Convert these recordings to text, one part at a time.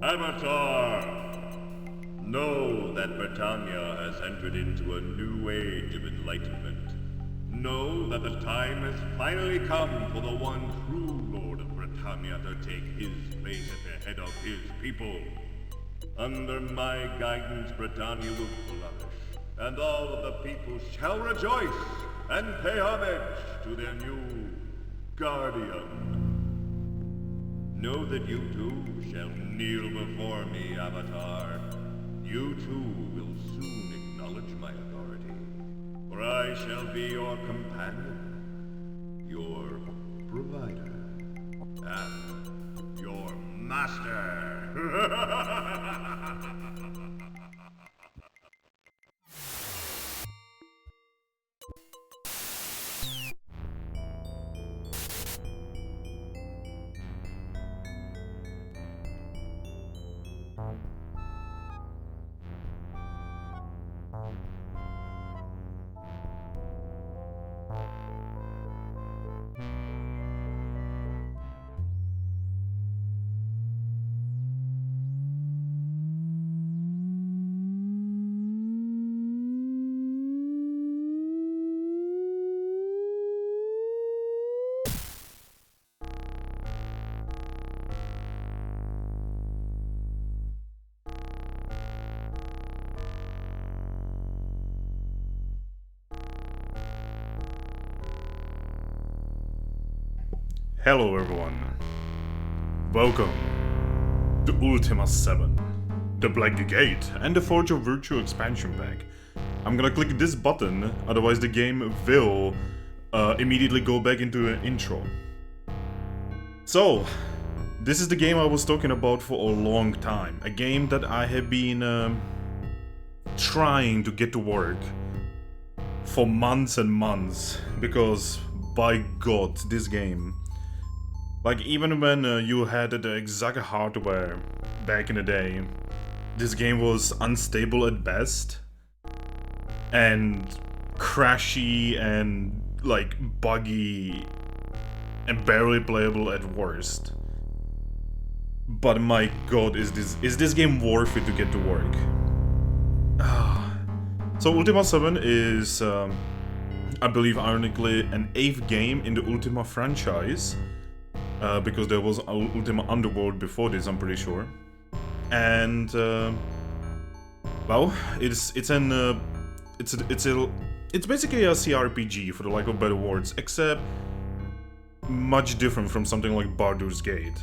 Avatar! Know that Britannia has entered into a new age of enlightenment. Know that the time has finally come for the one true Lord of Britannia to take his place at the head of his people. Under my guidance, Britannia will flourish, and all of the people shall rejoice and pay homage to their new guardian. Know that you too shall kneel before me, Avatar. You too will soon acknowledge my authority, for I shall be your companion, your provider, and your master. Hello everyone, welcome to Ultima VII, the Black Gate and the Forge of Virtue expansion pack. I'm gonna click this button, otherwise the game will immediately go back into an intro. So, this is the game I was talking about for a long time, a game that I have been trying to get to work for months and months, because by God, this game... Like, even when you had the exact hardware back in the day, this game was unstable at best, and crashy and, like, buggy, and barely playable at worst. But my God, is this game worth it to get to work? So Ultima VII is, I believe ironically, an 8th game in the Ultima franchise. Because there was Ultima Underworld before this, I'm pretty sure. And well, it's basically a CRPG, for the lack of better words, except much different from something like Baldur's Gate.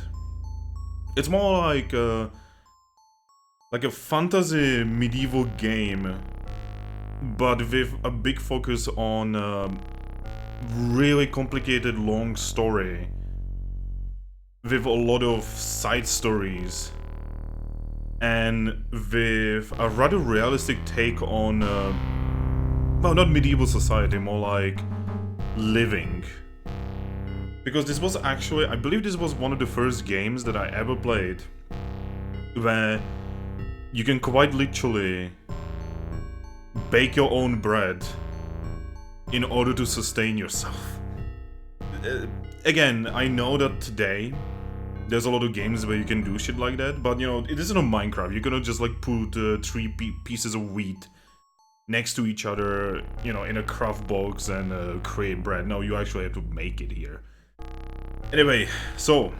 It's more like a fantasy medieval game, but with a big focus on really complicated long story. With a lot of side stories, and with a rather realistic take on, well, not medieval society, more like living. Because this was actually, I believe this was one of the first games that I ever played where you can quite literally bake your own bread in order to sustain yourself. Again, I know that today there's a lot of games where you can do shit like that, but you know, it isn't a Minecraft. You cannot just like put 3 pieces of wheat next to each other, you know, in a craft box and create bread. No, you actually have to make it here. Anyway, so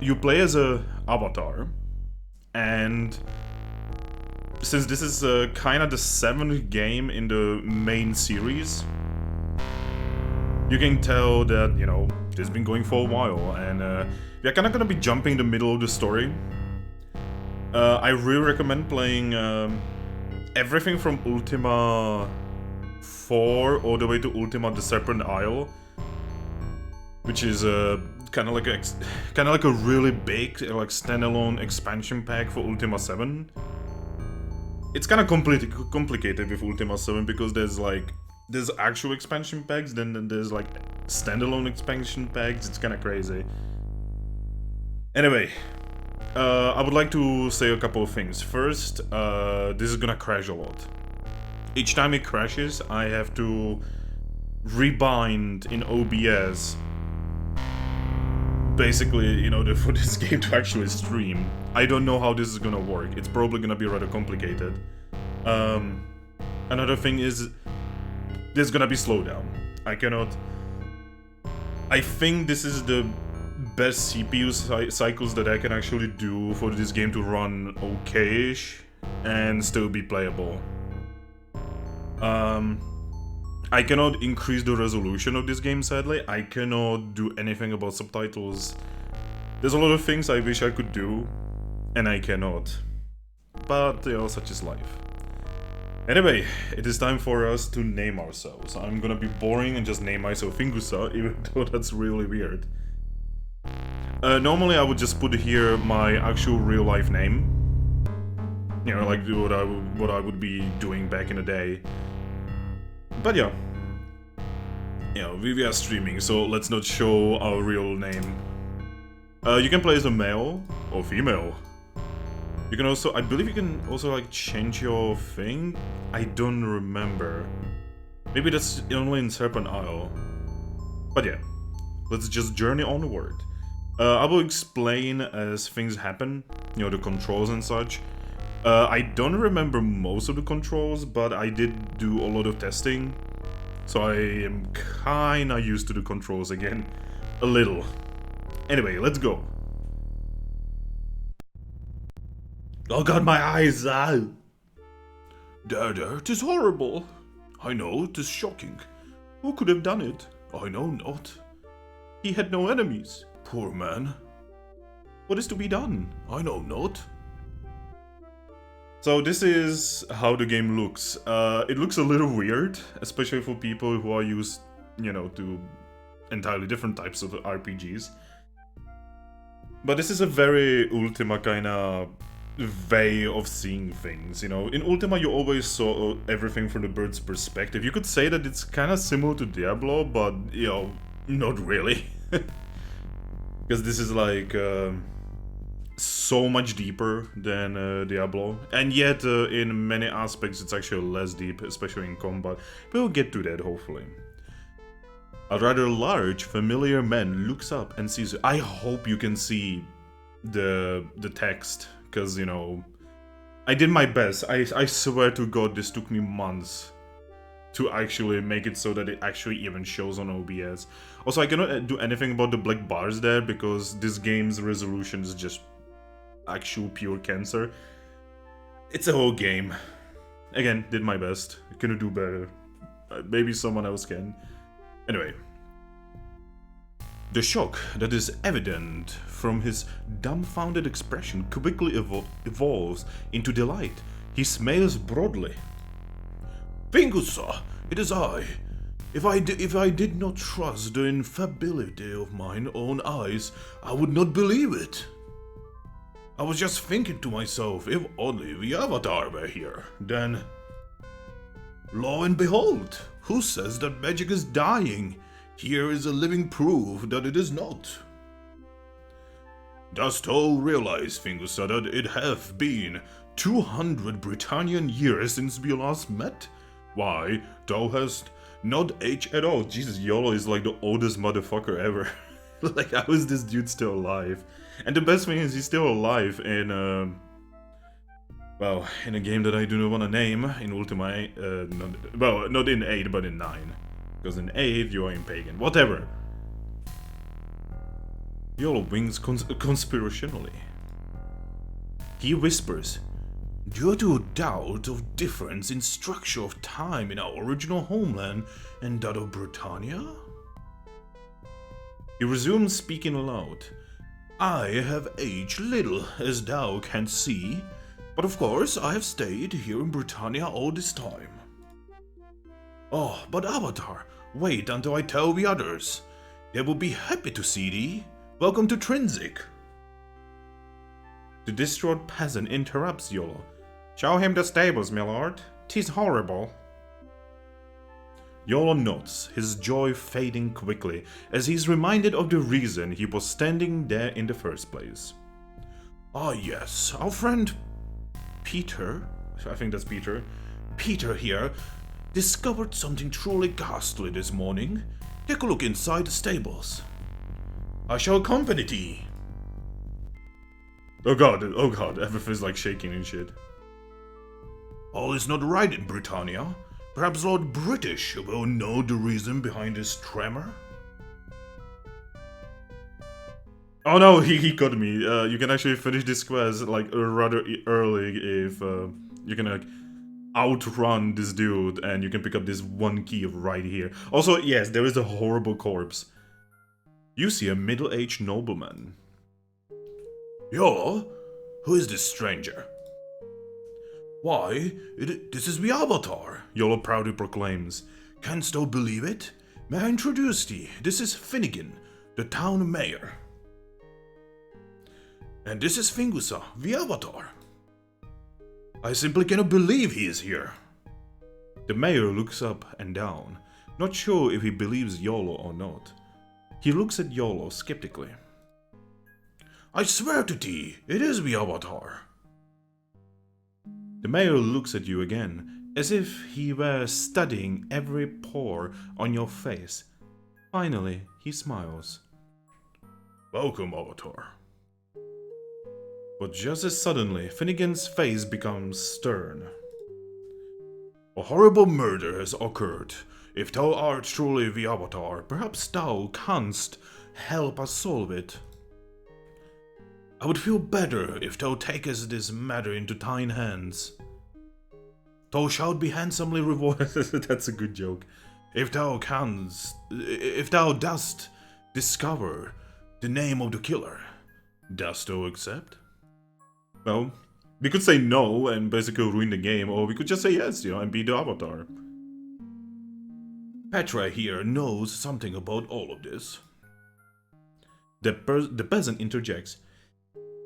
you play as a avatar, and since this is kind of the 7th game in the main series, you can tell that, you know, this has been going for a while, and we're kind of gonna be jumping in the middle of the story. I really recommend playing everything from Ultima 4 all the way to Ultima the Serpent Isle, which is kind of like a really big like standalone expansion pack for Ultima 7. It's kind of complicated with Ultima 7 because there's actual expansion packs, then there's like standalone expansion packs. It's kind of crazy. Anyway, I would like to say a couple of things. First, this is gonna crash a lot. Each time it crashes, I have to rebind in OBS basically, in order for this game to actually stream. I don't know how this is gonna work. It's probably gonna be rather complicated. Another thing is, there's gonna be slowdown. I think this is the best CPU cycles that I can actually do for this game to run okay-ish and still be playable. I cannot increase the resolution of this game, sadly. I cannot do anything about subtitles. There's a lot of things I wish I could do, and I cannot. But, you know, such is life. Anyway, it is time for us to name ourselves. I'm gonna be boring and just name myself Fingusa, even though that's really weird. Normally I would just put here my actual real-life name. You know, like what I would be doing back in the day. But yeah. You know, we are streaming, so let's not show our real name. You can play as a male or female. You can also, I believe you can also like change your thing. I don't remember. Maybe that's only in Serpent Isle. But yeah, let's just journey onward. I will explain as things happen, you know, the controls and such. I don't remember most of the controls, but I did do a lot of testing. So I am kinda used to the controls again. A little. Anyway, let's go. Oh god, my eyes! There, 'tis horrible. I know, 'tis shocking. Who could have done it? I know not. He had no enemies, poor man. What is to be done? I know not. So this is how the game looks. It looks a little weird, especially for people who are used, you know, to entirely different types of RPGs. But this is a very Ultima kinda way of seeing things, you know. In Ultima you always saw everything from the bird's perspective. You could say that it's kind of similar to Diablo, but, you know, not really. Because this is like so much deeper than Diablo, and yet in many aspects it's actually less deep, especially in combat. We'll get to that hopefully. A rather large, familiar man looks up and sees you. I hope you can see the text. Because, you know, I did my best. I swear to god this took me months to actually make it so that it actually even shows on OBS. Also, I cannot do anything about the black bars there because this game's resolution is just actual pure cancer. It's a whole game. Again, did my best. I couldn't do better. Maybe someone else can. Anyway. The shock that is evident from his dumbfounded expression quickly evolves into delight. He smiles broadly. Fingusa, it is I. If I did not trust the infallibility of mine own eyes, I would not believe it. I was just thinking to myself, if only the Avatar were here, then... Lo and behold, who says that magic is dying? Here is a living proof that it is not. Dost thou realize, Fingusa, that it hath been 200 Britannian years since we last met? Why, thou hast not aged at all. Jesus, YOLO is like the oldest motherfucker ever. Like, how is this dude still alive? And the best thing is he's still alive in, well, in a game that I do not want to name, in Ultima, not in 8, but in 9. Because in 8, you are in Pagan. Whatever. YOLO winks conspirationally. He whispers, due to a doubt of difference in structure of time in our original homeland and that of Britannia? He resumes speaking aloud. I have aged little, as thou canst see, but of course I have stayed here in Britannia all this time. Oh, but Avatar, wait until I tell the others. They will be happy to see thee. Welcome to Trinsic. The distraught peasant interrupts YOLO. Show him the stables, my lord. 'Tis horrible. YOLO nods, his joy fading quickly, as he's reminded of the reason he was standing there in the first place. Ah yes, our friend Peter, I think that's Peter, Peter here, discovered something truly ghastly this morning. Take a look inside the stables. I shall accompany thee. Oh god, everything's like shaking and shit. All is not right in Britannia. Perhaps Lord British will know the reason behind this tremor? Oh no, he got me. You can actually finish this quest like rather early if you can like outrun this dude and you can pick up this one key right here. Also, yes, there is a horrible corpse. You see a middle-aged nobleman. Yo, who is this stranger? Why, this is the Avatar, Yolo proudly proclaims. Canst thou believe it? May I introduce thee? This is Finnegan, the town mayor. And this is Fingusa, the Avatar. I simply cannot believe he is here. The mayor looks up and down, not sure if he believes Yolo or not. He looks at Yolo skeptically. I swear to thee, it is the Avatar. The mayor looks at you again, as if he were studying every pore on your face. Finally, he smiles. Welcome, Avatar. But just as suddenly, Finnegan's face becomes stern. A horrible murder has occurred. If thou art truly the Avatar, perhaps thou canst help us solve it. I would feel better if thou takest this matter into thine hands. Thou shalt be handsomely rewarded. That's a good joke. If thou dost discover the name of the killer, dost thou accept? Well, we could say no and basically ruin the game, or we could just say yes, and be the Avatar. Petra here knows something about all of this. The peasant interjects.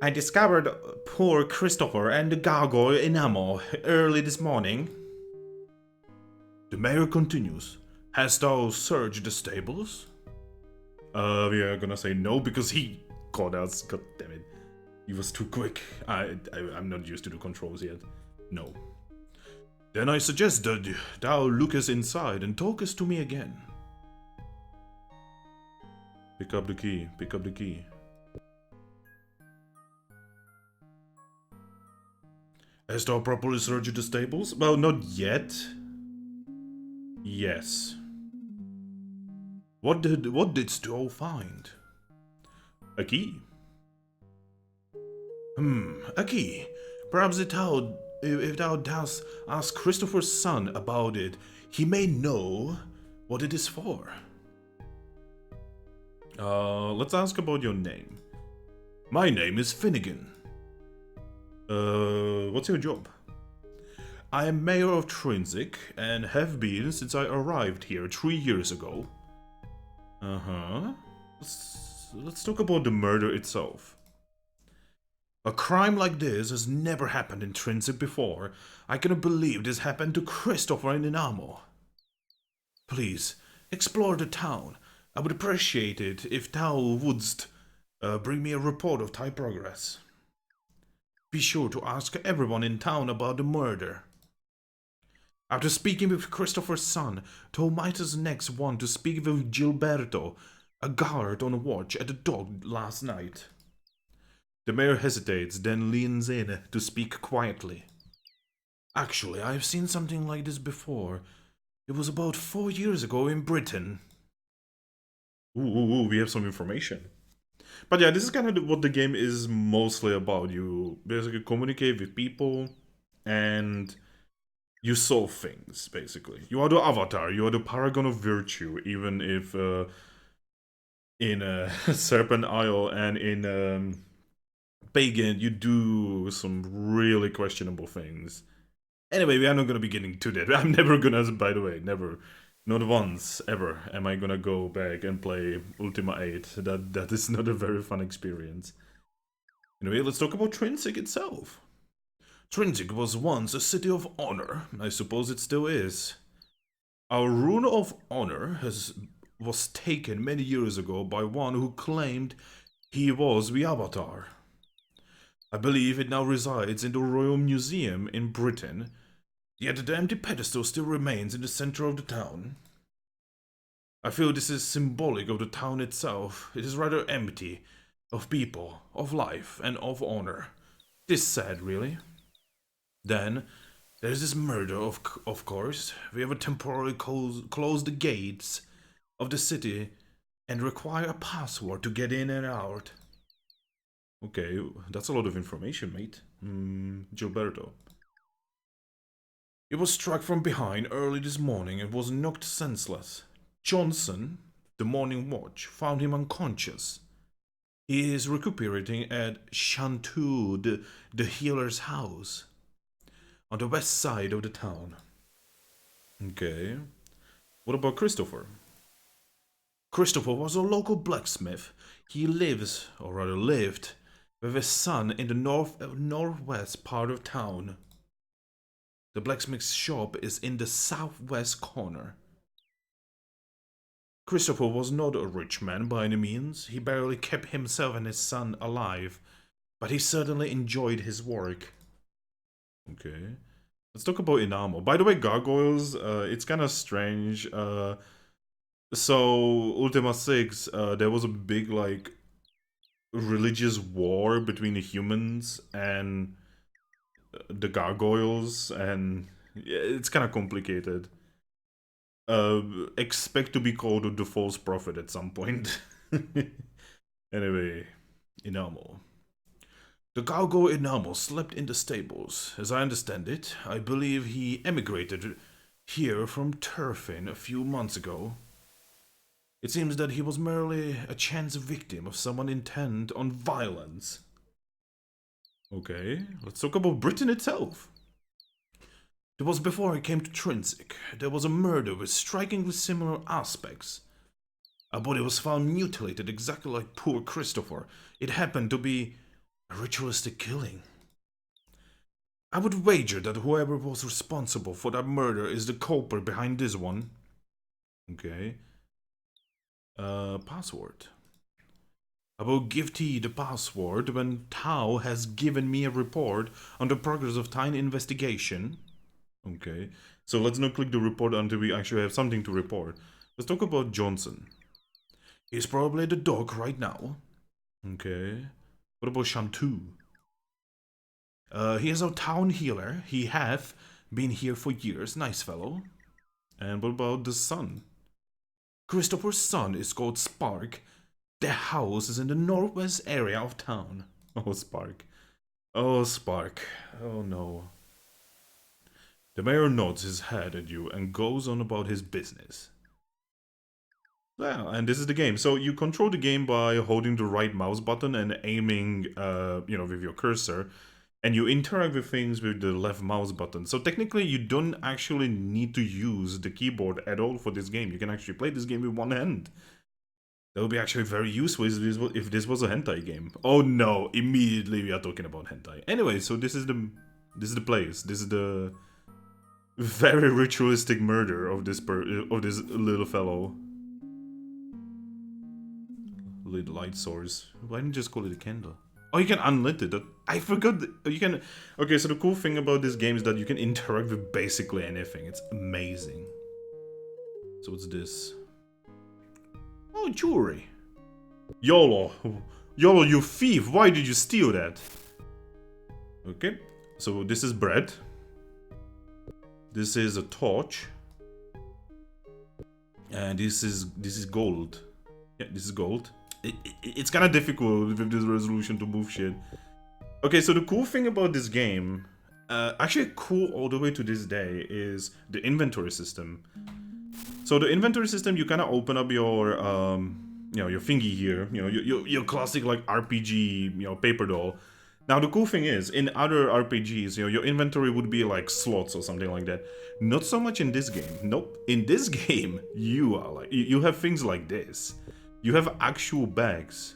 I discovered poor Christopher and the gargoyle enamel early this morning. The mayor continues. Hast thou searched the stables? We are gonna say no because he caught us. God damn it. He was too quick. I'm not used to the controls yet. No. Then I suggest that thou lookest inside and talkest to me again. Pick up the key. Pick up the key. Hast thou properly searched the stables? Well, not yet. Yes. What didst thou find? A key. A key. Perhaps if thou dost ask Christopher's son about it, he may know what it is for. Let's ask about your name. My name is Finnegan. What's your job? I am mayor of Trinsic and have been since I arrived here 3 years ago. Let's talk about the murder itself. A crime like this has never happened in Trinsic before. I cannot believe this happened to Christopher and Enamo. Please, explore the town. I would appreciate it if thou wouldst bring me a report of thy progress. Be sure to ask everyone in town about the murder. After speaking with Christopher's son, thou mightest next want to speak with Gilberto, a guard on watch at the dock last night. The mayor hesitates, then leans in to speak quietly. Actually, I've seen something like this before. It was about 4 years ago in Britain. Ooh, we have some information. But yeah, this is kind of what the game is mostly about. You basically communicate with people and you solve things, basically. You are the Avatar, you are the paragon of virtue, even if in Serpent Isle and in Pagan you do some really questionable things. Anyway, we are not gonna be getting to that. I'm never gonna, by the way, never, not once ever am I gonna go back and play Ultima VIII. That is not a very fun experience. Anyway, let's talk about Trinsic itself. Trinsic was once a city of honor. I suppose it still is. Our rune of honor was taken many years ago by one who claimed he was the Avatar. I believe it now resides in the Royal Museum in Britain, yet the empty pedestal still remains in the center of the town. I feel this is symbolic of the town itself. It is rather empty of people, of life, and of honor. This sad, really. Then, there's this murder, of course. We have to temporarily close the gates of the city and require a password to get in and out. Okay, that's a lot of information, mate. Gilberto. He was struck from behind early this morning and was knocked senseless. Johnson, the morning watch, found him unconscious. He is recuperating at Chantou, the healer's house, on the west side of the town. Okay. What about Christopher? Christopher was a local blacksmith. He lives, or rather lived, with his son in the northwest part of town. The blacksmith's shop is in the southwest corner. Christopher was not a rich man by any means. He barely kept himself and his son alive, but he certainly enjoyed his work. Okay. Let's talk about Inamo. By the way, gargoyles, it's kind of strange. So, Ultima VI, there was a big, like, religious war between the humans and the gargoyles, and it's kind of complicated. Expect to be called the false prophet at some point. Anyway, Inamo. The gargoyle Inamo slept in the stables. As I understand it, I believe he emigrated here from Turfin a few months ago. It seems that he was merely a chance victim of someone intent on violence. Okay, let's talk about Britain itself. It was before I came to Trinsic. There was a murder with strikingly similar aspects. A body was found mutilated exactly like poor Christopher. It happened to be a ritualistic killing. I would wager that whoever was responsible for that murder is the culprit behind this one. Okay. Password. I will give T the password when Tao has given me a report on the progress of Time investigation. Okay, so let's not click the report until we actually have something to report. Let's talk about Johnson. He's probably at the dock right now. Okay. What about Chantou? He is a town healer. He have been here for years. Nice fellow. And what about the son? Christopher's son is called Spark. Their house is in the northwest area of town. Oh, Spark. Oh, Spark. Oh, no. The mayor nods his head at you and goes on about his business. Yeah, and this is the game. So you control the game by holding the right mouse button and aiming, with your cursor. And you interact with things with the left mouse button. So technically you don't actually need to use the keyboard at all for this game. You can actually play this game with one hand. That would be actually very useful if this was a hentai game. Oh no, immediately we are talking about hentai. Anyway, so this is the place. This is the very ritualistic murder of this little fellow. Lit light source. Why didn't you just call it a candle? Oh, you can unlit it. I forgot. You can. Okay, so the cool thing about this game is that you can interact with basically anything. It's amazing. So what's this? Oh, jewelry. YOLO. YOLO, you thief. Why did you steal that? Okay, so this is bread. This is a torch. And this is gold. Yeah, this is gold. It's kind of difficult with this resolution to move shit. Okay, so the cool thing about this game, actually cool all the way to this day, is the inventory system. So the inventory system, you kind of open up your, your thingy here, your classic like RPG, paper doll. Now the cool thing is, in other RPGs, your inventory would be like slots or something like that. Not so much in this game. Nope. In this game, you have things like this. You have actual bags.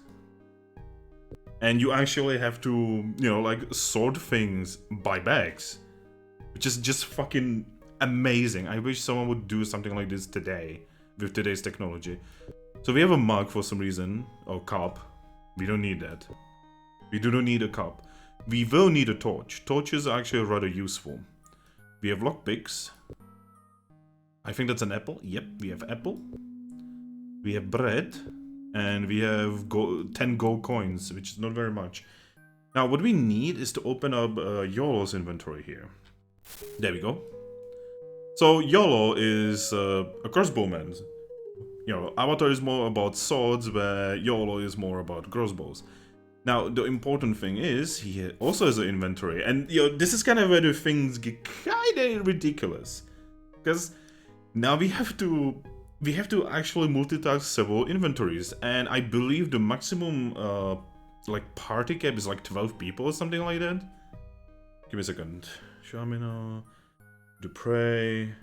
And you actually have to, sort things by bags. Which is just fucking amazing. I wish someone would do something like this today, with today's technology. So we have a mug for some reason, or cup. We don't need that. We do not need a cup. We will need a torch. Torches are actually rather useful. We have lockpicks. I think that's an apple. Yep, we have apple. We have bread. And we have 10 gold coins, which is not very much. Now, what we need is to open up YOLO's inventory here. There we go. So, YOLO is a crossbowman. You know, Avatar is more about swords, where YOLO is more about crossbows. Now, the important thing is, he also has an inventory. And, you know, this is kind of where the things get kind of ridiculous. Because now we have to actually multitask several inventories. And I believe the maximum, like, party cap is like 12 people or something like that. Give me a second. Shamina, Dupre.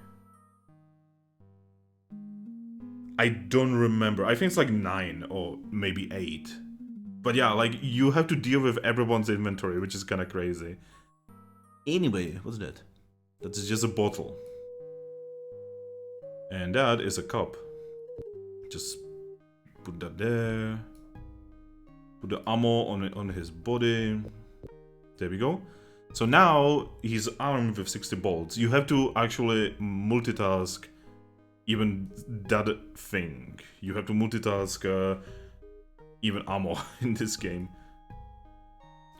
I don't remember. I think it's like 9 or maybe 8. But yeah, like, you have to deal with everyone's inventory, which is kind of crazy. Anyway, what's that? That's just a bottle. And that is a cup. Just put that there. Put the ammo on his body. There we go. So now he's armed with 60 bolts. You have to actually multitask even that thing. You have to multitask even ammo in this game.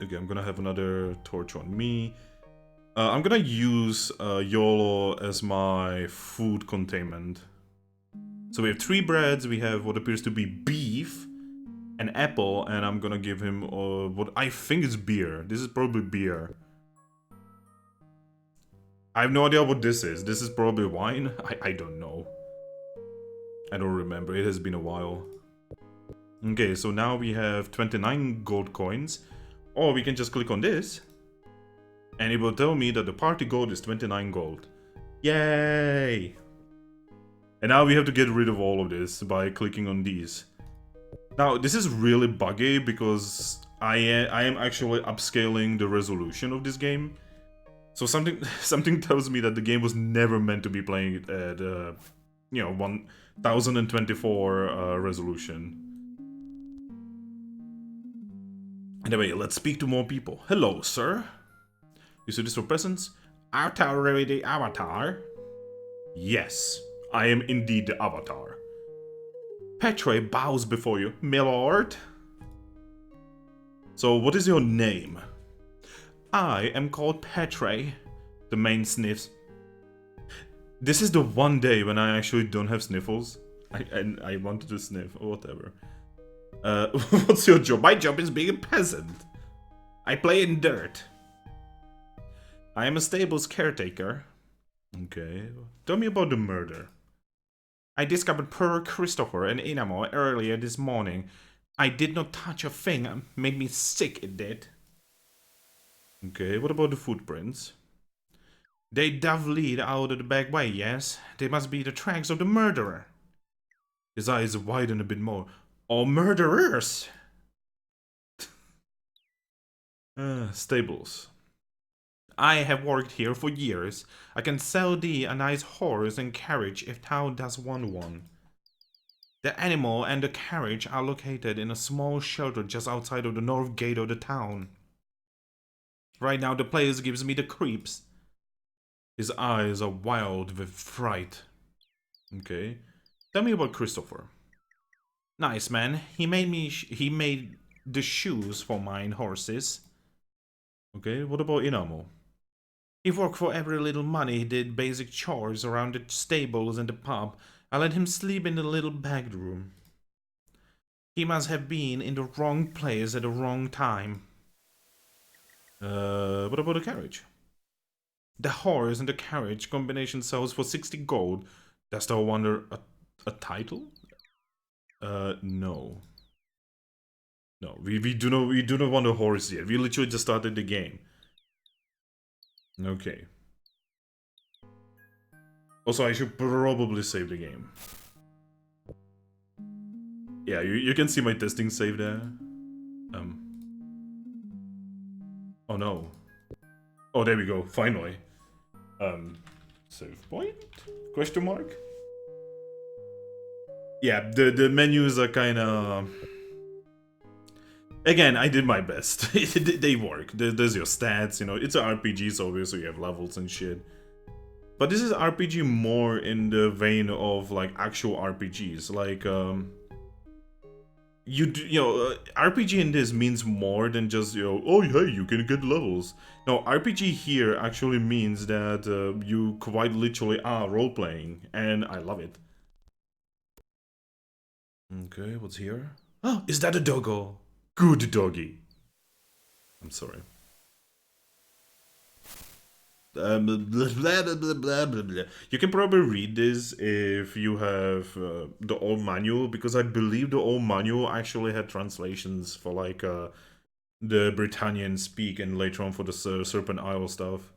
Okay, I'm gonna have another torch on me. I'm gonna use YOLO as my food containment. So we have 3 breads, we have what appears to be beef, an apple, and I'm gonna give him what I think is beer. This is probably beer. I have no idea what this is. This is probably wine? I don't know. I don't remember, it has been a while. Okay, so now we have 29 gold coins. Or we can just click on this. And it will tell me that the party gold is 29 gold. Yay! And now we have to get rid of all of this by clicking on these. Now, this is really buggy because I am actually upscaling the resolution of this game. So something tells me that the game was never meant to be playing at, you know, 1024 resolution. Anyway, let's speak to more people. Hello, sir. You see this for presents? Avatar the Avatar? Yes, I am indeed the Avatar. Petre bows before you, milord. So, what is your name? I am called Petre. The main sniffs. This is the one day when I actually don't have sniffles. I wanted to sniff, or whatever. What's your job? My job is being a peasant. I play in dirt. I am a stable's caretaker. Okay. Tell me about the murder. I discovered poor Christopher and Inamo earlier this morning. I did not touch a thing. Made me sick, it did. Okay, what about the footprints? They dove lead out of the back way, yes? They must be the tracks of the murderer. His eyes widen a bit more. Or murderers! Stables. I have worked here for years. I can sell thee a nice horse and carriage if thou dost want one. The animal and the carriage are located in a small shelter just outside of the north gate of the town. Right now the place gives me the creeps. His eyes are wild with fright. Okay. Tell me about Christopher. Nice man. He made the shoes for mine horses. Okay, what about Inamo? He worked for every little money. He did basic chores around the stables and the pub. I let him sleep in the little back room. He must have been in the wrong place at the wrong time. What about the carriage? The horse and the carriage combination sells for 60 gold. Dost thou wonder a title? No. No, we do not want a horse yet. We literally just started the game. Okay. Also, I should probably save the game. Yeah, you can see my testing save there. Oh no. Oh, there we go. Finally. Save point? Question mark? Yeah, the menus are kind of... Again, I did my best. They work. There's your stats, you know. It's an RPG, so obviously you have levels and shit. But this is RPG more in the vein of like actual RPGs. Like RPG in this means more than just oh hey, you can get levels. No, RPG here actually means that you quite literally are role playing, and I love it. Okay, what's here? Oh, is that a doggo? Good doggy. I'm sorry. Blah, blah, blah, blah, blah, blah. You can probably read this if you have the old manual, because I believe the old manual actually had translations for like the Britannian speak and later on for the Serpent Isle stuff.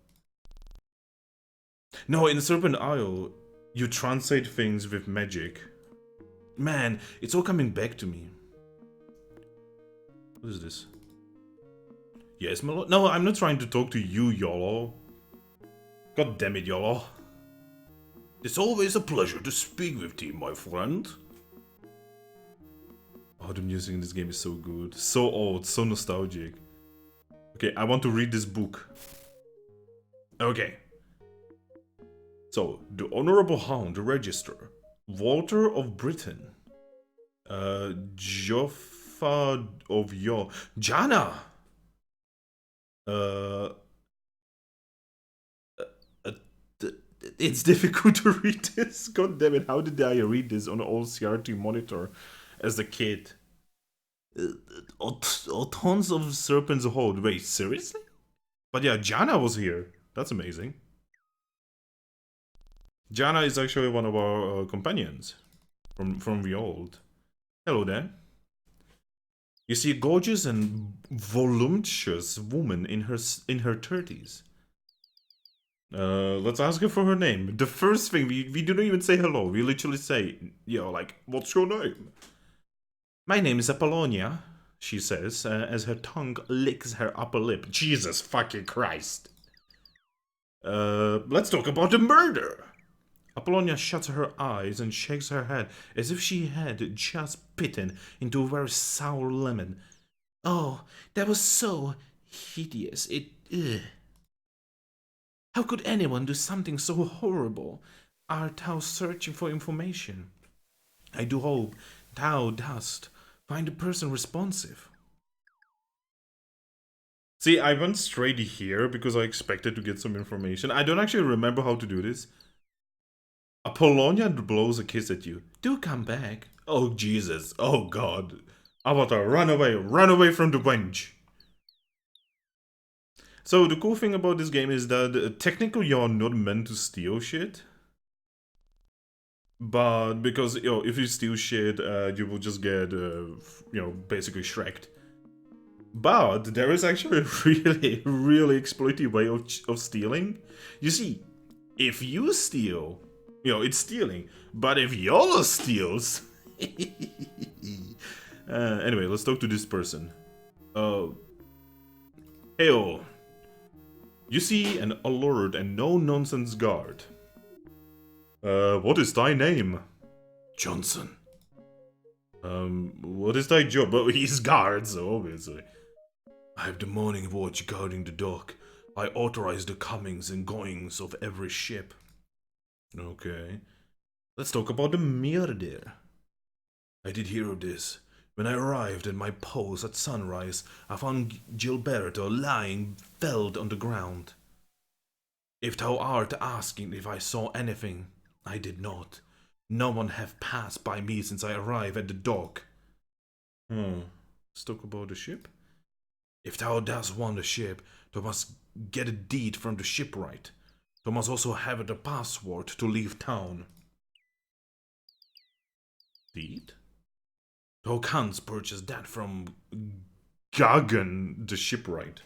No, in Serpent Isle, you translate things with magic. Man, it's all coming back to me. What is this? Yes, my lord. No, I'm not trying to talk to you, YOLO. God damn it, YOLO. It's always a pleasure to speak with you, my friend. Oh, the music in this game is so good. So old, so nostalgic. Okay, I want to read this book. Okay. So, the Honorable Hound, the Register. Walter of Britain. Joffa of York. Jana! It's difficult to read this. God damn it, how did I read this on an old CRT monitor as a kid? Tons of serpents hold. Wait, seriously? But yeah, Jana was here. That's amazing. Jana is actually one of our companions from the old. Hello there. You see a gorgeous and voluptuous woman in her 30s. Let's ask her for her name. The first thing, we don't even say hello. We literally say, like, what's your name? My name is Apollonia, she says, as her tongue licks her upper lip. Jesus fucking Christ. Let's talk about the murder. Apollonia shuts her eyes and shakes her head as if she had just bitten into a very sour lemon. Oh, that was so hideous. Ugh. How could anyone do something so horrible? Art thou searching for information? I do hope thou dost find a person responsive. See, I went straight here because I expected to get some information. I don't actually remember how to do this. Apollonia blows a kiss at you. Do come back. Oh, Jesus. Oh, God. Avatar, run away from the wench. So, the cool thing about this game is that technically you're not meant to steal shit. But because, if you steal shit, you will just get, basically shreked. But there is actually a really exploitative way of stealing. You see, if you steal, it's stealing. But if YOLO steals... anyway, let's talk to this person. Heyo. You see an alert and no-nonsense guard. What is thy name? Johnson. What is thy job? Well, he's guard, so obviously. I have the morning watch guarding the dock. I authorize the comings and goings of every ship. Okay. Let's talk about the murder. I did hear of this. When I arrived at my post at sunrise, I found Gilberto lying felled on the ground. If thou art asking if I saw anything, I did not. No one have passed by me since I arrived at the dock. Let's talk about the ship. If thou dost want a ship, thou must get a deed from the shipwright. Thou must also have the password to leave town. Deed? Thou canst purchase that from Gagan, the shipwright.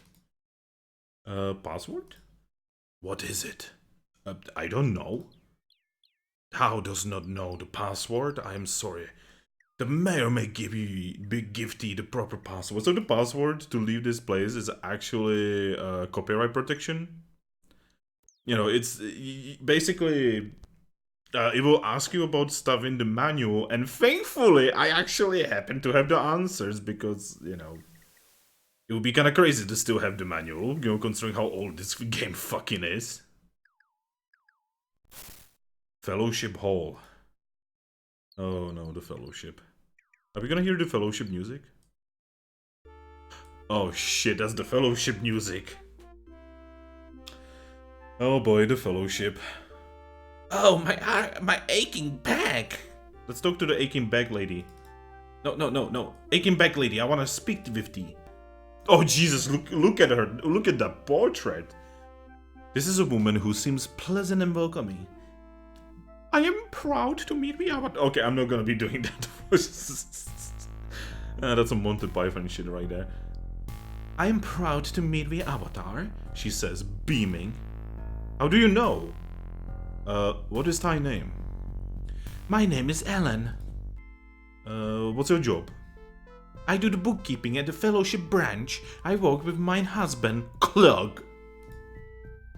Password? What is it? I don't know. Thou dost not know the password? I am sorry. The mayor may give thee the proper password. So the password to leave this place is actually copyright protection. It's basically... it will ask you about stuff in the manual, and thankfully, I actually happen to have the answers because, it would be kind of crazy to still have the manual, considering how old this game fucking is. Fellowship Hall. Oh no, the Fellowship. Are we gonna hear the Fellowship music? Oh shit, that's the Fellowship music. Oh boy, the Fellowship. Oh, my aching back. Let's talk to the aching back lady. No. Aching back lady, I wanna speak with thee. Oh Jesus, look at her. Look at that portrait. This is a woman who seems pleasant and welcoming. I am proud to meet thee. Okay, I'm not gonna be doing that. That's some Monty Python shit right there. I am proud to meet the Avatar, she says, beaming. How do you know? What is thy name? My name is Ellen. What's your job? I do the bookkeeping at the Fellowship branch. I work with my husband, Clug.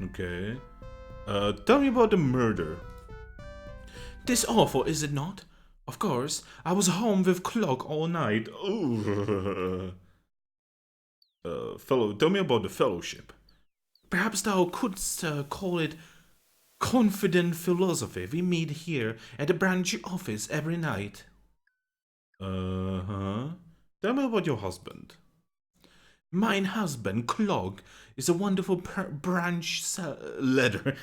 Okay. Tell me about the murder. 'Tis awful, is it not? Of course, I was home with Clug all night. Fellow, tell me about the Fellowship. Perhaps thou couldst call it confident philosophy. We meet here at the branch office every night. Tell me about your husband. Mine husband, Clog, is a wonderful branch leader.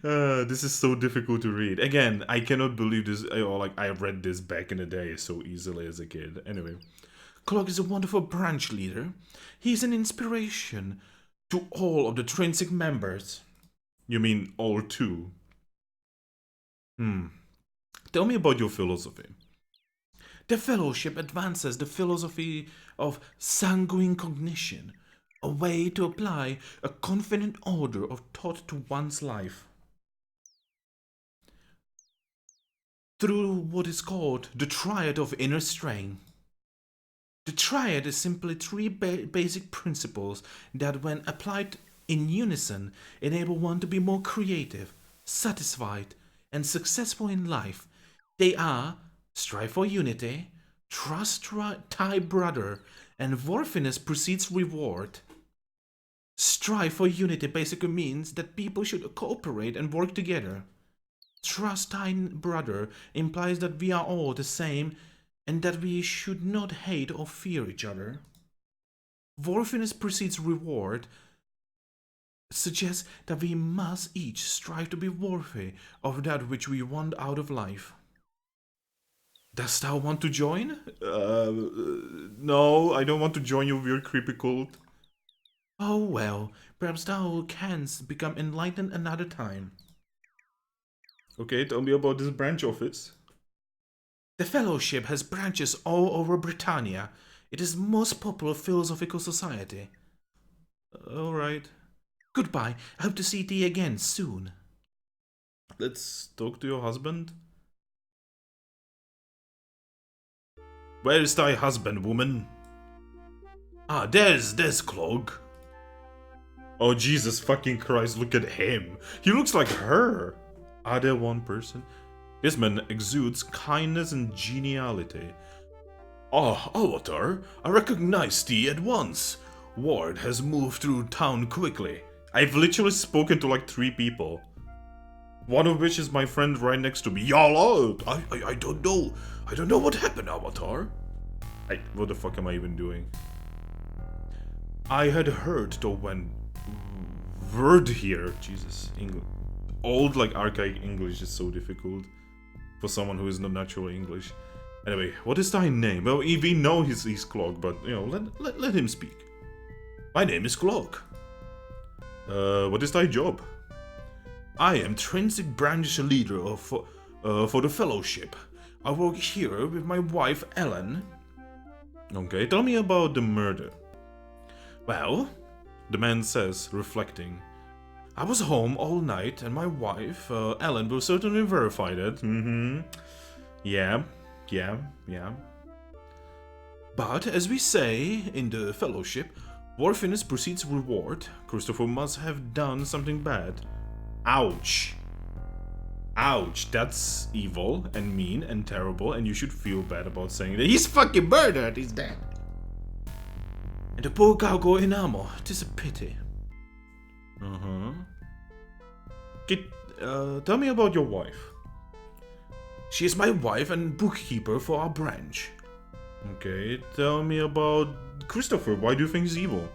This is so difficult to read. Again, I cannot believe this. I read this back in the day so easily as a kid. Anyway, Clog is a wonderful branch leader. He's an inspiration to all of the Trinsic members. You mean all two? Tell me about your philosophy. The Fellowship advances the philosophy of sanguine cognition, a way to apply a confident order of thought to one's life. Through what is called the triad of inner strength. The triad is simply three basic principles that, when applied in unison, enable one to be more creative, satisfied, and successful in life. They are: strive for unity, trust thy brother, and worthiness precedes reward. Strive for unity basically means that people should cooperate and work together. Trust thy brother implies that we are all the same and that we should not hate or fear each other. Worthiness precedes reward suggests that we must each strive to be worthy of that which we want out of life. Dost thou want to join? No, I don't want to join your weird creepy cult. Oh well, perhaps thou canst become enlightened another time. Okay, tell me about this branch office. The Fellowship has branches all over Britannia. It is the most popular philosophical society. Alright. Goodbye, I hope to see thee again soon. Let's talk to your husband. Where is thy husband, woman? Ah, there's Clog. Oh, Jesus fucking Christ, look at him. He looks like her. Are there one person? This man exudes kindness and geniality. Ah, Avatar, I recognize thee at once. Ward has moved through town quickly. I've literally spoken to like 3 people. One of which is my friend right next to me. Y'all, I don't know. I don't know what happened, Avatar. What the fuck am I even doing? I had heard though when word here. Jesus, English. Old like archaic English is so difficult for someone who is not naturally English. Anyway, what is thy name? Well, we know he's Clog, but you know, let him speak. My name is Clog. What is thy job? I am Trinsic branch leader for the Fellowship. I work here with my wife Ellen. Okay, tell me about the murder. Well, the man says, reflecting. I was home all night and my wife, Ellen, will certainly verify that. Yeah. But as we say in the Fellowship, worthiness precedes reward. Christopher must have done something bad. Ouch. Ouch, that's evil and mean and terrible, and you should feel bad about saying that. He's fucking murdered, he's dead. And the poor gargoyle in armor, 'tis a pity. Tell me about your wife. She is my wife and bookkeeper for our branch. Okay, tell me about Christopher. Why do you think he's evil?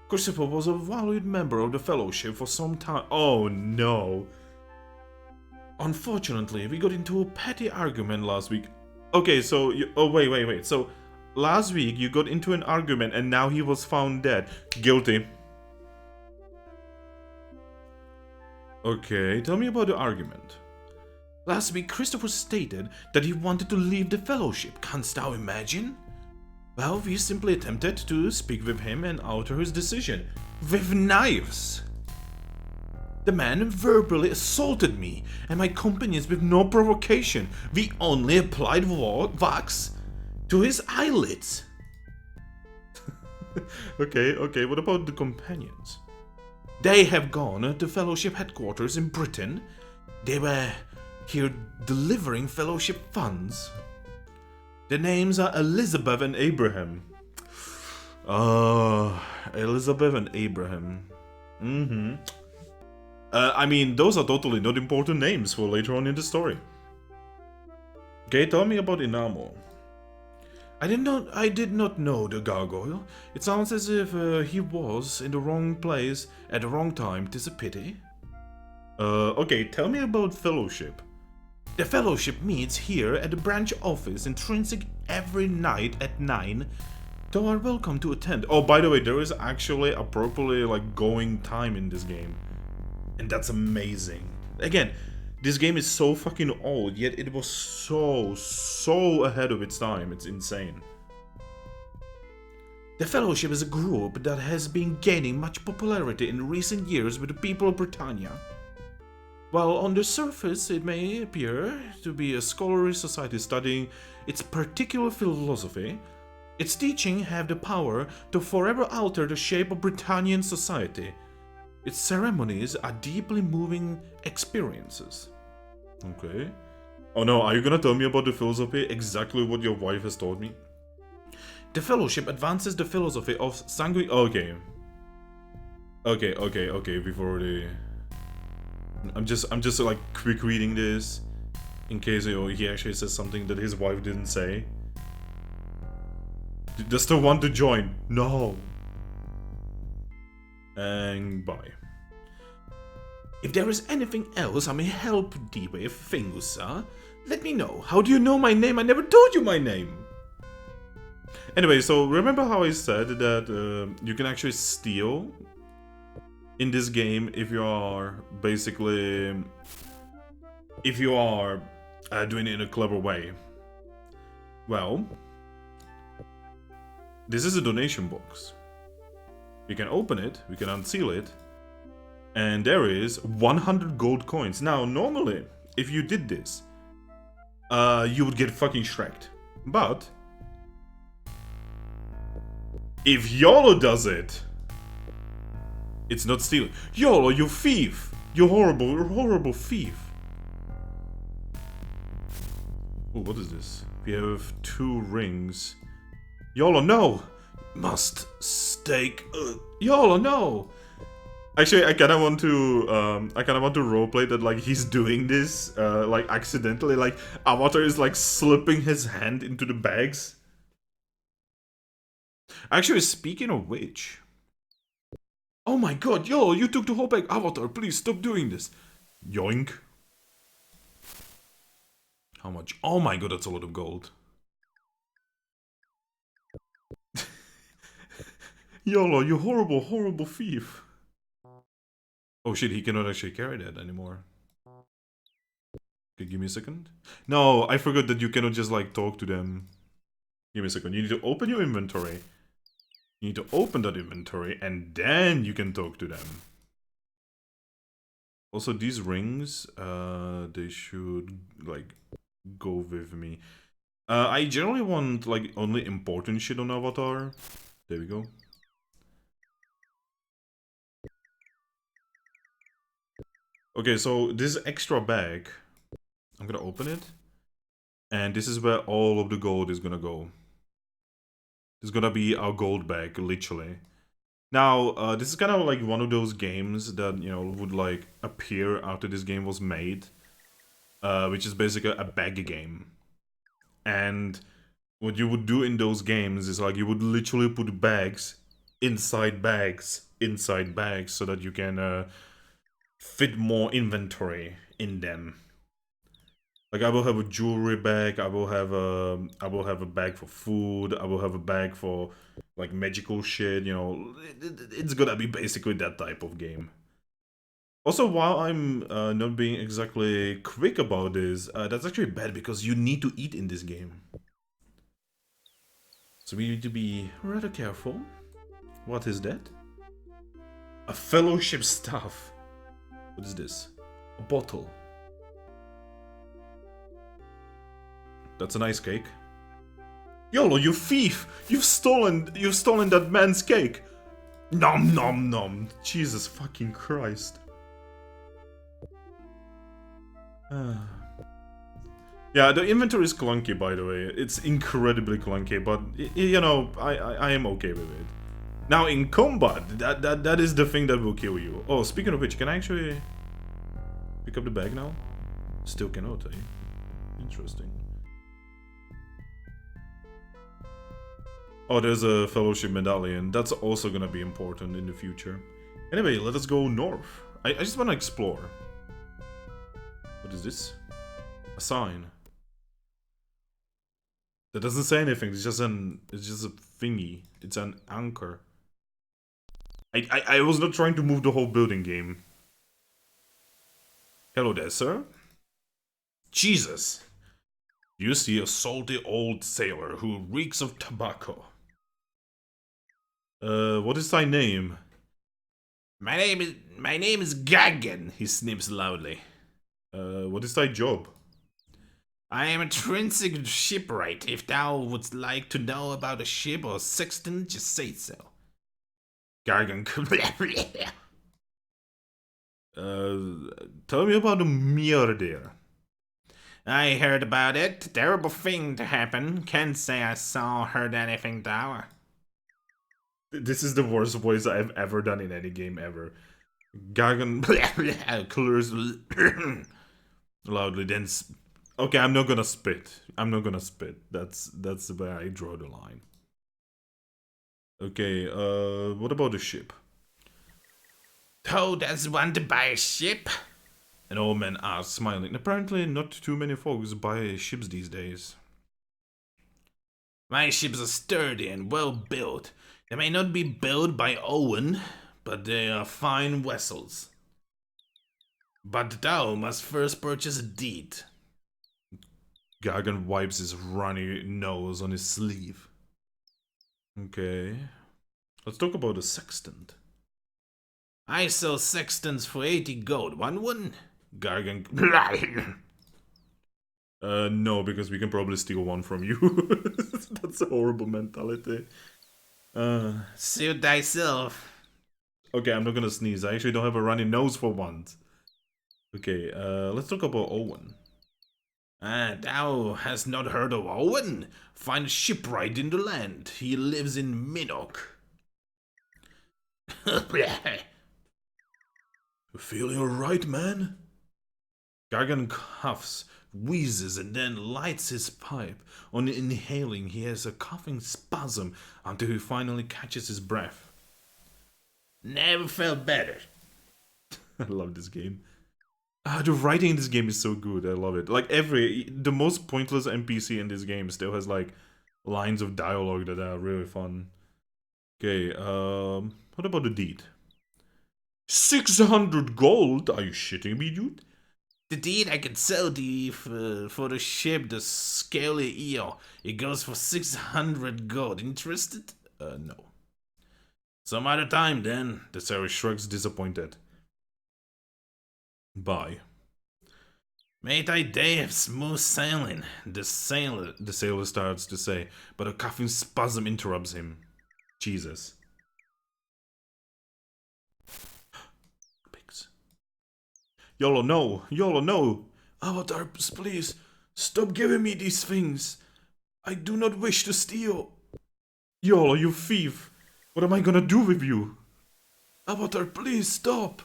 Christopher was a valued member of the Fellowship for some time. Oh no. Unfortunately, we got into a petty argument last week. Okay, so wait. So last week you got into an argument and now he was found dead. Guilty. Okay, tell me about the argument. Last week, Christopher stated that he wanted to leave the Fellowship. Canst thou imagine? Well, we simply attempted to speak with him and alter his decision. With knives! The man verbally assaulted me and my companions with no provocation. We only applied wax to his eyelids. Okay, what about the companions? They have gone to Fellowship headquarters in Britain. They were here delivering Fellowship funds. The names are Elizabeth and Abraham. Elizabeth and Abraham. I mean, those are totally not important names for later on in the story. Okay, tell me about Inamo. I did not know the gargoyle. It sounds as if he was in the wrong place at the wrong time. 'Tis a pity. Okay, tell me about Fellowship. The Fellowship meets here at the branch office intrinsic every night at 9. Though are welcome to attend. Oh, by the way, there is actually a properly going time in this game. And that's amazing. Again, this game is so fucking old, yet it was so ahead of its time. It's insane. The Fellowship is a group that has been gaining much popularity in recent years with the people of Britannia. While on the surface it may appear to be a scholarly society studying its particular philosophy, its teachings have the power to forever alter the shape of Britannian society. Its ceremonies are deeply moving experiences. Okay. Oh no, are you gonna tell me about the philosophy? Exactly what your wife has told me? The Fellowship advances the philosophy of Okay, we've already... I'm just like quick reading this in case he actually says something that his wife didn't say. Does still want to join? No. And bye. If there is anything else I may help thee with, Fingusa, let me know. How do you know my name? I never told you my name. Anyway, so remember how I said that you can actually steal in this game if you are basically doing it in a clever way. Well, this is a donation box. We can open it, we can unseal it, and there is 100 gold coins. Now, normally, if you did this, you would get fucking shreked. But if YOLO does it, it's not stealing. YOLO, you thief! You horrible thief. Oh, what is this? We have 2 rings. YOLO, no! Must stake. YOLO, no! Actually, I kind of want to roleplay that he's doing this accidentally. Avatar is slipping his hand into the bags. Actually, speaking of which, oh my god, YOLO, you took the whole bag. Avatar, please stop doing this. Yoink. How much? Oh my god, that's a lot of gold. YOLO, you horrible thief. Oh shit, he cannot actually carry that anymore. Okay, give me a second. No, I forgot that you cannot just talk to them. Give me a second. You need to open your inventory. You need to open that inventory and then you can talk to them. Also, these rings, they should go with me. I generally want only important shit on Avatar. There we go. Okay, so this extra bag, I'm gonna open it, and this is where all of the gold is gonna go. It's gonna be our gold bag, literally. Now, this is kind of like one of those games that, you know, would like appear after this game was made, which is basically a bag game. And what you would do in those games is like you would literally put bags inside bags so that you can fit more inventory in them. Like I will have a jewelry bag, I will have a bag for food, I will have a bag for like magical shit, you know. It's gonna be basically that type of game. Also, while I'm not being exactly quick about this, that's actually bad because you need to eat in this game. So we need to be rather careful. What is that? A fellowship staff. What is this? A bottle. That's a nice cake. YOLO, you thief! You've stolen that man's cake! Nom nom nom. Jesus fucking Christ. Yeah, the inventory is clunky, by the way. It's incredibly clunky, but you know, I am okay with it. Now in combat, that is the thing that will kill you. Oh, speaking of which, can I actually pick up the bag now? Still cannot, eh? Interesting. Oh, there's a fellowship medallion. That's also gonna be important in the future. Anyway, let us go north. I just wanna explore. What is this? A sign. That doesn't say anything. It's just a thingy. It's an anchor. I was not trying to move the whole building game. Hello there, sir. Jesus. You see a salty old sailor who reeks of tobacco. What is thy name? My name is Gagan, he sniffs loudly. What is thy job? I am a transit shipwright. If thou wouldst like to know about a ship or sexton, just say so. Gargan. Tell me about the Mjolnir. I heard about it. Terrible thing to happen. Can't say I saw or heard anything though. This is the worst voice I've ever done in any game ever. Gargan clears loudly, then okay, I'm not gonna spit. That's where I draw the line. Okay, what about the ship? Oh, does one to buy a ship? An old man asked, smiling. Apparently not too many folks buy ships these days. My ships are sturdy and well built. They may not be built by Owen, but they are fine vessels. But thou must first purchase a deed. Gargan wipes his runny nose on his sleeve. Okay. Let's talk about the sextant. I sell sextants for 80 gold. Want one? Gargan. No, because we can probably steal one from you. That's a horrible mentality. Suit thyself. Okay, I'm not gonna sneeze. I actually don't have a runny nose for once. Okay, let's talk about Owen. Thou hast not heard of Owen? Find a shipwright in the land. He lives in Minnock. Feeling alright, man? Gargan coughs, wheezes, and then lights his pipe. On inhaling, he has a coughing spasm until he finally catches his breath. Never felt better. I love this game. The writing in this game is so good. I love it. Like the most pointless NPC in this game still has like lines of dialogue that are really fun. Okay, what about the deed? 600 gold? Are you shitting me, dude? The deed I can sell to you for the ship, the Scaly Eel. It goes for 600 gold. Interested? No. Some other time then. The sailor shrugs, disappointed. Bye. May thy day have smooth sailing, the sailor starts to say, but a coughing spasm interrupts him. Jesus. Pigs. YOLO, no! YOLO, no! Avatar, please, stop giving me these things! I do not wish to steal! YOLO, you thief! What am I gonna do with you? Avatar, please stop!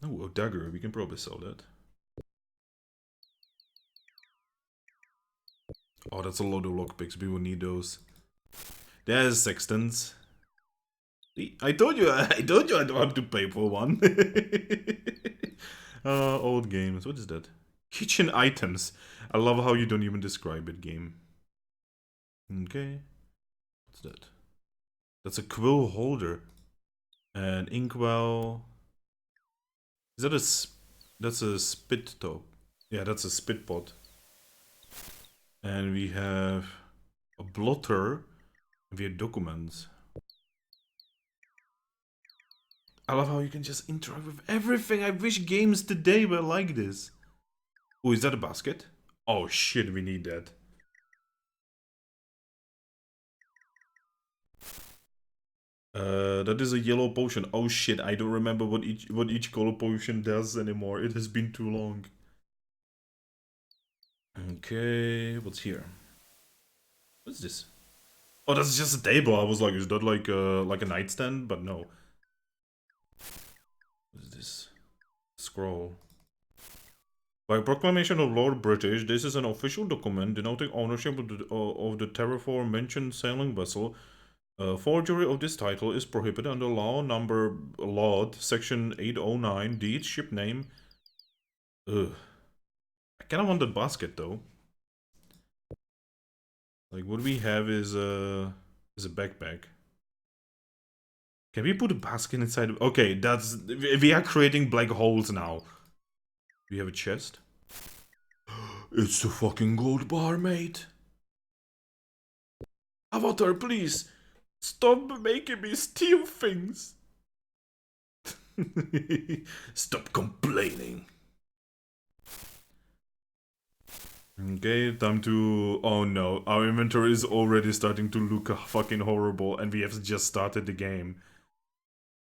Oh, a dagger. We can probably sell that. Oh, that's a lot of lockpicks. We will need those. There's sextants. See, I told you I don't have to pay for one. Old games. What is that? Kitchen items. I love how you don't even describe it, game. Okay. What's that? That's a quill holder. An inkwell. Is that that's a spit top? Yeah, that's a spit pot. And we have a blotter. And we have documents. I love how you can just interact with everything. I wish games today were like this. Oh, is that a basket? Oh shit, we need that. That is a yellow potion. Oh shit, I don't remember what each color potion does anymore. It has been too long. Okay, what's here? What's this? Oh, that's just a table. I was like, is that like a nightstand? But no. What is this? Scroll. By proclamation of Lord British, this is an official document denoting ownership of the terraform-mentioned sailing vessel. Forgery of this title is prohibited under law number Laud, section 809, deed, ship name. Ugh. I kinda want that basket though. Like what we have is a backpack. Can we put a basket inside? Okay, that's we are creating black holes now. We have a chest. It's the fucking gold bar, mate. Avatar, please stop making me steal things. Stop complaining. Okay, time to... Oh no, our inventory is already starting to look fucking horrible and we have just started the game.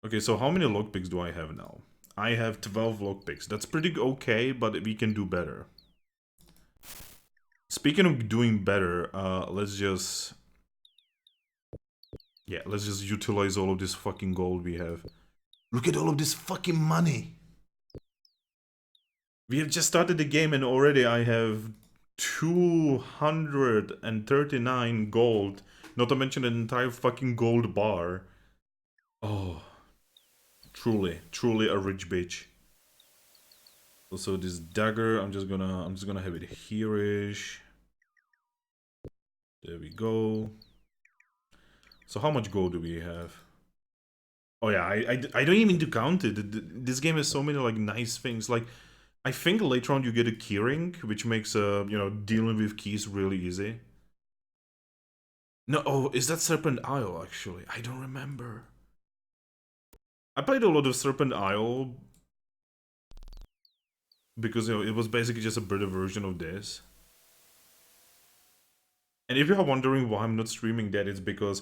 Okay, so how many lockpicks do I have now? I have 12 lockpicks. That's pretty okay, but we can do better. Speaking of doing better, let's just... Yeah, let's just utilize all of this fucking gold we have. Look at all of this fucking money! We have just started the game and already I have 239 gold. Not to mention an entire fucking gold bar. Oh. Truly a rich bitch. Also this dagger, I'm just gonna have it here-ish. There we go. So how much gold do we have? Oh yeah, I don't even need to count it. This game has so many like nice things. Like I think later on you get a keyring, which makes you know, dealing with keys really easy. No, oh, is that Serpent Isle actually? I don't remember. I played a lot of Serpent Isle because you know it was basically just a better version of this. And if you are wondering why I'm not streaming that, it's because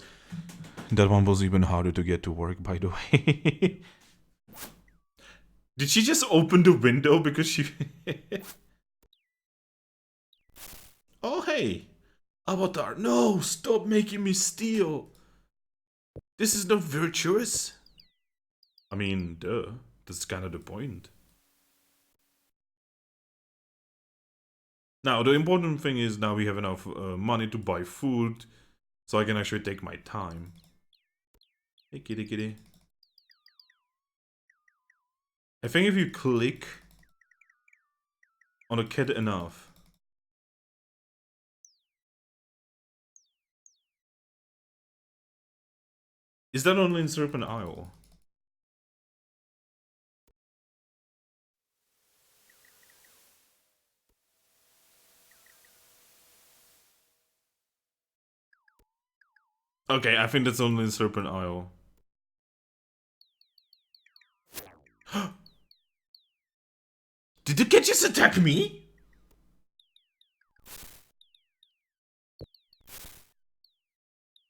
that one was even harder to get to work, by the way. Did she just open the window because she... Oh, hey! Avatar, no! Stop making me steal! This is not virtuous! I mean, duh. That's kind of the point. Now, the important thing is now we have enough money to buy food, so I can actually take my time. Hey, kitty kitty. I think if you click on a cat enough... Is that only in Serpent Isle? Okay, I think that's only in Serpent Isle. Did the cat just attack me?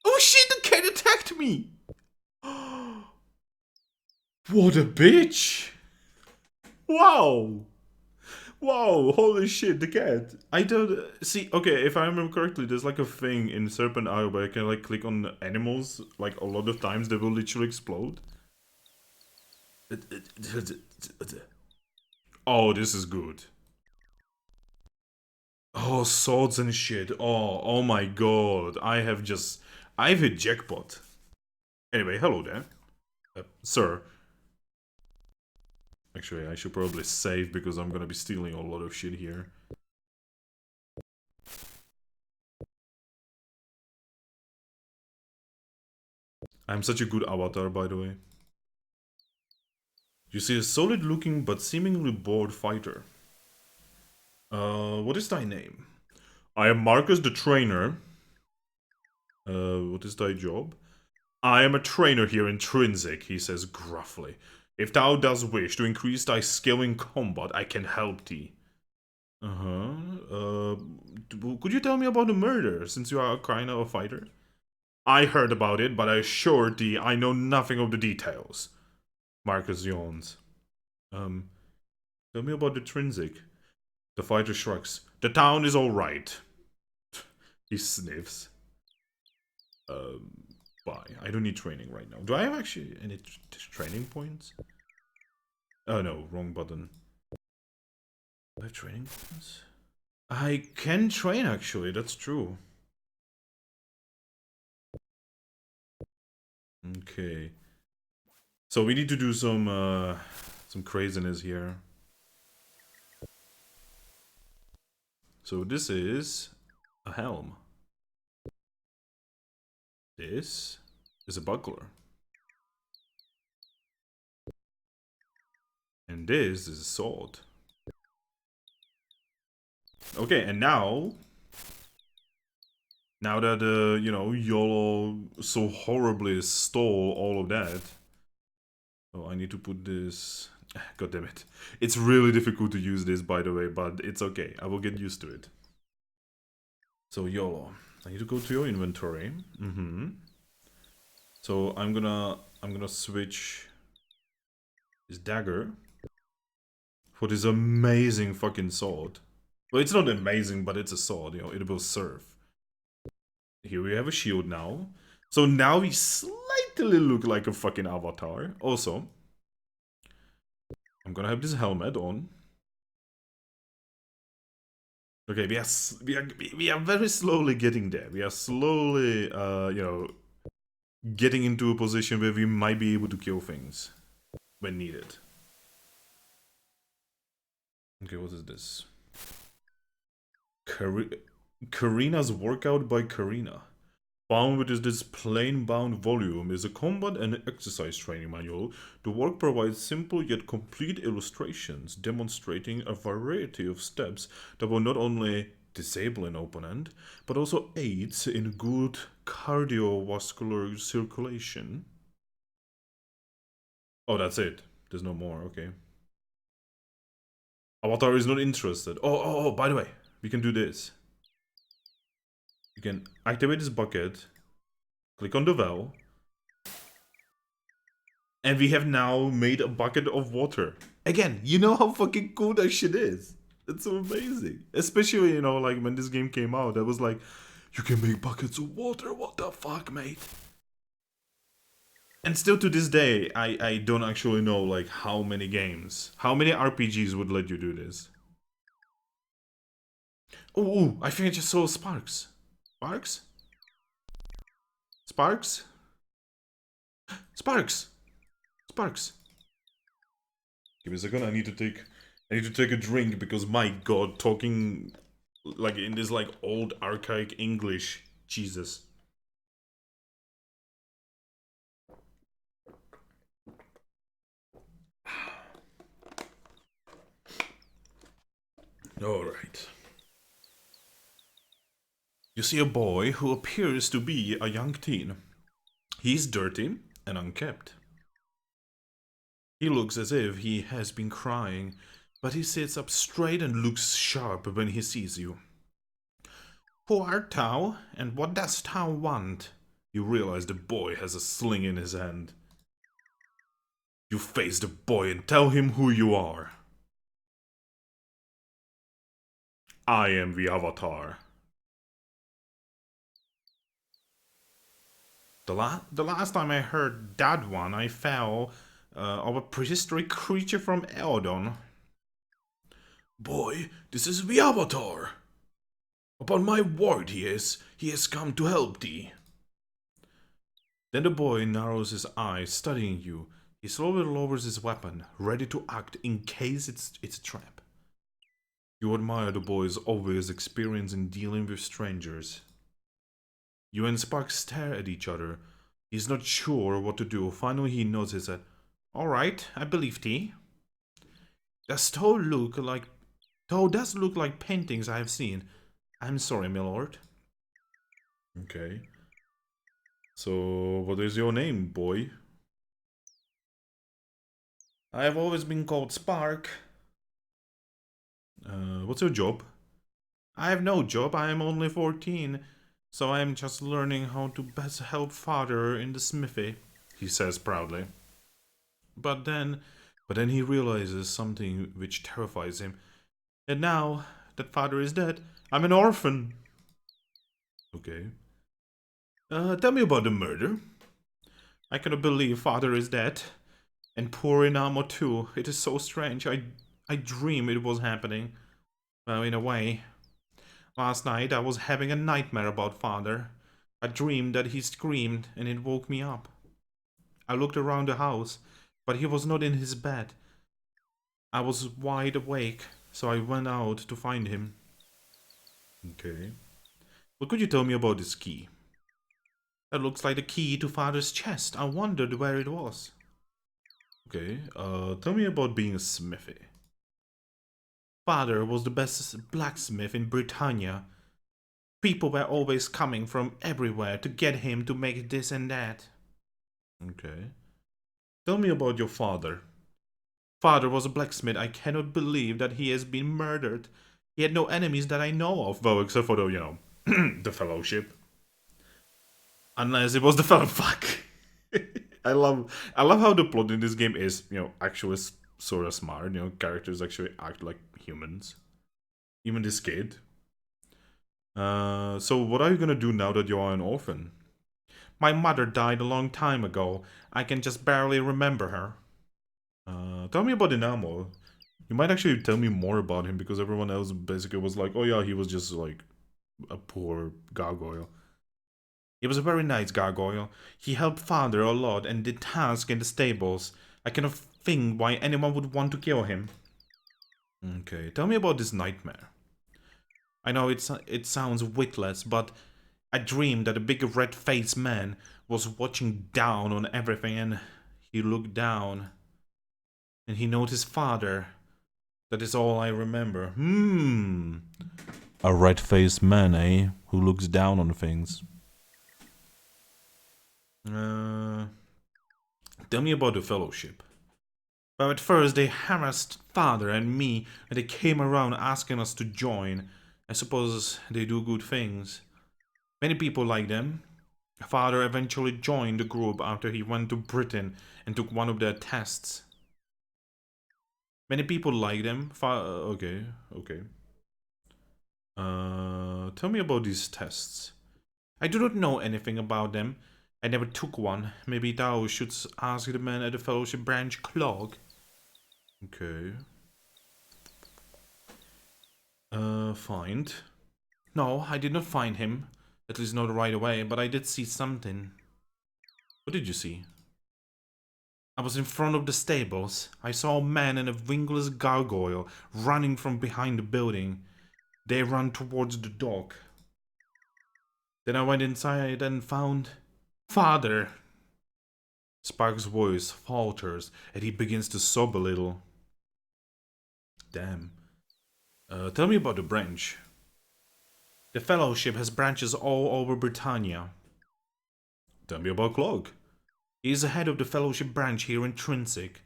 Oh shit, the cat attacked me! What a bitch! Wow! Wow, holy shit, the cat. I don't see. Okay, if I remember correctly, there's like a thing in Serpent Isle where I can like click on animals. Like a lot of times, they will literally explode. Oh, this is good. Oh, swords and shit. Oh my god. I've hit jackpot. Anyway, hello there. Sir. Actually, I should probably save because I'm gonna be stealing a lot of shit here. I'm such a good avatar, by the way. You see a solid looking but seemingly bored fighter. What is thy name? I am Marcus the trainer. What is thy job? I am a trainer here in Trinsic, he says gruffly. If thou dost wish to increase thy skill in combat, I can help thee. Could you tell me about the murder, since you are kinda a fighter? I heard about it, but I assure thee I know nothing of the details. Marcus yawns. Tell me about the Trinsic. The fighter shrugs. The town is alright. He sniffs. Bye. I don't need training right now. Do I have actually any training points? Oh no, wrong button. Do I have training points? I can train actually, that's true. Okay. So we need to do some craziness here. So this is a helm. This is a buckler. And this is a sword. Okay, and now that, you know, YOLO so horribly stole all of that. Oh, I need to put this... God damn it. It's really difficult to use this, by the way, but it's okay. I will get used to it. So, YOLO. I need to go to your inventory. So, I'm gonna switch this dagger for this amazing fucking sword. Well, it's not amazing, but it's a sword, you know, it will serve. Here we have a shield now. So now we slightly look like a fucking avatar. Also, I'm gonna have this helmet on. Okay, we are very slowly getting there. We are slowly, you know, getting into a position where we might be able to kill things when needed. Okay, what is this? Karina's Workout by Karina. Bound with this plain bound volume is a combat and exercise training manual. The work provides simple yet complete illustrations demonstrating a variety of steps that will not only disable an opponent, but also aids in good cardiovascular circulation. Oh, that's it. There's no more, okay. Avatar is not interested. Oh, by the way, we can do this. You can activate this bucket, click on the well, and we have now made a bucket of water. Again, you know how fucking cool that shit is? It's so amazing. Especially, you know, like when this game came out, I was like, you can make buckets of water, what the fuck, mate? And still to this day, I don't actually know, like, how many games, how many RPGs would let you do this. Oh, I think I just saw Sparks. Sparks? Sparks? Sparks! Sparks! Give me a second, I need to take a drink because my god, talking like in this like old archaic English. Jesus. Alright. You see a boy who appears to be a young teen. He's dirty and unkempt. He looks as if he has been crying, but he sits up straight and looks sharp when he sees you. Who art thou, and what dost thou want? You realize the boy has a sling in his hand. You face the boy and tell him who you are. I am the Avatar. The last time I heard that one, I fell of a prehistoric creature from Eldon. Boy, this is the Avatar. Upon my word he has come to help thee. Then the boy narrows his eyes, studying you. He slowly lowers his weapon, ready to act in case it's a trap. You admire the boy's obvious experience in dealing with strangers. You and Spark stare at each other. He's not sure what to do. Finally he nods his head. Alright, I believe thee. Does does look like paintings I have seen. I'm sorry, my lord. Okay. So, what is your name, boy? I have always been called Spark. What's your job? I have no job, I am only 14, so I am just learning how to best help father in the smithy, he says proudly. But then he realizes something which terrifies him. And now that father is dead, I'm an orphan. Okay. Tell me about the murder. I cannot believe father is dead. And poor Inamo too. It is so strange. I dream it was happening. Well, in a way. Last night I was having a nightmare about father. I dreamed that he screamed and it woke me up. I looked around the house, but he was not in his bed. I was wide awake, so I went out to find him. Okay. What could you tell me about this key? That looks like the key to father's chest. I wondered where it was. Okay, tell me about being a smithy. Father was the best blacksmith in Britannia. People were always coming from everywhere to get him to make this and that. Okay. Tell me about your father. Father was a blacksmith. I cannot believe that he has been murdered. He had no enemies that I know of. Well, except for the, the Fellowship. Unless it was the fuck. I love how the plot in this game is, actually sort of smart. Characters actually act like humans. Even this kid. So what are you gonna do now that you are an orphan? My mother died a long time ago. I can just barely remember her. Tell me about Inamo. You might actually tell me more about him because everyone else basically was like, oh yeah, he was just like a poor gargoyle. He was a very nice gargoyle. He helped father a lot and did tasks in the stables. I cannot think why anyone would want to kill him. Okay, tell me about this nightmare. I know it sounds witless, but I dreamed that a big red-faced man was watching down on everything and he looked down. And he noticed father. That is all I remember. A red-faced man, eh? Who looks down on things. Tell me about the Fellowship. Well, at first they harassed father and me, and they came around asking us to join. I suppose they do good things. Many people like them. Father eventually joined the group after he went to Britain and took one of their tests. Many people like them. Okay. Tell me about these tests. I do not know anything about them. I never took one. Maybe thou shouldst ask the man at the Fellowship branch Clog. Okay. Find. No, I did not find him. At least not right away, but I did see something. What did you see? I was in front of the stables. I saw a man and a wingless gargoyle running from behind the building. They ran towards the dock. Then I went inside and found... Father! Spark's voice falters and he begins to sob a little. Damn. Tell me about the branch. The Fellowship has branches all over Britannia. Tell me about Clog. He is the head of the Fellowship branch here in Trinsic.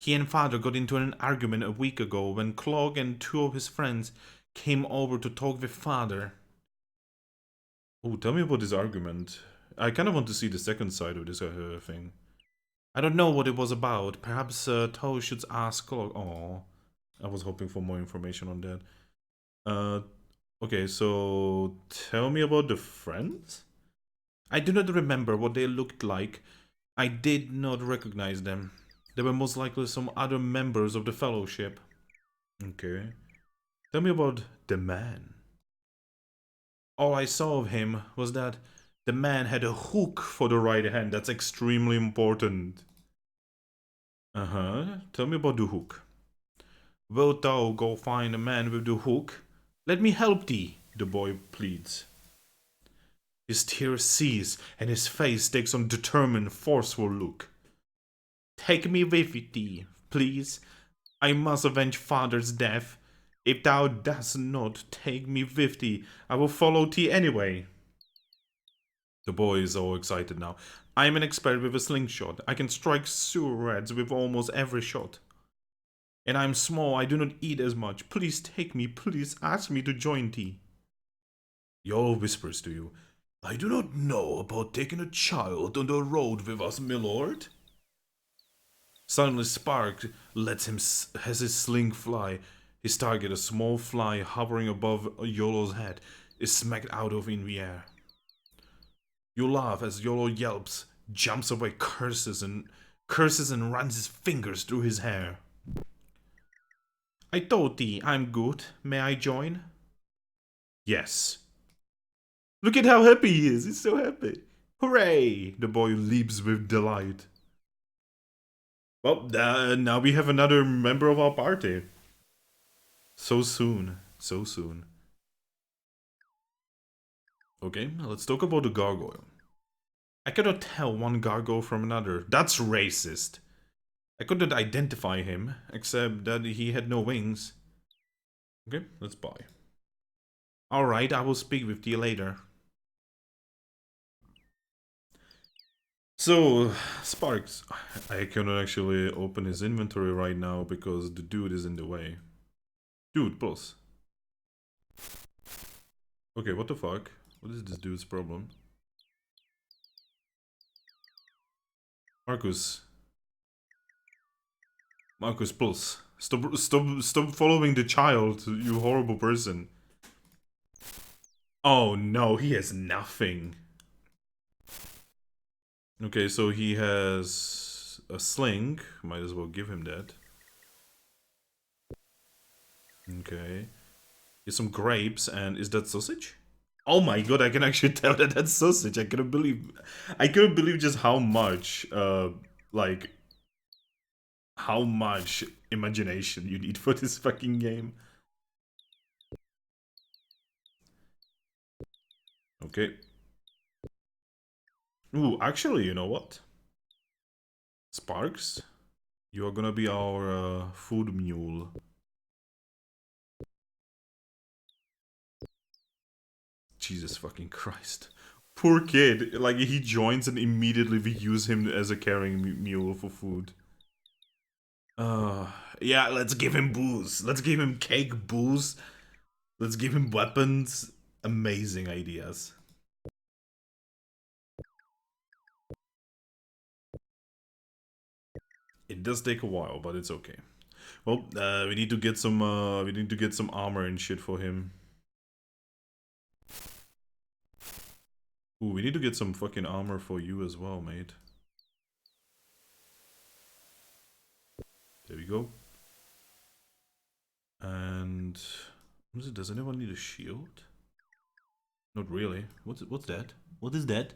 He and father got into an argument a week ago when Clog and two of his friends came over to talk with father. Oh, tell me about this argument. I kind of want to see the second side of this thing. I don't know what it was about. Perhaps Toe should ask Clog. Oh, I was hoping for more information on that. Uh, okay, so tell me about the friends? I do not remember what they looked like. I did not recognize them. They were most likely some other members of the fellowship. Okay. Tell me about the man. All I saw of him was that the man had a hook for the right hand. That's extremely important. Uh-huh. Tell me about the hook. Wilt thou go find a man with the hook? Let me help thee, the boy pleads. His tears cease, and his face takes on determined, forceful look. Take me with thee, please. I must avenge father's death. If thou dost not take me with thee, I will follow thee anyway. The boy is all excited now. I am an expert with a slingshot. I can strike sewer rats with almost every shot. And I am small, I do not eat as much. Please take me, please ask me to join thee. Yolo whispers to you, I do not know about taking a child on the road with us, my lord. Suddenly Spark has his sling fly. His target, a small fly hovering above Yolo's head, is smacked out of in the air. You laugh as Yolo yelps, jumps away, curses and runs his fingers through his hair. I told thee I'm good. May I join? Yes. Look at how happy he is. He's so happy. Hooray! The boy leaps with delight. Well, now we have another member of our party. So soon. So soon. Okay, let's talk about the gargoyle. I cannot tell one gargoyle from another. That's racist. I couldn't identify him, except that he had no wings. Okay, let's buy. Alright, I will speak with you later. So, Sparks, I cannot actually open his inventory right now because the dude is in the way. Dude, plus. Okay, what the fuck? What is this dude's problem? Marcus, plus. Stop following the child, you horrible person. Oh no, he has nothing. Okay, so he has a sling. Might as well give him that. Okay. Here's some grapes, and is that sausage? Oh my god, I can actually tell that that's sausage. I couldn't believe just how much, like, how much imagination you need for this fucking game. Okay. Ooh, actually, you know what? Sparks, you are gonna be our food mule. Jesus fucking Christ. Poor kid. Like, he joins and immediately we use him as a carrying mule for food. Yeah, let's give him booze. Let's give him cake, booze. Let's give him weapons. Amazing ideas. It does take a while, but it's okay. Well, we need to get some armor and shit for him. Ooh, we need to get some fucking armor for you as well, mate. There we go. And does anyone need a shield? Not really. What's that? What is that?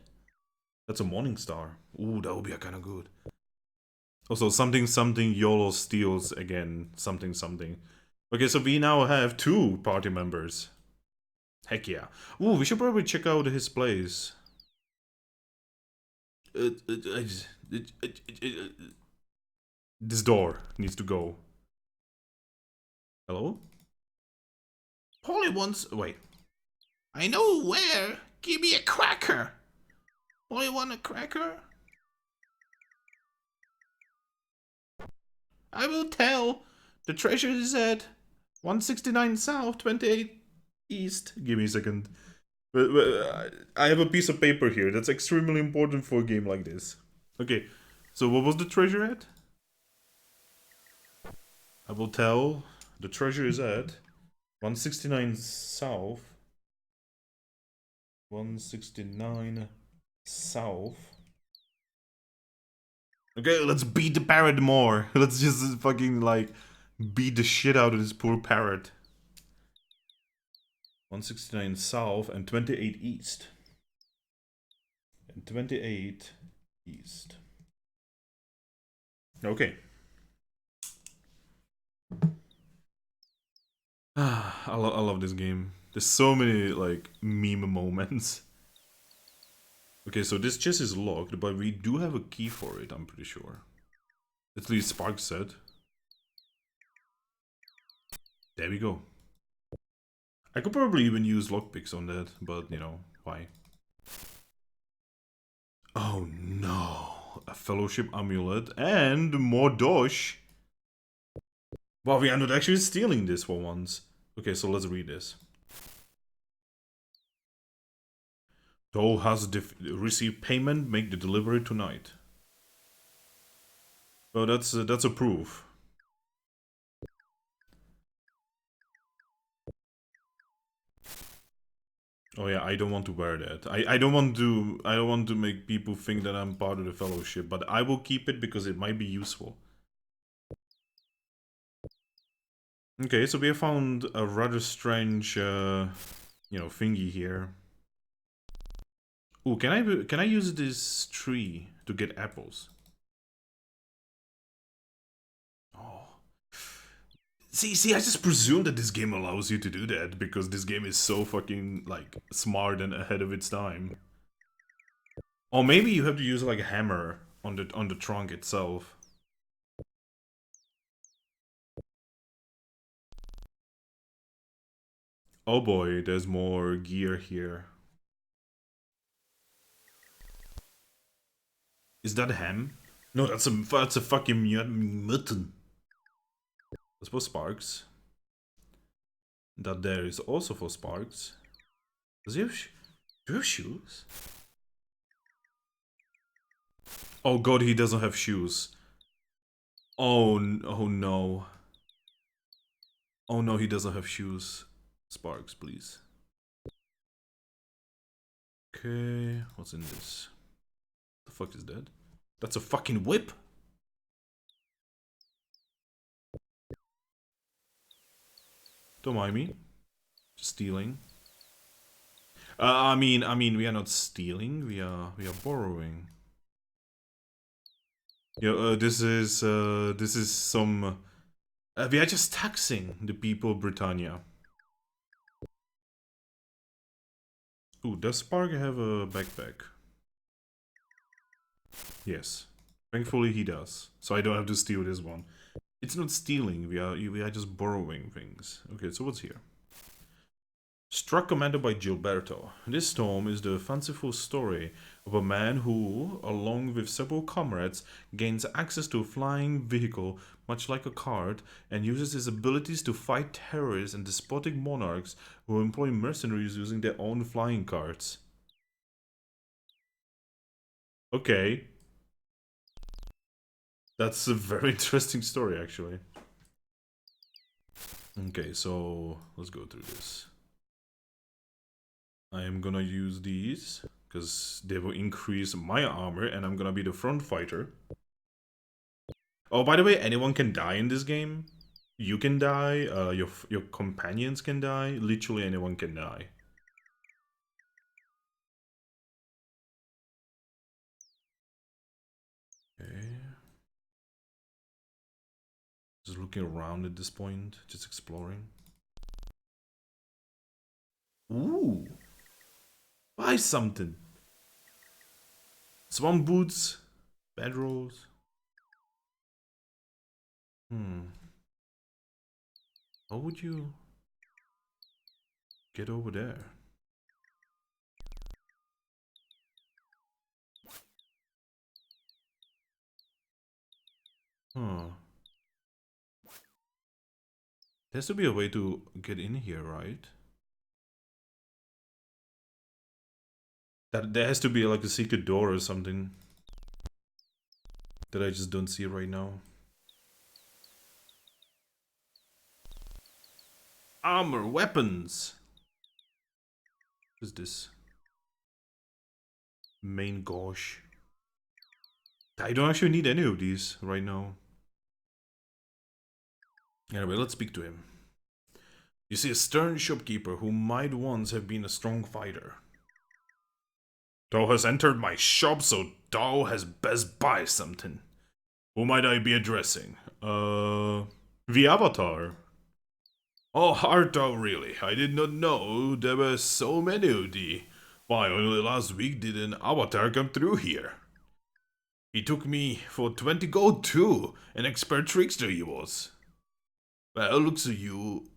That's a morning star. Ooh, that would be kind of good. Also, something YOLO steals again. Something. Okay, so we now have 2 party members. Heck yeah. Ooh, we should probably check out his place. This door needs to go. Hello? Polly wants... Wait. I know where. Give me a cracker. Polly want a cracker? I will tell. The treasure is at 169 south, 28 east. Give me a second. I have a piece of paper here. That's extremely important for a game like this. Okay, so what was the treasure at? I will tell. The treasure is at 169 south. 169 south. Okay, let's beat the parrot more. Let's just fucking like beat the shit out of this poor parrot. 169 south and 28 east. And 28 east. Okay. I love this game. There's so many like meme moments. Okay, so this chest is locked, but we do have a key for it, I'm pretty sure. At least Spark said. There we go. I could probably even use lockpicks on that, but you know, why? Oh no, a fellowship amulet and more dosh. Well, we are not actually stealing this for once. Okay, so let's read this. Thou has received payment, make the delivery tonight. Well, that's a proof. Oh yeah, I don't want to wear that. I don't want to make people think that I'm part of the fellowship, but I will keep it because it might be useful. Okay, so we have found a rather strange you know, thingy here. Ooh, can I use this tree to get apples? Oh. See, I just presume that this game allows you to do that because this game is so fucking like smart and ahead of its time. Or maybe you have to use like a hammer on the trunk itself. Oh boy, there's more gear here. Is that ham? No, that's a fucking mutton. That's for Sparks. That there is also for Sparks. Does he have do you have shoes? Oh god, he doesn't have shoes. Oh no. Oh no, he doesn't have shoes. Sparks, please. Okay, what's in this? The fuck is that? That's a fucking whip. Don't mind me. Just stealing. I mean, we are not stealing. We are borrowing. Yeah, this is some. We are just taxing the people of Britannia. Ooh, does Spark have a backpack? Yes. Thankfully he does. So I don't have to steal this one. It's not stealing, we are just borrowing things. Okay, so what's here? Struck Commander by Gilberto. This tome is the fanciful story of a man who, along with several comrades, gains access to a flying vehicle, much like a cart, and uses his abilities to fight terrorists and despotic monarchs who employ mercenaries using their own flying carts. Okay. That's a very interesting story, actually. Okay, so let's go through this. I am gonna use these because they will increase my armor and I'm gonna be the front fighter. Oh, by the way, anyone can die in this game. You can die, your companions can die, literally anyone can die. Okay. Just looking around at this point, just exploring. Ooh. Buy something. Swamp boots, bedrolls. How would you get over there? Huh. There has to be a way to get in here, right? There has to be like a secret door or something that I just don't see right now. Armor, weapons. What is this? Main gauche. I don't actually need any of these right now. Anyway, let's speak to him. You see a stern shopkeeper who might once have been a strong fighter. Thou hast entered my shop, so thou hast best buy something. Who might I be addressing? The Avatar. Oh, art thou really? I did not know there were so many of thee. Why, only last week did an Avatar come through here. He took me for 20 gold too, an expert trickster he was. Well, looks at you,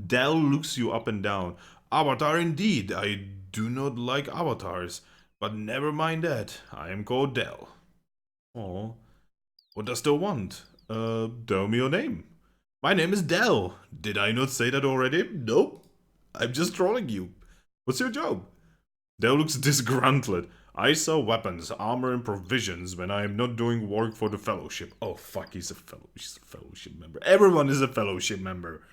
Dell looks you up and down. Avatar indeed, I do not like avatars, but never mind that, I am called Dell. Oh, what dost thou want? Tell me your name. My name is Dell. Did I not say that already? Nope. I'm just trolling you. What's your job? Dell looks disgruntled. I sell weapons, armor, and provisions when I am not doing work for the Fellowship. Oh fuck, he's a Fellowship member. Everyone is a Fellowship member.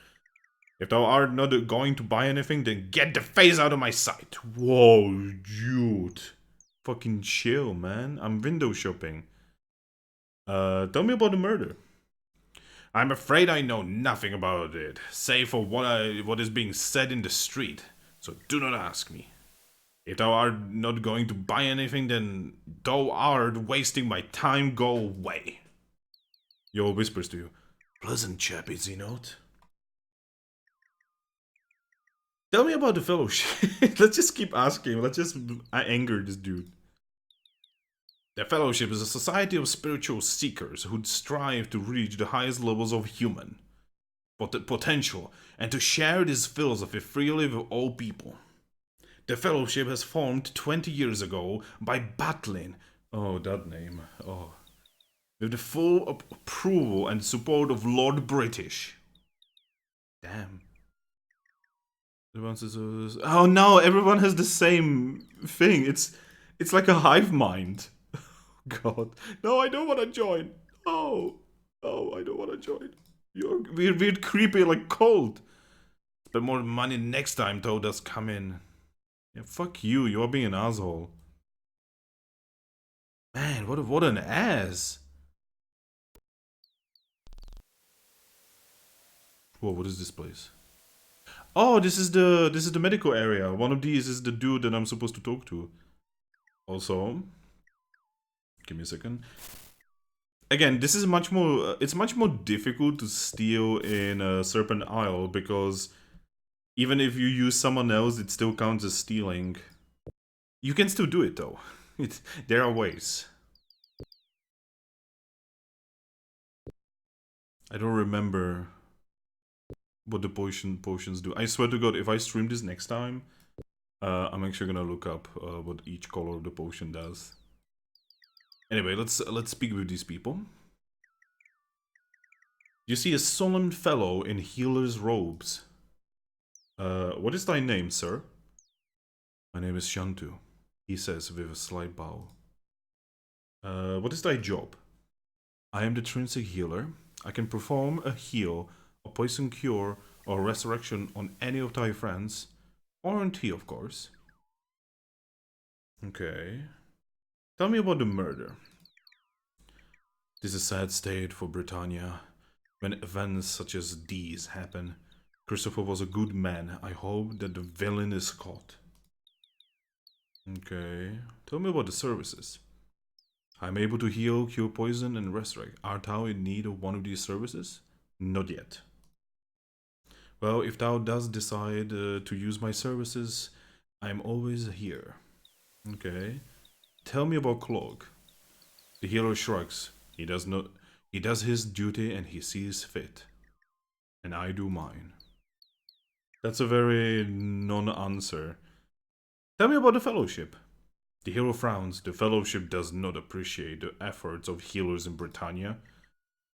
If thou art not going to buy anything, then get the face out of my sight. Whoa, dude. Fucking chill, man. I'm window shopping. Tell me about the murder. I'm afraid I know nothing about it, save for what is being said in the street. So do not ask me. If thou art not going to buy anything, then thou art wasting my time. Go away. Yo whispers to you. Pleasant chap, is he not? Tell me about the Fellowship. Let's just keep asking. Let's just anger this dude. The Fellowship is a society of spiritual seekers who strive to reach the highest levels of human potential and to share this philosophy freely with all people. The Fellowship has formed 20 years ago by battling, oh that name, oh, with the full approval and support of Lord British. Damn. Oh no, everyone has the same thing. It's like a hive mind. God. No, I don't want to join. Oh, I don't want to join. You're weird, creepy, like cold. Spend more money next time, though, does come in. Yeah, fuck you. You're being an asshole. Man, what an ass. Whoa, what is this place? Oh, this is the medical area. One of these is the dude that I'm supposed to talk to. Also, give me a second. Again, this is much more. It's much more difficult to steal in Serpent Isle because even if you use someone else, it still counts as stealing. You can still do it though. There are ways. I don't remember what the potions do. I swear to God, if I stream this next time, I'm actually gonna look up what each color of the potion does. Anyway, let's speak with these people. You see a solemn fellow in healer's robes. What is thy name, sir? My name is Shantu, he says with a slight bow. What is thy job? I am the Trinsic healer. I can perform a heal, a poison cure, or resurrection on any of thy friends. Or on tea, of course. Okay. Tell me about the murder. This is a sad state for Britannia. When events such as these happen, Christopher was a good man. I hope that the villain is caught. Okay. Tell me about the services. I'm able to heal, cure poison, and resurrect. Art thou in need of one of these services? Not yet. Well, if thou dost decide to use my services, I am always here. Okay. Tell me about Clog. The healer shrugs. He does his duty and he sees fit. And I do mine. That's a very non-answer. Tell me about the Fellowship. The hero frowns. The Fellowship does not appreciate the efforts of healers in Britannia.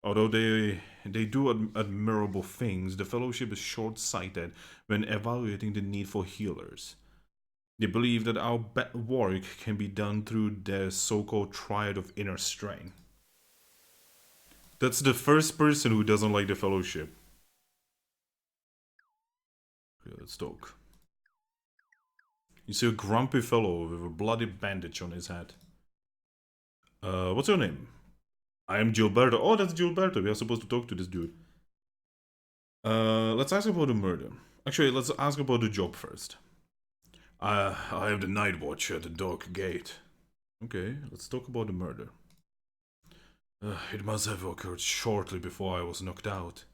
Although they do admirable things, the Fellowship is short-sighted when evaluating the need for healers. They believe that our work can be done through their so-called triad of inner strength. That's the first person who doesn't like the Fellowship. Let's talk. You see a grumpy fellow with a bloody bandage on his head. What's your name? I am Gilberto. Oh, that's Gilberto. We are supposed to talk to this dude. Let's ask about the murder. Actually, let's ask about the job first. I have the night watch at the dock gate. Okay, let's talk about the murder. It must have occurred shortly before I was knocked out.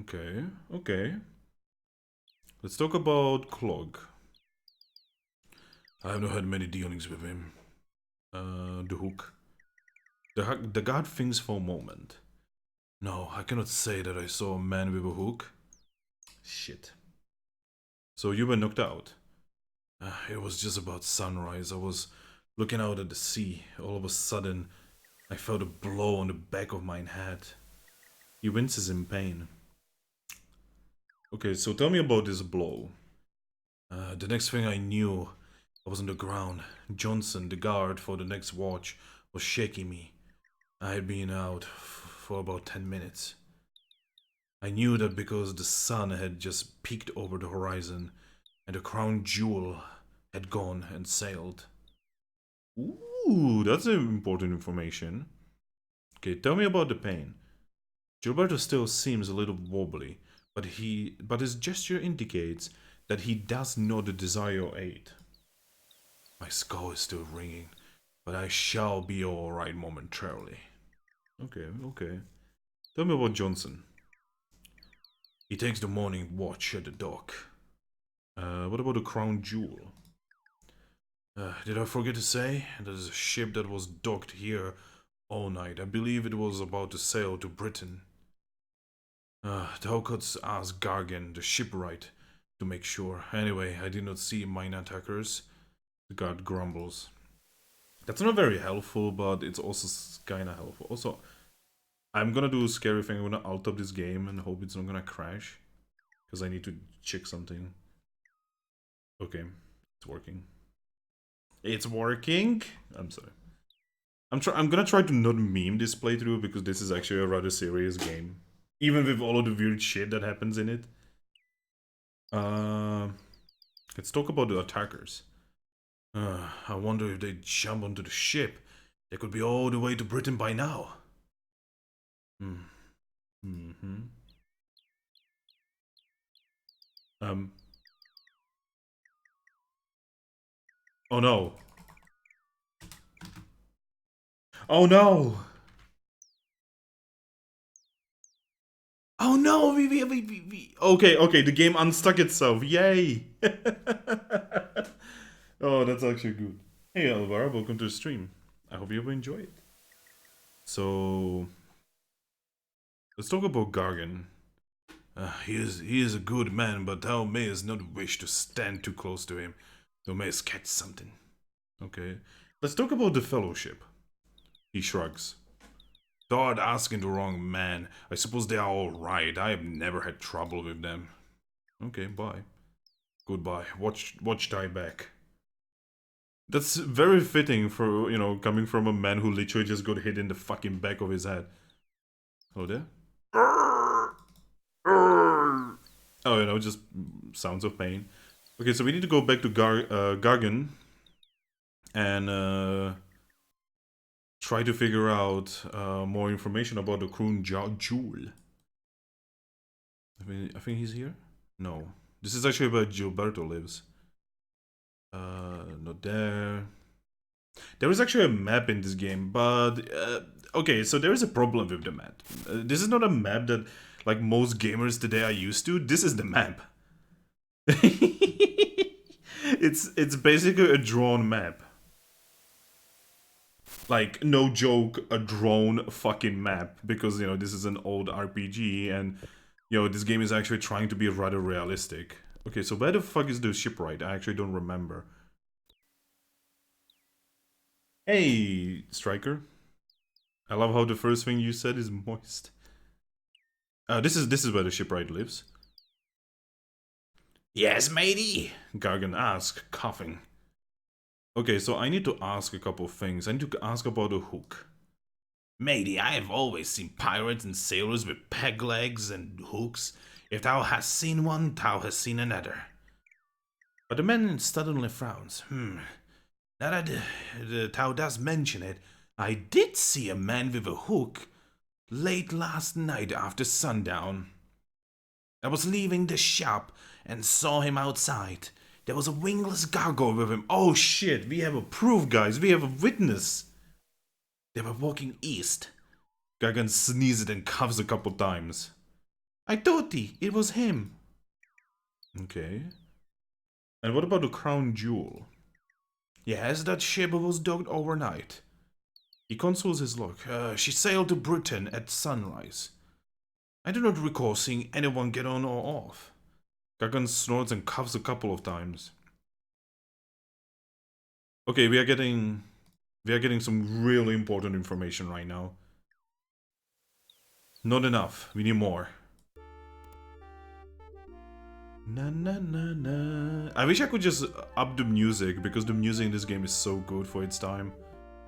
Okay, okay. Let's talk about Clog. I have not had many dealings with him. The Hook. The guard thinks for a moment. No, I cannot say that I saw a man with a hook. Shit. So you were knocked out? It was just about sunrise. I was looking out at the sea. All of a sudden, I felt a blow on the back of my head. He winces in pain. Okay, so tell me about this blow. The next thing I knew, I was on the ground. Johnson, the guard for the next watch, was shaking me. I had been out for about 10 minutes. I knew that because the sun had just peeked over the horizon and the crown jewel had gone and sailed. Ooh, that's important information. Okay, tell me about the pain. Gilberto still seems a little wobbly, but his gesture indicates that he does not desire your aid. My skull is still ringing, but I shall be alright momentarily. Okay, okay. Tell me about Johnson. He takes the morning watch at the dock. What about the crown jewel? Did I forget to say? There's a ship that was docked here all night. I believe it was about to sail to Britain. The Hawkins asked Gargan, the shipwright, to make sure. Anyway, I did not see mine attackers. The guard grumbles. That's not very helpful, but it's also kinda helpful. Also, I'm gonna do a scary thing. I'm gonna alt up this game and hope it's not gonna crash. Because I need to check something. Okay, it's working. It's working? I'm sorry. I'm gonna try to not meme this playthrough because this is actually a rather serious game. Even with all of the weird shit that happens in it. Let's talk about the attackers. I wonder if they jump onto the ship. They could be all the way to Britain by now. Oh no. Oh no! Oh no! Okay, okay, the game unstuck itself. Yay! Oh, that's actually good. Hey Alvaro, welcome to the stream. I hope you will enjoy it. So, let's talk about Gargan. He is a good man, but thou mayest not wish to stand too close to him. Thou mayest catch something. Okay, let's talk about the Fellowship. He shrugs. Thou art asking the wrong man. I suppose they are all right. I have never had trouble with them. Okay, bye. Goodbye. Watch thy back. That's very fitting for, you know, coming from a man who literally just got hit in the fucking back of his head. Hello there? Oh, you know, just sounds of pain. Okay, so we need to go back to Gargan and try to figure out more information about the crown jewel. I think he's here? No. This is actually where Gilberto lives. Not there. There is actually a map in this game, but okay, so there is a problem with the map. This is not a map that like most gamers today are used to. This is the map. It's basically a drawn map. Like, no joke, a drawn fucking map, because, you know, this is an old RPG and, you know, this game is actually trying to be rather realistic. Okay, so where the fuck is the shipwright? I actually don't remember. Hey, Striker. I love how the first thing you said is moist. This is where the shipwright lives. Yes, matey, Gargan asked, coughing. Okay, so I need to ask a couple of things. I need to ask about the hook. Matey, I have always seen pirates and sailors with peg legs and hooks. If thou hast seen one, thou hast seen another. But the man suddenly frowns. Now that thou dost mention it, I did see a man with a hook late last night after sundown. I was leaving the shop and saw him outside. There was a wingless gargoyle with him. Oh shit, we have a proof, guys. We have a witness. They were walking east. Gargan sneezes and coughs a couple times. I told thee, it was him. Okay. And what about the crown jewel? Yes, that ship was docked overnight. He consults his log. She sailed to Britain at sunrise. I do not recall seeing anyone get on or off. Gargan snorts and coughs a couple of times. Okay, we are getting some really important information right now. Not enough. We need more. Na na na na. I wish I could just up the music, because the music in this game is so good for its time.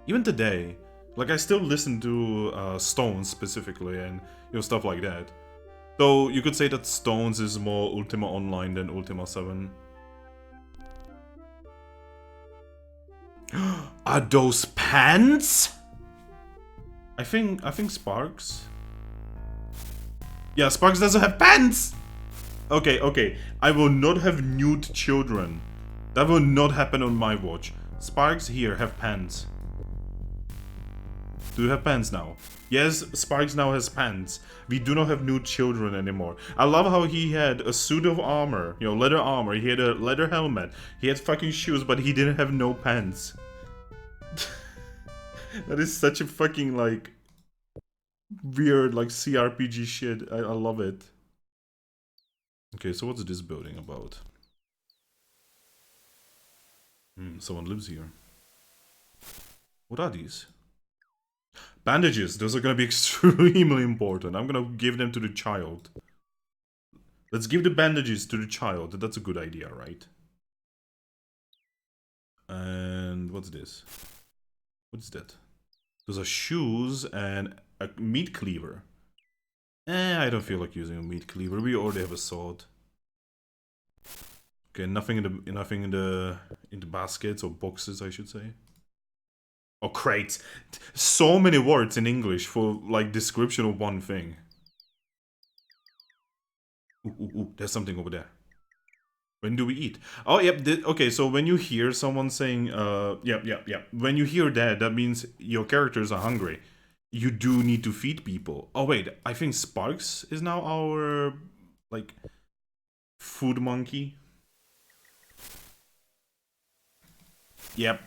Even today, like I still listen to Stones specifically, and stuff like that. So you could say that Stones is more Ultima Online than Ultima 7. Are those pants? I think Sparks. Yeah, Sparks doesn't have pants. Okay. I will not have nude children. That will not happen on my watch. Sparks here have pants. Do you have pants now? Yes, Sparks now has pants. We do not have nude children anymore. I love how he had a suit of armor, leather armor. He had a leather helmet. He had fucking shoes, but he didn't have no pants. That is such a fucking, like, weird, like, CRPG shit. I love it. Okay, so what's this building about? Someone lives here. What are these? Bandages. Those are gonna be extremely important. I'm gonna give them to the child. Let's give the bandages to the child. That's a good idea, right? And what's this? What's that? Those are shoes and a meat cleaver. I don't feel like using a meat cleaver. We already have a sword. Okay, nothing in the baskets or boxes, I should say. Or crates. So many words in English for like description of one thing. Ooh, there's something over there. When do we eat? Oh, yep. Okay, so when you hear someone saying, yep. When you hear that, that means your characters are hungry. You do need to feed people. Oh, wait. I think Sparks is now our, like, food monkey. Yep.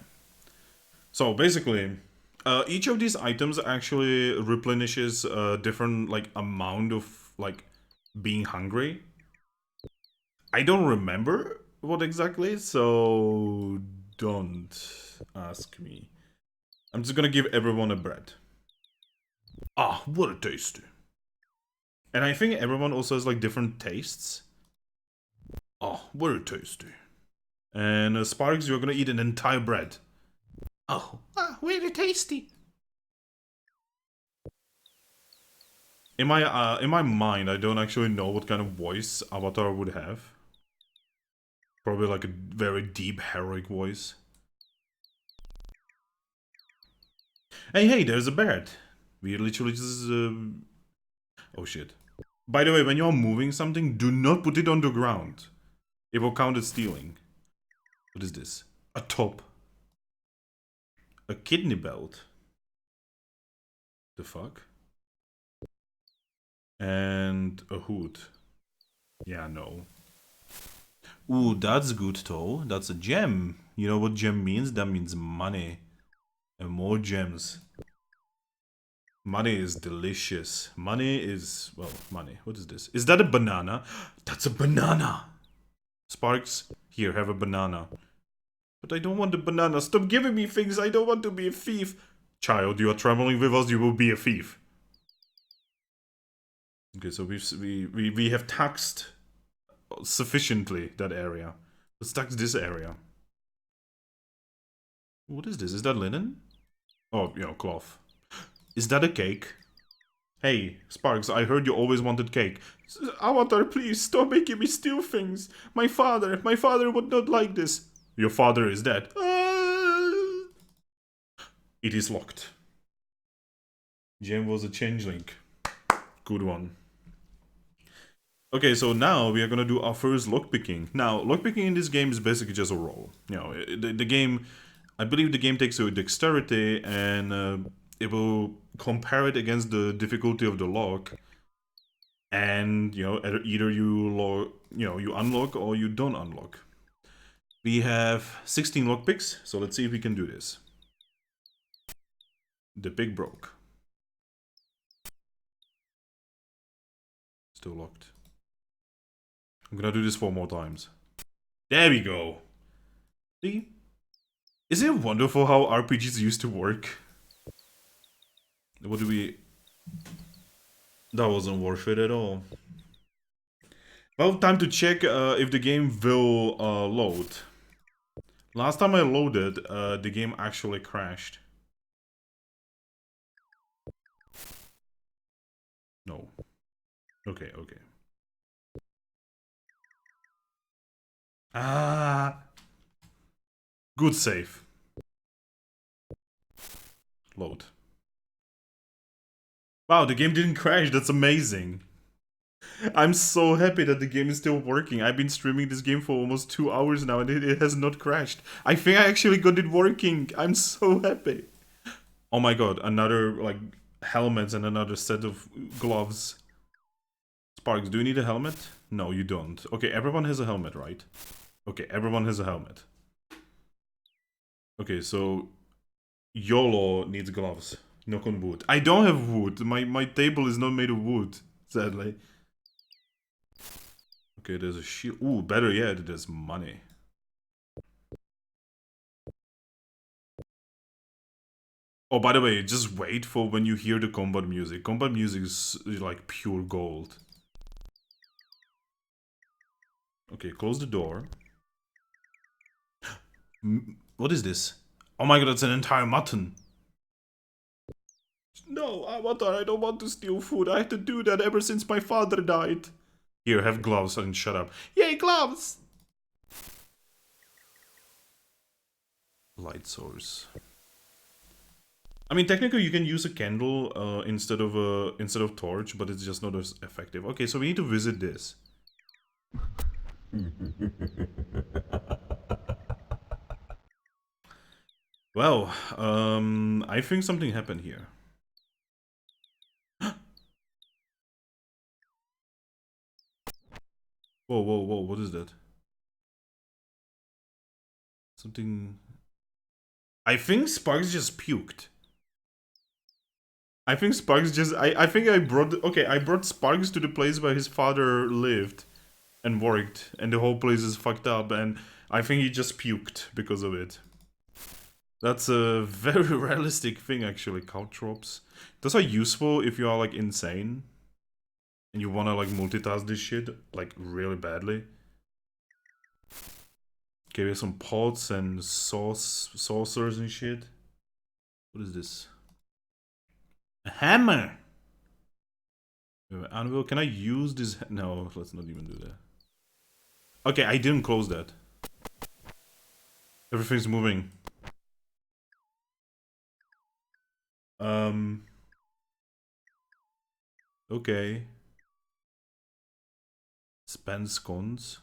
So, basically, each of these items actually replenishes a different, like, amount of, like, being hungry. I don't remember what exactly, so don't ask me. I'm just gonna give everyone a bread. Ah, what a tasty. And I think everyone also has like different tastes. Oh, what a tasty. And Sparks, you're gonna eat an entire bread. Oh, really tasty. In my mind, I don't actually know what kind of voice Avatar would have. Probably like a very deep, heroic voice. Hey, there's a bird. We literally just... Oh shit. By the way, when you're moving something, do not put it on the ground. It will count as stealing. What is this? A top. A kidney belt. The fuck? And a hood. Yeah, no. Ooh, that's good though. That's a gem. You know what gem means? That means money. And more gems. Money is delicious. Money is... Well, money. What is this? Is that a banana? That's a banana! Sparks, here, have a banana. But I don't want a banana. Stop giving me things. I don't want to be a thief. Child, you are traveling with us. You will be a thief. Okay, so we have taxed sufficiently that area. Let's tax this area. What is this? Is that linen? Oh, cloth. Is that a cake? Hey, Sparks, I heard you always wanted cake. Avatar, please, stop making me steal things. My father would not like this. Your father is dead. It is locked. Jem was a changeling. Good one. Okay, so now we are gonna do our first lockpicking. Now, lockpicking in this game is basically just a roll. You know, the game, I believe the game takes a dexterity and it will compare it against the difficulty of the lock. And, you know, either you unlock or you don't unlock. We have 16 lockpicks, so let's see if we can do this. The pick broke. Still locked. I'm gonna do this 4 more times. There we go. See? Isn't it wonderful how RPGs used to work? What do we... That wasn't worth it at all. Well, time to check if the game will load. Last time I loaded, the game actually crashed. No. Okay, okay. Good save. Load. Wow, the game didn't crash. That's amazing. I'm so happy that the game is still working. I've been streaming this game for almost 2 hours now and it has not crashed. I think I actually got it working. I'm so happy. Oh my god, another like helmet and another set of gloves. Sparks, do you need a helmet? No, you don't. Okay, everyone has a helmet, right? Okay, everyone has a helmet. Okay, so YOLO needs gloves. Knock on wood. I don't have wood. My table is not made of wood, sadly. Okay, there's a shield. Ooh, better yet, there's money. Oh, by the way, just wait for when you hear the combat music. Combat music is like pure gold. Okay, close the door. What is this? Oh my god, that's an entire mutton. No, Avatar, I don't want to steal food. I had to do that ever since my father died. Here, have gloves and shut up. Yay, gloves! Light source. I mean, technically, you can use a candle instead of torch, but it's just not as effective. Okay, so we need to visit this. Well, I think something happened here. Whoa, whoa, whoa, what is that? Something... I think Sparks just puked. I think Sparks just... I think I brought... Okay, I brought Sparks to the place where his father lived and worked, and the whole place is fucked up, and I think he just puked because of it. That's a very realistic thing, actually, caltrops. Those are useful if you are, like, insane. And you wanna, like, multitask this shit, like, really badly. Okay, we have some pots and saucers and shit. What is this? A hammer! Anvil, can I use this? No, let's not even do that. Okay, I didn't close that. Everything's moving. Okay. Spend scones.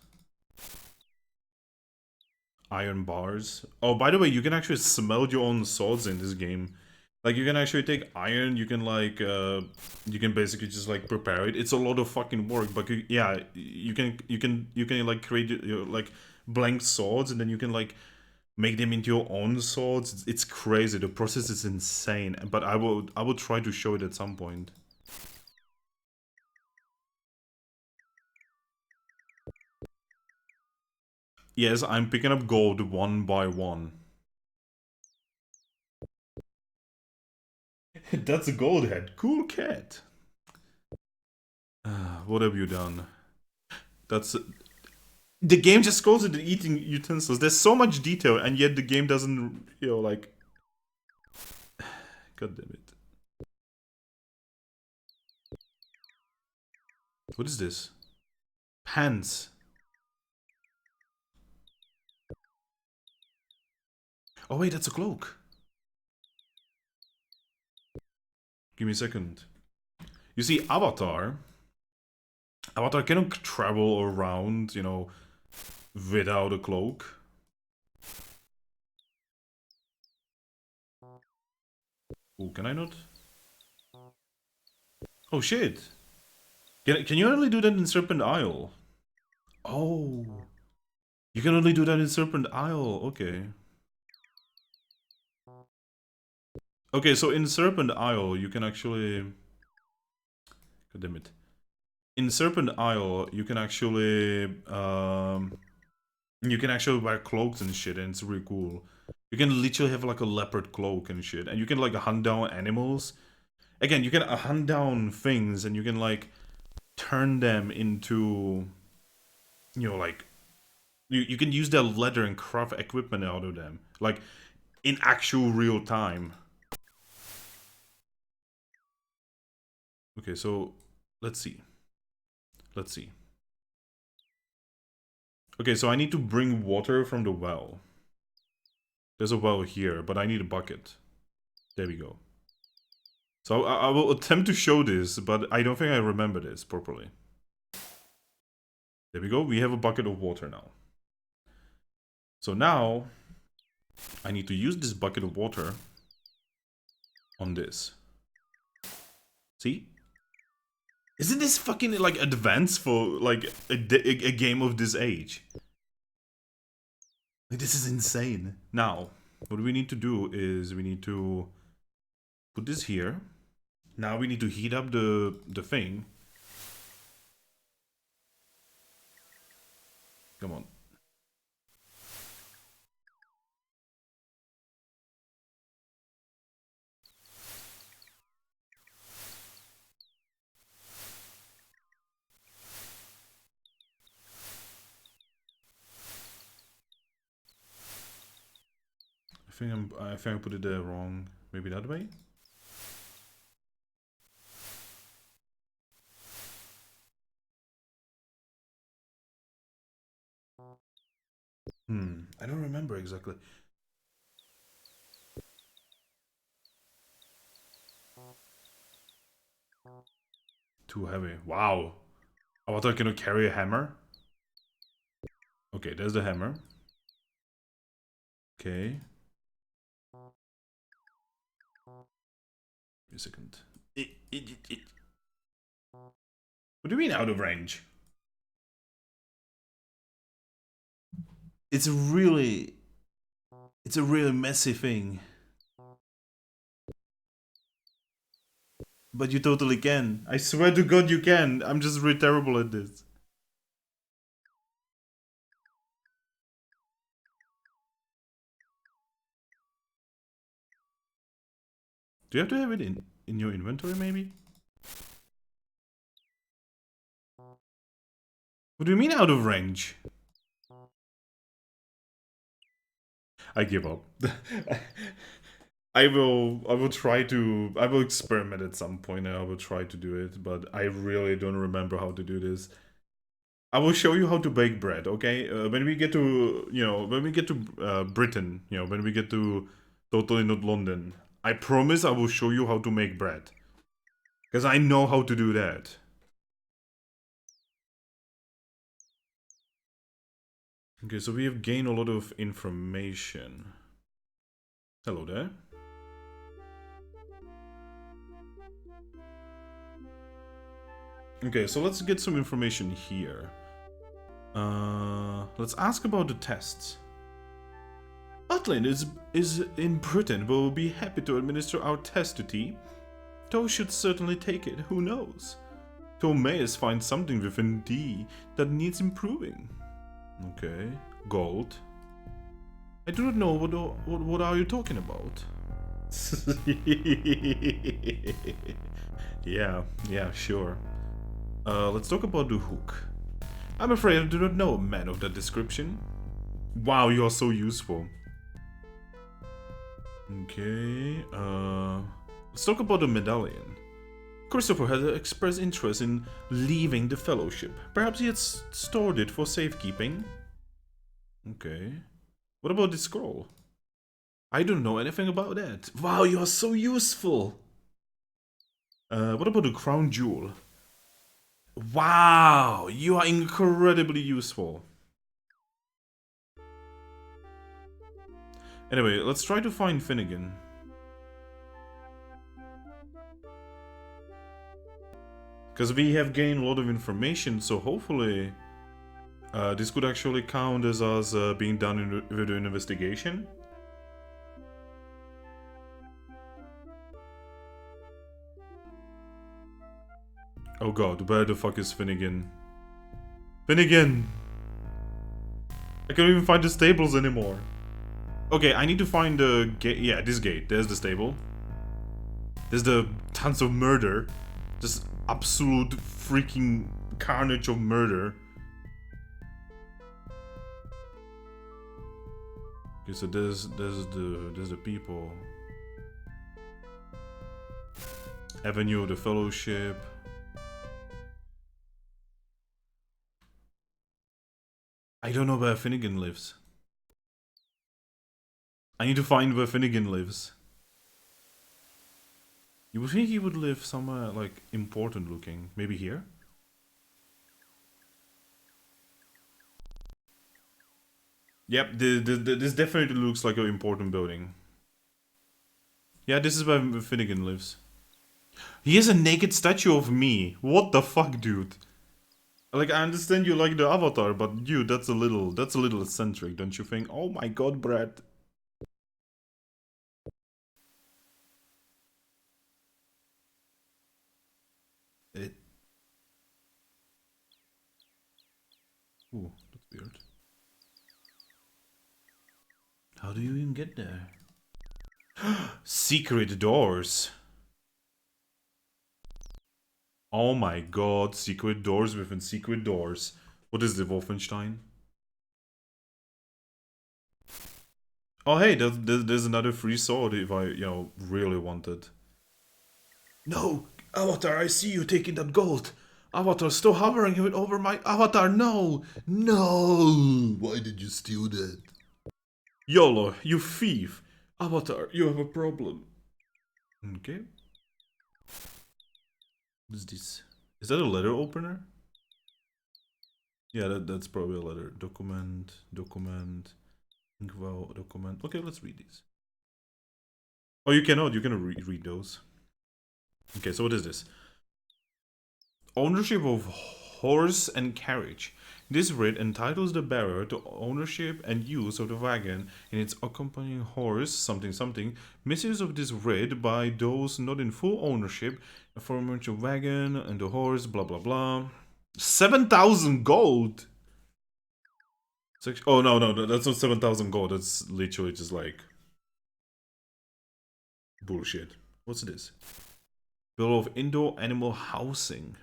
Iron bars. Oh, by the way, you can actually smelt your own swords in this game. Like, you can actually take iron, you can, like, you can basically just, like, prepare it. It's a lot of fucking work, but, yeah, you can, like, create, your, like, blank swords, and then you can, like, make them into your own swords. It's crazy. The process is insane, but I will try to show it at some point. Yes, I'm picking up gold one by one. That's a gold head. Cool cat. What have you done? That's... The game just calls it the eating utensils. There's so much detail, and yet the game doesn't, you know, like... God damn it. What is this? Pants. Oh wait, that's a cloak. Give me a second. You see, Avatar cannot travel around, you know, without a cloak. Oh, can I not? Oh shit! Can you only do that in Serpent Isle? Oh, you can only do that in Serpent Isle. Okay. Okay, so in Serpent Isle you can actually. God damn it! In Serpent Isle you can actually wear cloaks and shit, and it's really cool. You can literally have like a leopard cloak and shit, and you can like hunt down animals. Again, you can hunt down things, and you can like turn them into, you know, like you can use their leather and craft equipment out of them, like in actual real time. Okay, so let's see. Let's see. Okay, so I need to bring water from the well. There's a well here, but I need a bucket. There we go. So I will attempt to show this, but I don't think I remember this properly. There we go. We have a bucket of water now. So now I need to use this bucket of water on this. See? Isn't this fucking like advanced for like a game of this age? Like, this is insane. Now, what we need to do is we need to put this here. Now we need to heat up the thing. Come on. I think I put it there wrong. Maybe that way? I don't remember exactly. Too heavy. Wow. I thought I can carry a hammer. Okay, there's the hammer. Okay. Wait a second. What do you mean out of range? It's a really messy thing. But you totally can. I swear to God you can. I'm just really terrible at this. Do you have to have it in your inventory maybe? What do you mean out of range? I give up. I will try to, I will experiment at some point and I will try to do it, but I really don't remember how to do this. I will show you how to bake bread, okay? When we get to, you know, when we get to Britain, you know, when we get to totally not London, I promise I will show you how to make bread. Because I know how to do that. Okay, so we have gained a lot of information. Hello there. Okay, so let's get some information here. Let's ask about the tests. Butlin is in Britain, but will be happy to administer our test to T. Toe should certainly take it, who knows? Toe may find something within D that needs improving. Okay, gold. I do not know what are you talking about? yeah, sure. Let's talk about the hook. I'm afraid I do not know a man of that description. Wow, you are so useful. Okay, let's talk about the medallion. Christopher had expressed interest in leaving the Fellowship. Perhaps he had stored it for safekeeping. Okay. What about this scroll? I don't know anything about that. Wow, you are so useful! What about the crown jewel? Wow, you are incredibly useful. Anyway, let's try to find Finnegan. Because we have gained a lot of information, so hopefully this could actually count as us being done with an investigation. Oh god, where the fuck is Finnegan? Finnegan! I can't even find the stables anymore. Okay, I need to find the gate. Yeah, this gate. There's the stable. There's the tons of murder. Just absolute freaking carnage of murder. Okay, so there's the people. Avenue of the Fellowship. I don't know where Finnegan lives. I need to find where Finnegan lives. You would think he would live somewhere, like, important looking. Maybe here? Yep, this definitely looks like an important building. Yeah, this is where Finnegan lives. He has a naked statue of me. What the fuck, dude? Like, I understand you like the avatar, but dude, that's a little eccentric, don't you think? Oh my god, Brad. Ooh, that's weird. How do you even get there? Secret doors. Oh my god, secret doors within secret doors. What is the Wolfenstein? Oh hey, there's another free sword if I, really wanted. No! Avatar, I see you taking that gold! Avatar, still hovering over my avatar, no! No! Why did you steal that? YOLO, you thief! Avatar, you have a problem. Okay. What is this? Is that a letter opener? Yeah, that's probably a letter. Document. Well, document. Okay, let's read these. Oh, you cannot read those. Okay, so what is this? Ownership of horse and carriage. This writ entitles the bearer to ownership and use of the wagon and its accompanying horse, something something. Misuse of this writ by those not in full ownership, a former wagon and the horse, blah blah blah. 7,000 gold. Oh no, that's not 7,000 gold. That's literally just like bullshit. What's this? Bill of indoor animal housing.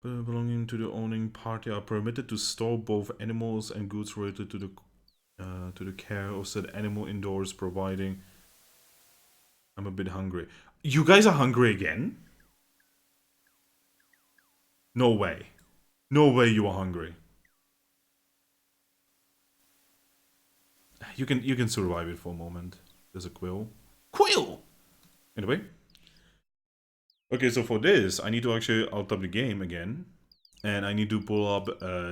Belonging to the owning party are permitted to store both animals and goods related to the care of said animal indoors, providing. I'm a bit hungry. You guys are hungry again? No way. No way you are hungry. You can survive it for a moment. There's a quill. Quill! Anyway. Okay, so for this, I need to actually alt up the game again. And I need to pull up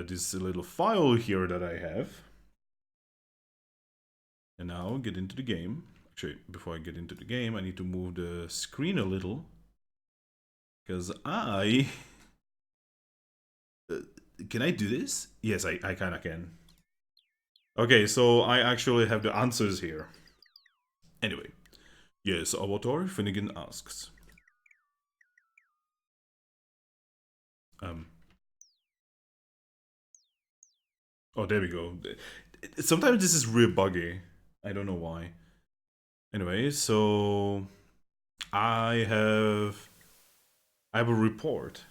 this little file here that I have. And now get into the game. Actually, before I get into the game, I need to move the screen a little. Because I... can I do this? Yes, I kind of can. Okay, so I actually have the answers here. Anyway. Yes, Avatar, Finnegan asks. Oh, there we go. Sometimes this is real buggy. I don't know why. Anyway, so I have a report.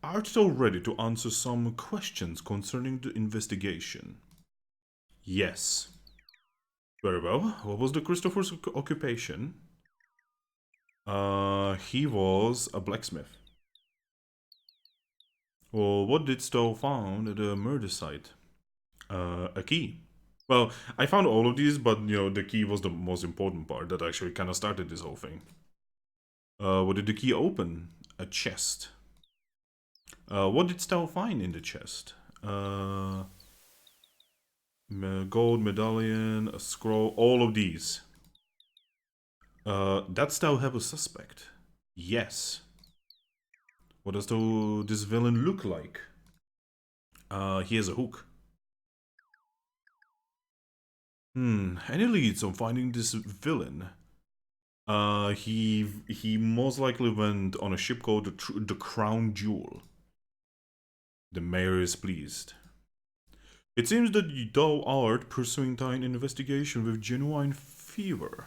Art thou ready to answer some questions concerning the investigation? Yes. Very well. What was the Christopher's occupation? He was a blacksmith. Well, what didst thou found at the murder site? A key. Well, I found all of these, but you know, the key was the most important part that actually kind of started this whole thing. What did the key open? A chest. What didst thou find in the chest? Gold medallion, a scroll, all of these. Dost thou have a suspect? Yes. What does this villain look like? He has a hook. Any leads on finding this villain? He most likely went on a ship called the Crown Jewel. The mayor is pleased. It seems that thou art pursuing thine investigation with genuine fever.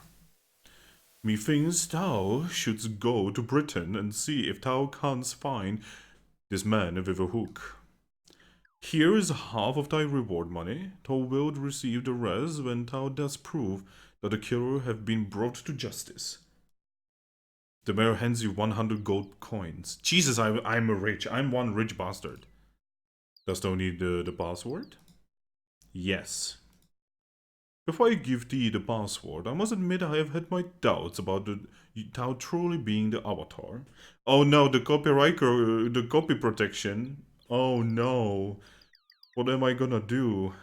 Methinks thou shouldst go to Britain and see if thou canst find this man with a hook. Here is half of thy reward money. Thou wilt receive the rest when thou dost prove that the killer have been brought to justice. The mayor hands you 100 gold coins. Jesus, I'm rich. I'm one rich bastard. Dost thou need the password? Yes. Before I give thee the password, I must admit I have had my doubts about thou truly being the avatar. Oh no, the the copy protection. Oh no. What am I gonna do?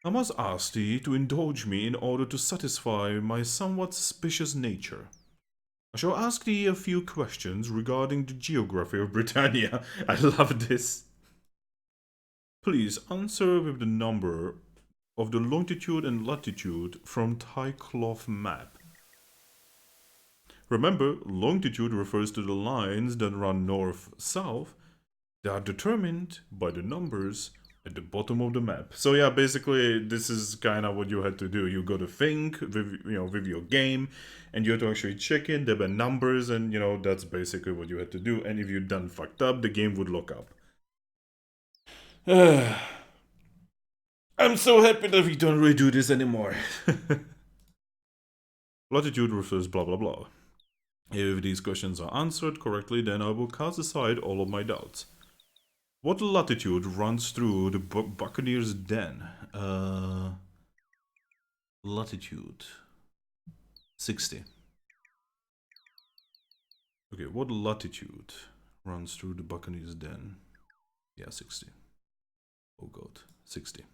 I must ask thee to indulge me in order to satisfy my somewhat suspicious nature. I shall ask thee a few questions regarding the geography of Britannia. I love this. Please answer with the number of the longitude and latitude from Thai cloth map. Remember, longitude refers to the lines that run north-south. They are determined by the numbers at the bottom of the map. So yeah, basically this is kind of what you had to do. You got to think with your game, and you have to actually check in. There were numbers, and that's basically what you had to do. And if you done fucked up, the game would lock up. I'm so happy that we don't redo this anymore. Latitude refers blah blah blah. If these questions are answered correctly, then I will cast aside all of my doubts. What latitude runs through the Buccaneer's Den? Latitude 60. Okay, what latitude runs through the Buccaneer's Den? Yeah, 60. Oh god, 60.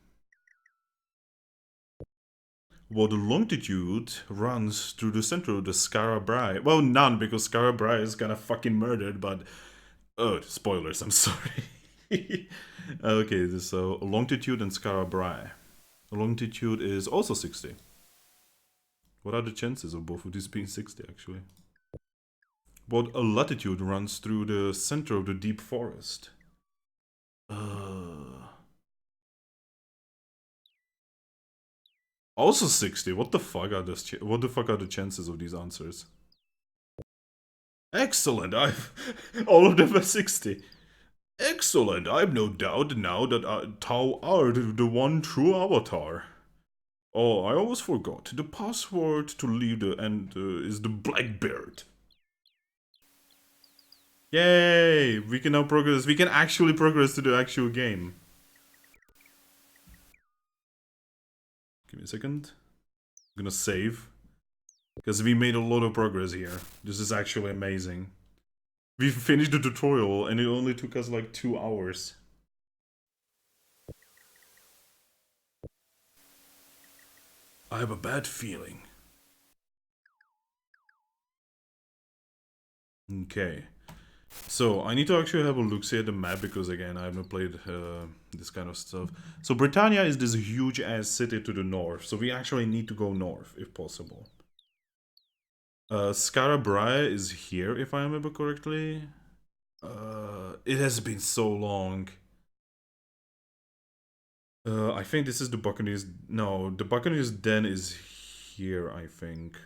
What longitude runs through the center of the Skara Brae? Well, none, because Skara Brae is kinda fucking murdered, but... Oh, spoilers, I'm sorry. Okay, so longitude and Skara Brae. Longitude is also 60. What are the chances of both of these being 60, actually? What latitude runs through the center of the deep forest? Also 60. What the fuck are the chances of these answers? Excellent. All of them are 60. Excellent. I have no doubt now that thou art the one true avatar. Oh, I almost forgot. The password to leave the end is the Blackbeard. Yay! We can now progress. We can actually progress to the actual game. Give me a second. I'm gonna save. Because we made a lot of progress here. This is actually amazing. We finished the tutorial and it only took us like 2 hours. I have a bad feeling. Okay. So, I need to actually have a look-see at the map because, again, I haven't played this kind of stuff. So, Britannia is this huge-ass city to the north. So, we actually need to go north, if possible. Skara Brae is here, if I remember correctly. It has been so long. I think this is the Buccaneers... No, the Buccaneers Den is here, I think.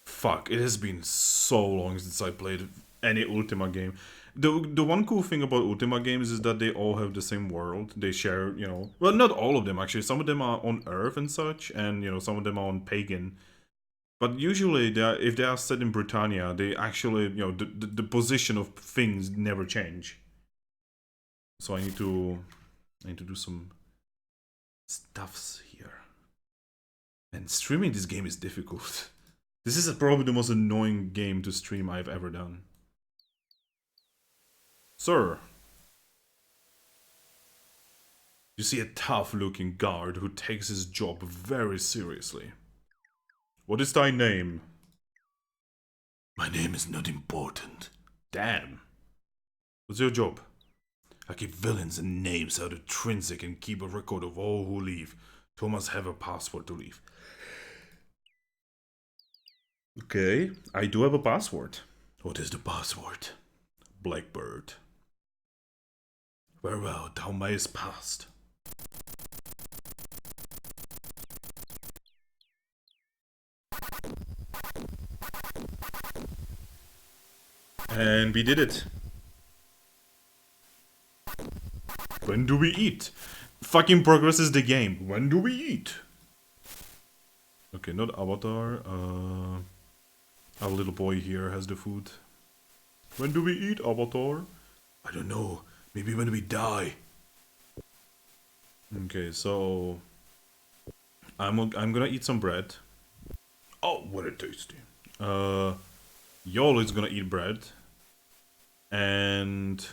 Fuck, it has been so long since I played any Ultima game. The one cool thing about Ultima games is that they all have the same world. They share, you know, well, not all of them actually. Some of them are on Earth and such, and you know, some of them are on Pagan. But usually, if they are set in Britannia, they actually, you know, the position of things never change. So I need to do some stuffs here. And streaming this game is difficult. This is probably the most annoying game to stream I've ever done. Sir, you see a tough-looking guard who takes his job very seriously. What is thy name? My name is not important. Damn. What's your job? I keep villains and names out of Trinsic and keep a record of all who leave. Thomas have a password to leave. Okay, I do have a password. What is the password? Blackbird. Farewell, thou mayest pass. And we did it. When do we eat? Fucking progresses the game. When do we eat? Okay, not Avatar. Our little boy here has the food. When do we eat, Avatar? I don't know. Maybe when we die. Okay, so I'm gonna eat some bread. Oh, very tasty. Yolo is gonna eat bread. And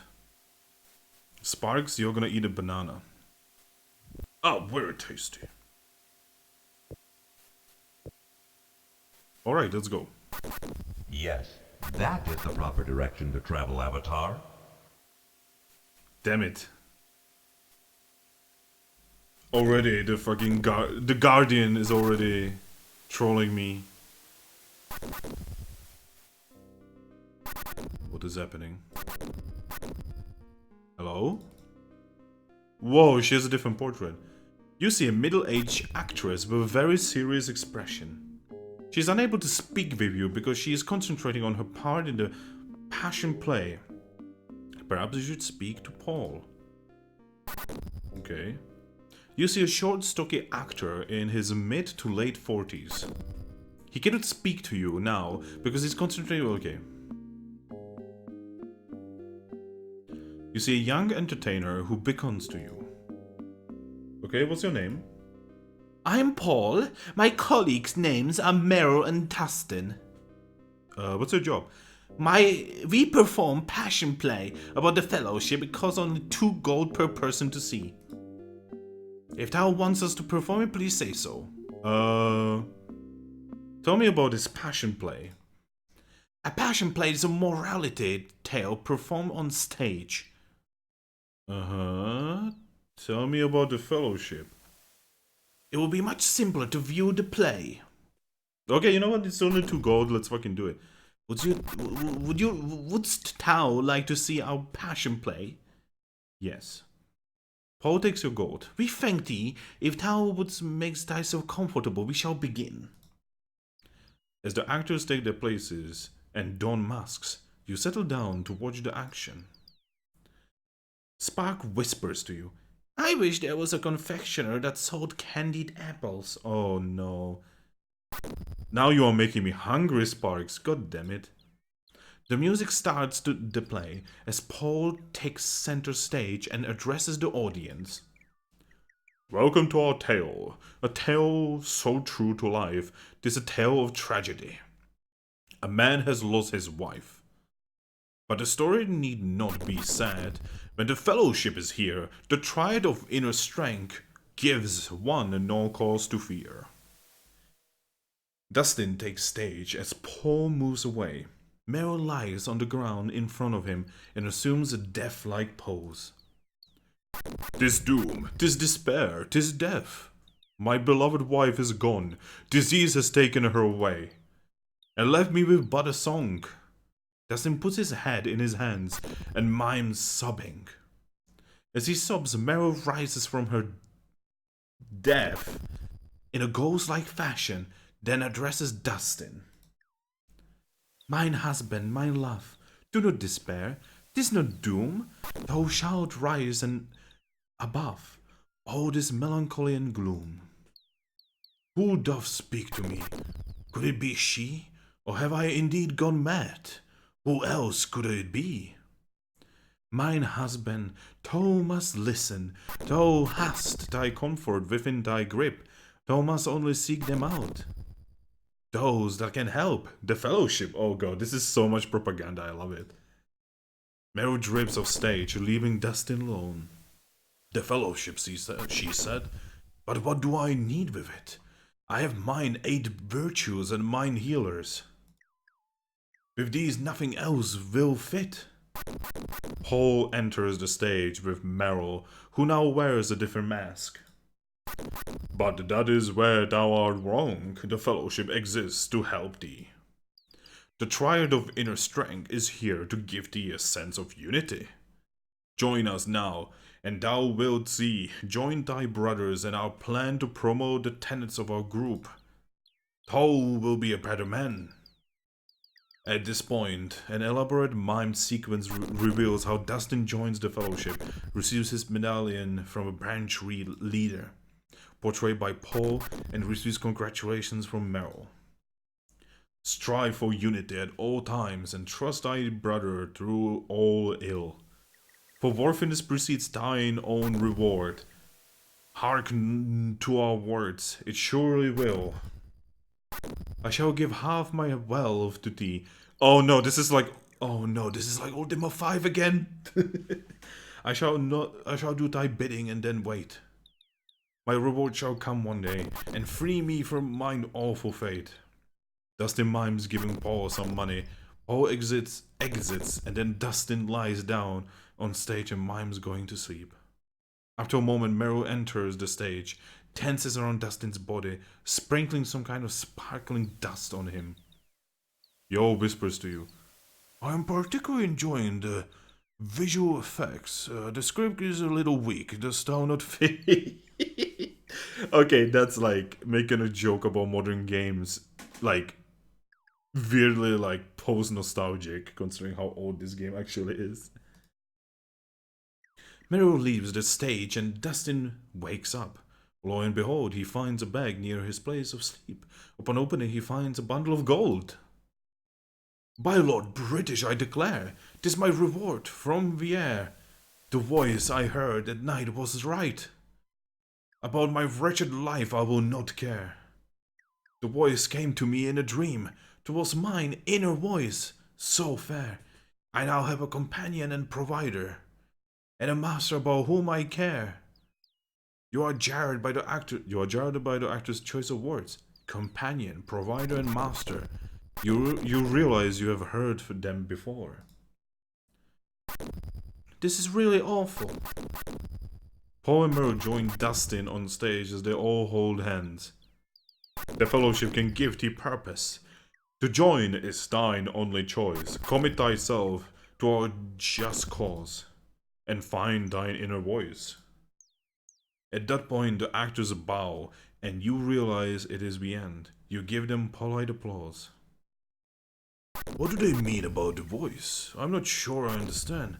Sparks, you're gonna eat a banana. Oh, very tasty. Alright, let's go. Yes, that is the proper direction to travel, Avatar. Damn it. Already, the fucking the Guardian is already trolling me. What is happening? Hello? Whoa, she has a different portrait. You see a middle-aged actress with a very serious expression. She's unable to speak with you because she is concentrating on her part in the passion play. Perhaps you should speak to Paul. Okay. You see a short, stocky actor in his mid to late 40s. He cannot speak to you now because he's concentrating. Okay. You see a young entertainer who beckons to you. Okay, what's your name? I'm Paul. My colleagues' names are Meryl and Tustin. What's your job? We perform passion play about the fellowship. It costs only 2 gold per person to see. If thou wants us to perform it, please say so. Tell me about this passion play. A passion play is a morality tale performed on stage. Tell me about the fellowship. It will be much simpler to view the play. Okay, you know what? It's only 2 gold. Let's fucking do it. Wouldst thou like to see our passion play? Yes. Paul takes your gold. We thank thee. If thou wouldst make thyself comfortable, we shall begin. As the actors take their places and don masks, you settle down to watch the action. Spark whispers to you. I wish there was a confectioner that sold candied apples. Oh no. Now you are making me hungry, Sparks. God damn it. The music starts to the play as Paul takes center stage and addresses the audience. Welcome to our tale. A tale so true to life. It is a tale of tragedy. A man has lost his wife. But the story need not be sad. When the fellowship is here, the triad of inner strength gives one no cause to fear. Dustin takes stage as Paul moves away. Meryl lies on the ground in front of him and assumes a death-like pose. "'Tis doom, 'tis despair, 'tis death. My beloved wife is gone, disease has taken her away, and left me with but a song." Dustin puts his head in his hands and mimes sobbing. As he sobs, Meryl rises from her death in a ghost-like fashion, then addresses Dustin. "Mine husband, my love, do not despair. 'Tis not doom. Thou shalt rise and above all this melancholy and gloom. Who doth speak to me? Could it be she? Or have I indeed gone mad? Who else could it be? Mine husband, thou must listen. Thou hast thy comfort within thy grip. Thou must only seek them out. Those that can help. The fellowship. Oh god, this is so much propaganda. I love it. Meryl drips off stage, leaving Dustin alone. The fellowship, she said. But what do I need with it? I have mine 8 virtues and mine healers. With these nothing else will fit. Paul enters the stage with Meryl, who now wears a different mask. But that is where thou art wrong. The fellowship exists to help thee. The triad of inner strength is here to give thee a sense of unity. Join us now, and thou wilt see. Join thy brothers in our plan to promote the tenets of our group. Thou will be a better man. At this point, an elaborate mimed sequence reveals how Dustin joins the fellowship, receives his medallion from a branch leader, portrayed by Paul, and receives congratulations from Meryl. Strive for unity at all times, and trust thy brother through all ill. For worthiness precedes thine own reward. Hearken to our words, it surely will. I shall give half my wealth to thee. Oh no, this is like Ultima 5 again. I shall do thy bidding and then wait. My reward shall come one day, and free me from mine awful fate. Dustin mimes giving Paul some money. Paul exits, and then Dustin lies down on stage and mimes going to sleep. After a moment, Meryl enters the stage, tenses around Dustin's body, sprinkling some kind of sparkling dust on him. Yo whispers to you, I am particularly enjoying the visual effects. The script is a little weak. Does thou not fit? Okay, that's like making a joke about modern games, like weirdly like post-nostalgic, considering how old this game actually is. Meryl leaves the stage and Dustin wakes up. Lo and behold, he finds a bag near his place of sleep. Upon opening, he finds a bundle of gold. By Lord British, I declare, 'tis my reward from the air. The voice I heard at night was right. About my wretched life I will not care. The voice came to me in a dream. 'Twas mine inner voice, so fair. I now have a companion and provider, and a master about whom I care. You are jarred by the actor's choice of words. Companion, provider, and master. You realize you have heard them before. This is really awful. Paul and Meryl join Dustin on stage as they all hold hands. The fellowship can give thee purpose. To join is thine only choice. Commit thyself to our just cause, and find thine inner voice. At that point, the actors bow, and you realize it is the end. You give them polite applause. What do they mean about the voice? I'm not sure I understand.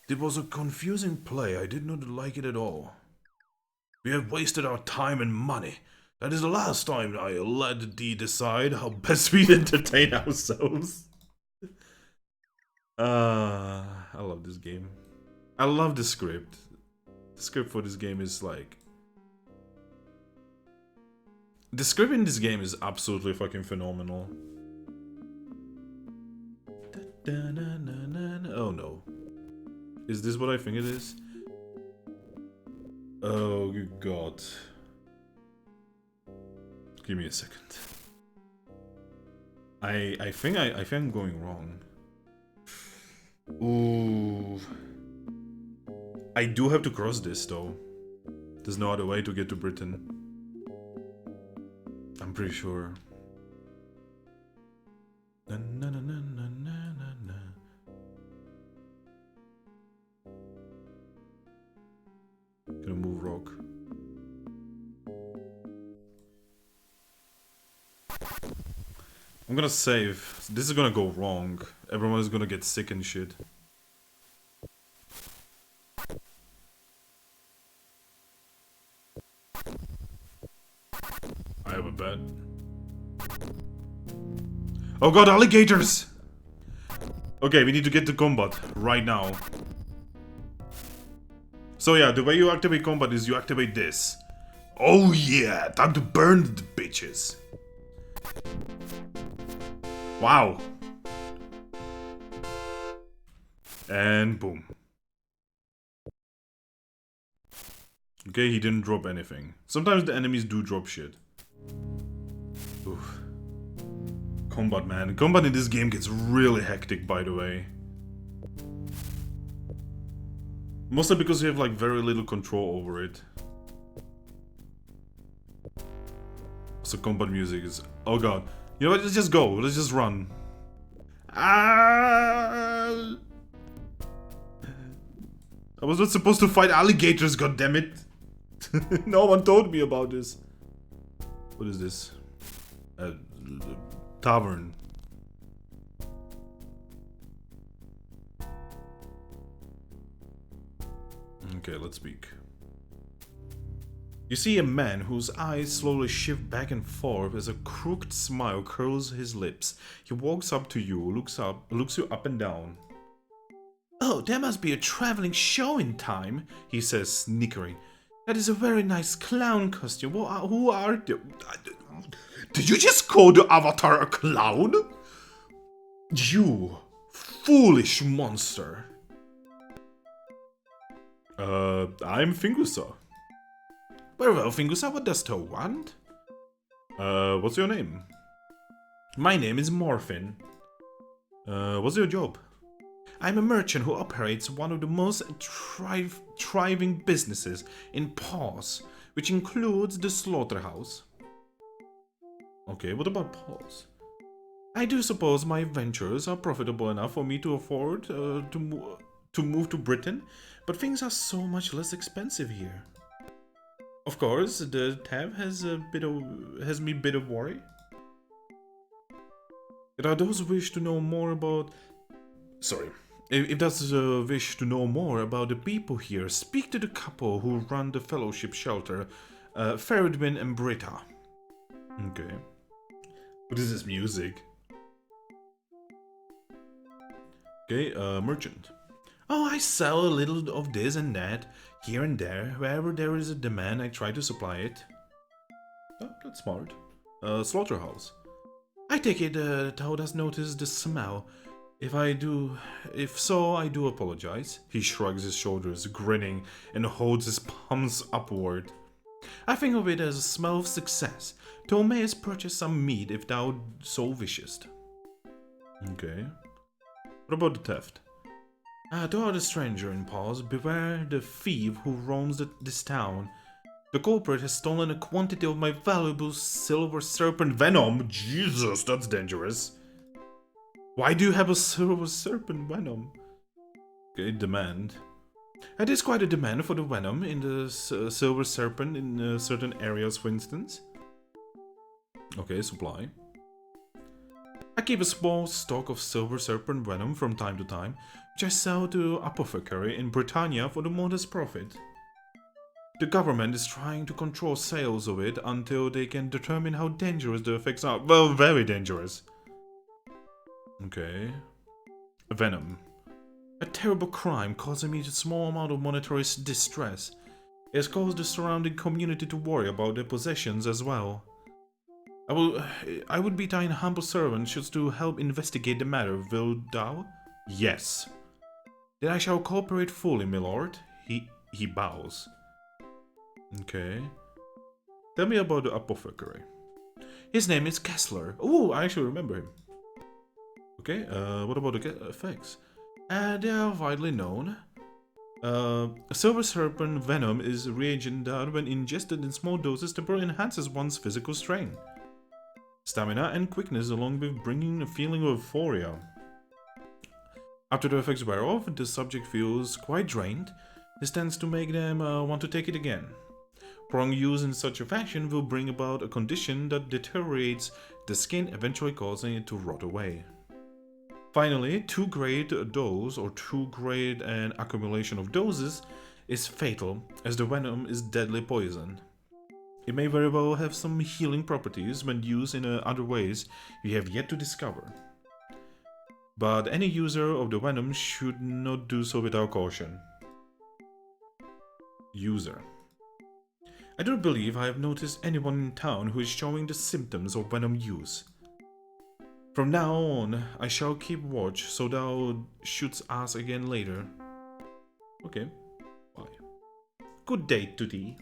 It was a confusing play. I did not like it at all. We have wasted our time and money. That is the last time I let thee decide how best we entertain ourselves. I love this game. I love the script. The script for this game is like... The script in this game is absolutely fucking phenomenal. Oh no. Is this what I think it is? Oh god. Give me a second. I think I'm going wrong. Ooh. I do have to cross this though. There's no other way to get to Britain. I'm pretty sure. Na, na, na, na, na, na, na. Gonna move rock. I'm gonna save. This is gonna go wrong. Everyone is gonna get sick and shit. Oh god, alligators! Okay, we need to get to combat right now. So yeah, the way you activate combat is you activate this. Oh yeah, time to burn the bitches. Wow. And boom. Okay, he didn't drop anything. Sometimes the enemies do drop shit. Oof. Combat, man. Combat in this game gets really hectic, by the way. Mostly because you have like very little control over it. So combat music is... Oh god. You know what? Let's just go. Let's just run. Ah! I was not supposed to fight alligators, goddammit. No one told me about this. What is this? Tavern. Okay, let's speak. You see a man whose eyes slowly shift back and forth as a crooked smile curls his lips. He walks up to you, looks you up and down. Oh, there must be a traveling show in time, he says, snickering. That is a very nice clown costume. Who are you? Did you just call the avatar a clown? You foolish monster. I'm Fingusa. Very well, Fingusa, what does thou want? What's your name? My name is Morphin. What's your job? I'm a merchant who operates one of the most thriving businesses in Paws, which includes the slaughterhouse. Okay, what about Paws? I do suppose my ventures are profitable enough for me to afford to move to Britain, but things are so much less expensive here. Of course, the tab has me a bit of worry. There are those who wish to know more about... Sorry. If that's a wish to know more about the people here, speak to the couple who run the fellowship shelter, Feridwin and Britta. Okay. What is this music? Okay, merchant. Oh, I sell a little of this and that, here and there. Wherever there is a demand, I try to supply it. Oh, that's smart. Slaughterhouse. I take it thou dost notice the smell. If so, I do apologize. He shrugs his shoulders, grinning, and holds his palms upward. I think of it as a smell of success. Thou mayest purchase some meat if thou so wishest. Okay. What about the theft? Thou art a stranger in Paws. Beware the thief who roams this town. The culprit has stolen a quantity of my valuable silver serpent venom. Jesus, that's dangerous. Why do you have a silver serpent venom? Okay, demand. It is quite a demand for the venom in the silver serpent in certain areas, for instance. Okay, supply. I keep a small stock of silver serpent venom from time to time, which I sell to apothecary in Britannia for the modest profit. The government is trying to control sales of it until they can determine how dangerous the effects are. Well, very dangerous. Okay. Venom. A terrible crime causing me a small amount of monetary distress. It has caused the surrounding community to worry about their possessions as well. I would be thine humble servant should to help investigate the matter, wilt thou? Yes. Then I shall cooperate fully, my lord. He bows. Okay. Tell me about the apothecary. His name is Kessler. Oh, I actually remember him. Okay, what about the effects? They are widely known. Silver serpent venom is a reagent that, when ingested in small doses, temporarily enhances one's physical strength, stamina, and quickness, along with bringing a feeling of euphoria. After the effects wear off, the subject feels quite drained. This tends to make them want to take it again. Prolonged use in such a fashion will bring about a condition that deteriorates the skin, eventually causing it to rot away. Finally, too great a dose or too great an accumulation of doses is fatal, as the venom is deadly poison. It may very well have some healing properties when used in other ways we have yet to discover. But any user of the venom should not do so without caution. User. I don't believe I have noticed anyone in town who is showing the symptoms of venom use. From now on, I shall keep watch so thou shouldst ask again later. Okay, bye. Good day to thee.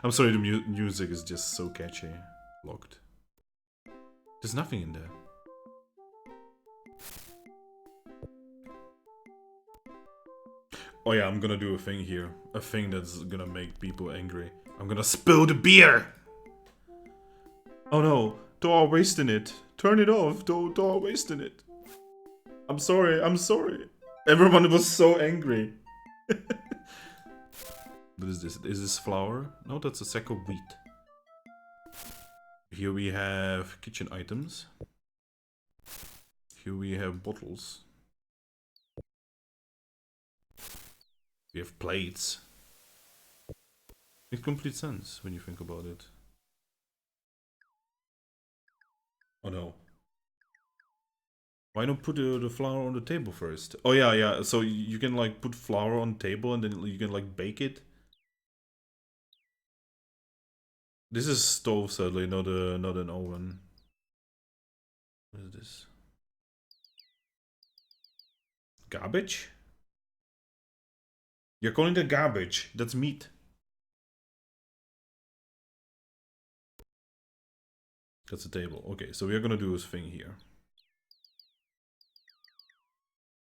I'm sorry, the music is just so catchy. Locked. There's nothing in there. Oh yeah, I'm gonna do a thing here. A thing that's gonna make people angry. I'm gonna spill the beer! Oh no, don't wasting it. Turn it off, don't wasting it. I'm sorry, I'm sorry. Everyone was so angry. What is this? Is this flour? No, that's a sack of wheat. Here we have kitchen items. Here we have bottles. We have plates. Makes complete sense when you think about it. Oh no. Why not put the flour on the table first? Oh yeah, yeah. So you can like put flour on the table and then you can like bake it. This is stove, sadly, not an oven. What is this? Garbage? You're calling that garbage. That's meat. That's a table. Okay, so we're gonna do this thing here.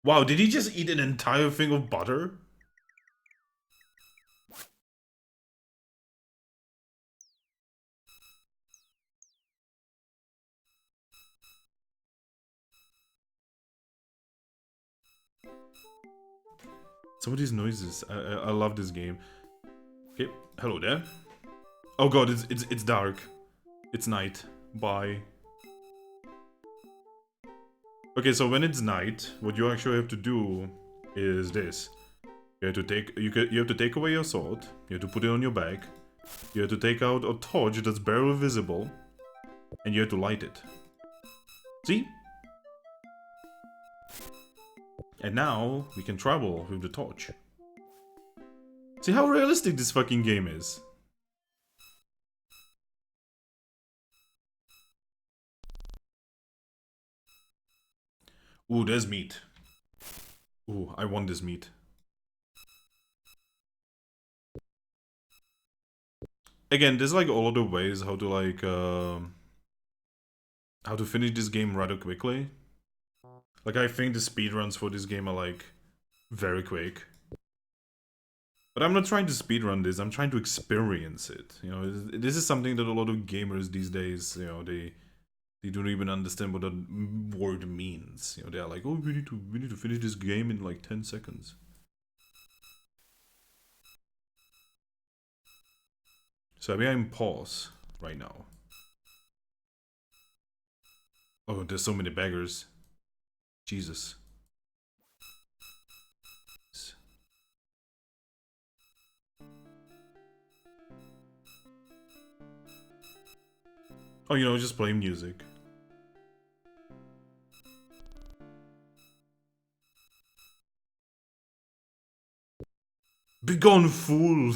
Wow, did he just eat an entire thing of butter? Some of these noises, I love this game. Okay, hello there. Oh god, it's dark. It's night. Bye. Okay, so when it's night, what you actually have to do is this. You have to take away your sword. You have to put it on your back. You have to take out a torch that's barely visible, and you have to light it. See? And now we can travel with the torch. See how realistic this fucking game is. Ooh, there's meat. Ooh, I want this meat. Again, there's like all other ways how to like how to finish this game rather quickly. Like I think the speedruns for this game are like very quick. But I'm not trying to speedrun this, I'm trying to experience it. You know, this is something that a lot of gamers these days, you know, they don't even understand what that word means. You know, they're like, oh, we need to finish this game in like 10 seconds. So maybe I'm pause right now. Oh, there's so many beggars. Jesus. Oh, you know, just play music. Begone, fool!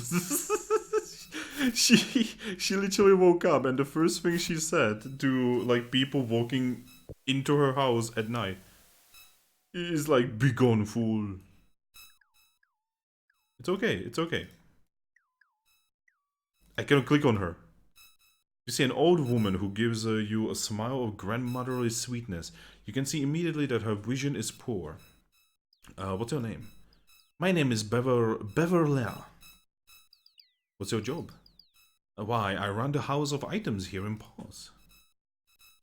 she literally woke up and the first thing she said to like people walking into her house at night is like, begone, fool. It's okay, it's okay. I cannot click on her. You see an old woman who gives you a smile of grandmotherly sweetness. You can see immediately that her vision is poor. What's your name? My name is Beverly. What's your job? Why, I run the House of Items here in Paws.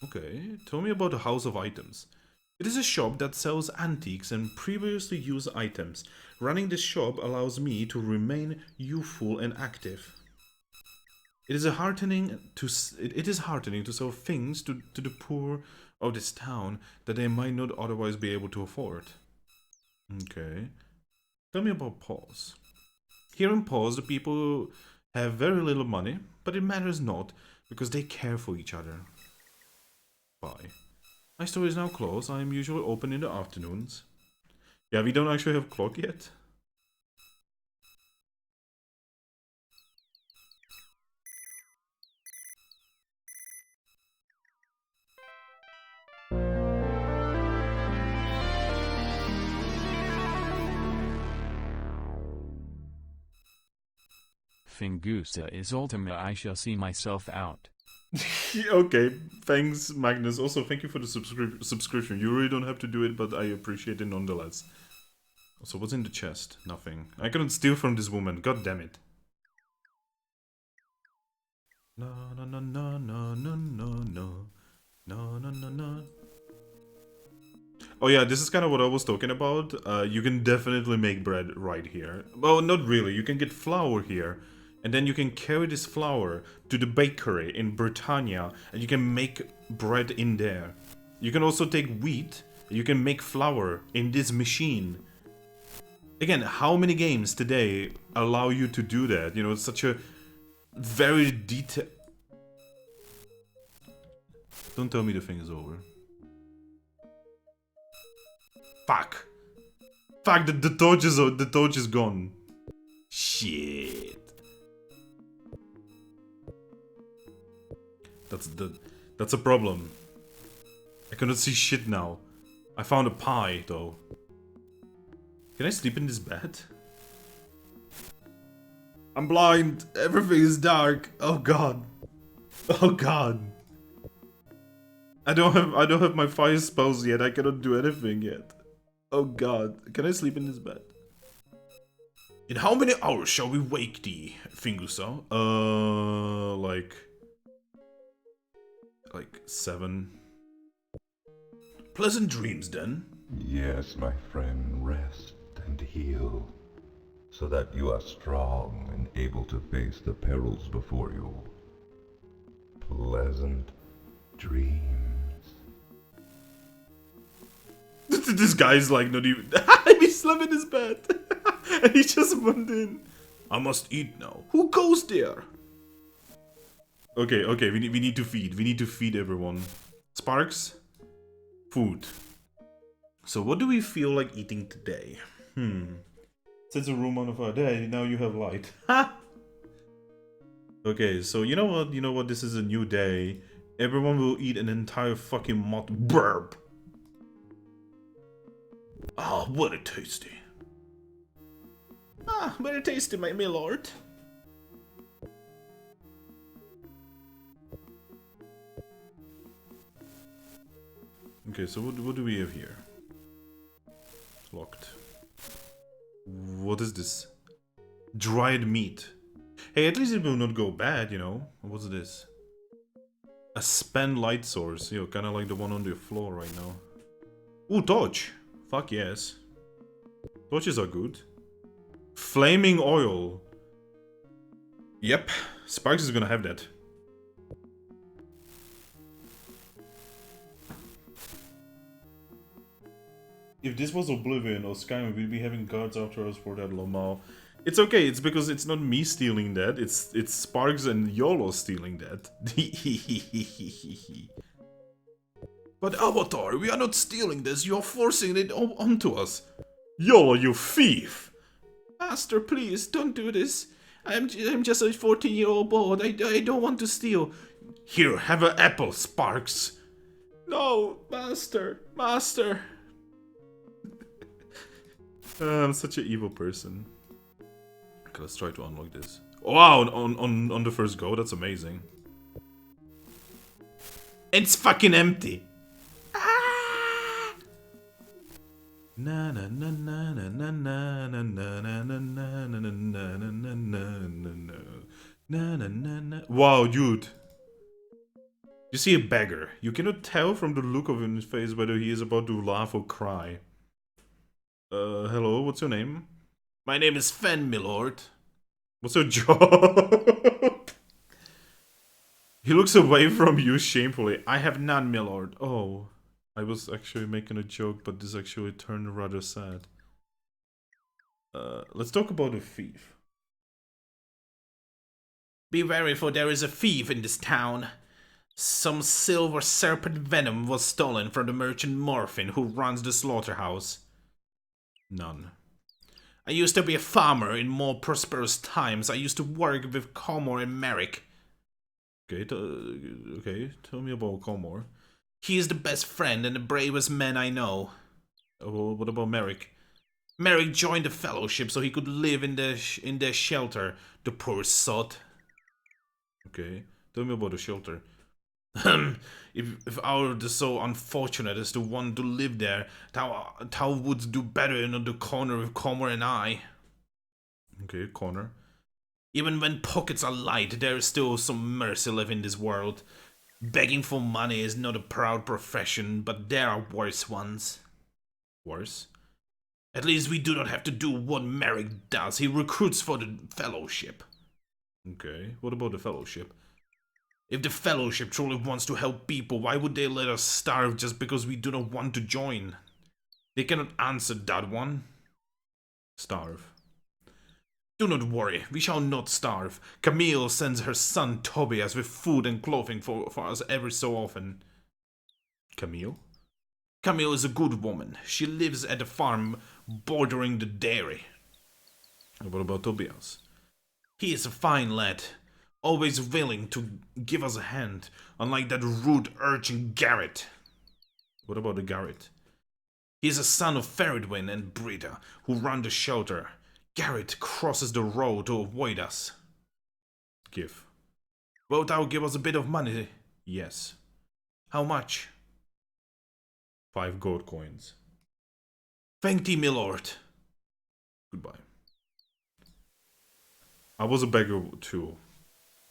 Okay, tell me about the House of Items. It is a shop that sells antiques and previously used items. Running this shop allows me to remain youthful and active. It is heartening to sell things to the poor of this town that they might not otherwise be able to afford. Okay. Tell me about Paws. Here in Paws, the people have very little money, but it matters not, because they care for each other. Bye. My store is now closed. I am usually open in the afternoons. Yeah, we don't actually have clock yet. Fingusa is Ultima. I shall see myself out. Okay, thanks, Magnus. Also, thank you for the subscription. You really don't have to do it, but I appreciate it nonetheless. So, what's in the chest? Nothing. I couldn't steal from this woman. God damn it. No, no, no, no, no, no, no, no. No, no, no, no. Oh yeah, this is kind of what I was talking about. You can definitely make bread right here. Well, not really. You can get flour here. And then you can carry this flour to the bakery in Britannia. And you can make bread in there. You can also take wheat. You can make flour in this machine. Again, how many games today allow you to do that? You know, it's such a very detailed... Don't tell me the thing is over. Fuck. Fuck, the torch is gone. Shit. That's a problem. I cannot see shit now. I found a pie though. Can I sleep in this bed? I'm blind. Everything is dark. Oh god. Oh god. I don't have my fire spells yet. I cannot do anything yet. Oh god. Can I sleep in this bed? In how many hours shall we wake thee, Fingusa? Like 7. Pleasant dreams then. Yes, my friend, rest and heal, so that you are strong and able to face the perils before you. Pleasant dreams. This guy's like not even... He slept in his bed. And he just went in. I must eat now. Who goes there? Okay, we need to feed. We need to feed everyone. Sparks? Food. So what do we feel like eating today? Sets a room on fire. There, now you have light. Ha! Okay, so you know what? You know what? This is a new day. Everyone will eat an entire fucking burp. Ah, oh, what a tasty. Ah, very tasty, my lord. Okay, so what do we have here? Locked. What is this? Dried meat. Hey, at least it will not go bad, you know. What's this? A span light source. You know, kind of like the one on the floor right now. Ooh, torch. Fuck yes. Torches are good. Flaming oil. Yep. Sparks is gonna have that. If this was Oblivion or Skyrim, we'd be having guards after us for that Lomao. It's okay, it's because it's not me stealing that, it's Sparks and YOLO stealing that. But Avatar, we are not stealing this, you're forcing it onto us. YOLO, you thief! Master, please, don't do this. I'm just a 14-year-old boy, I don't want to steal. Here, have an apple, Sparks. No, Master. I'm such an evil person. Okay, let's try to unlock this. Wow, on the first go, that's amazing. It's fucking empty. Na na na na na na na na na na na na na na na na. Wow, dude. You see a beggar. You cannot tell from the look of his face whether he is about to laugh or cry. Hello, what's your name? My name is Fen, milord. What's your job? He looks away from you shamefully. I have none, milord. Oh, I was actually making a joke, but this actually turned rather sad. Let's talk about the thief. Be wary, for there is a thief in this town. Some silver serpent venom was stolen from the merchant Morphin who runs the slaughterhouse. None. I used to be a farmer in more prosperous times. I used to work with Comor and Merrick. Okay, tell me about Comor. He is the best friend and the bravest man I know. Well, what about Merrick? Merrick joined the fellowship so he could live in their shelter. The poor sod. Okay, tell me about the shelter. if I were so unfortunate as to want to live there, thou would do better in the corner with Comor and I. Okay, corner. Even when pockets are light, there is still some mercy left in this world. Begging for money is not a proud profession, but there are worse ones. Worse? At least we do not have to do what Merrick does. He recruits for the fellowship. Okay, what about the fellowship? If the fellowship truly wants to help people, why would they let us starve just because we do not want to join? They cannot answer that one. Starve. Do not worry, we shall not starve. Camille sends her son Tobias with food and clothing for us every so often. Camille? Camille is a good woman. She lives at a farm bordering the dairy. What about Tobias? He is a fine lad, always willing to give us a hand, unlike that rude urchin Garrett. What about the Garrett? He is a son of Feridwin and Brita, who run the shelter. Garrett crosses the road to avoid us. Give. Wilt thou give us a bit of money? Yes. How much? 5 gold coins. Thank thee, my lord. Goodbye. I was a beggar too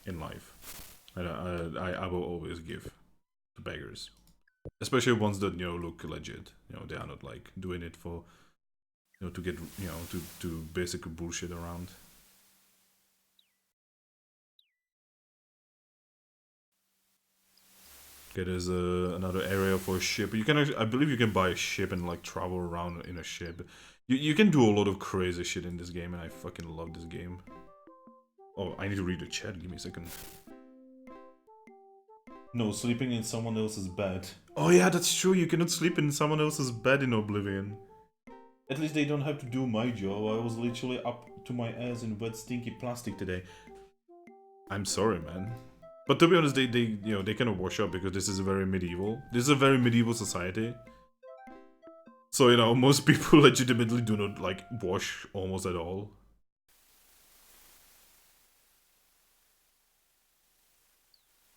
in life. I will always give to beggars. Especially ones that, look legit. They are not like doing it for, to get, to basically bullshit around. Okay, there's another area for a ship. You can actually, I believe you can buy a ship and like travel around in a ship. You can do a lot of crazy shit in this game, and I fucking love this game. Oh, I need to read the chat. Give me a second. No, sleeping in someone else's bed. Oh yeah, that's true. You cannot sleep in someone else's bed in Oblivion. At least they don't have to do my job. I was literally up to my ass in wet, stinky plastic today. I'm sorry, man. But to be honest, they kind of wash up because this is very medieval. This is a very medieval society. So, most people legitimately do not, like, wash almost at all.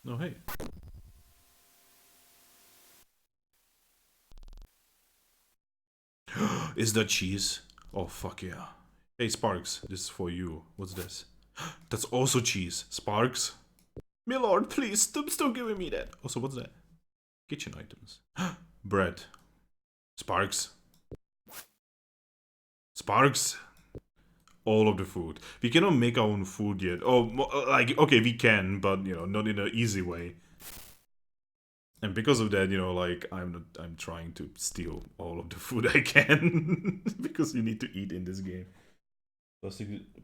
Oh, hey. Is that cheese? Oh, fuck yeah. Hey, Sparks, this is for you. What's this? That's also cheese. Sparks? My lord, please, stop giving me that. Also, what's that? Kitchen items. Bread. Sparks. Sparks. All of the food. We cannot make our own food yet. Oh, like, okay, we can, but, not in an easy way. And because of that, like, I'm trying to steal all of the food I can. Because you need to eat in this game.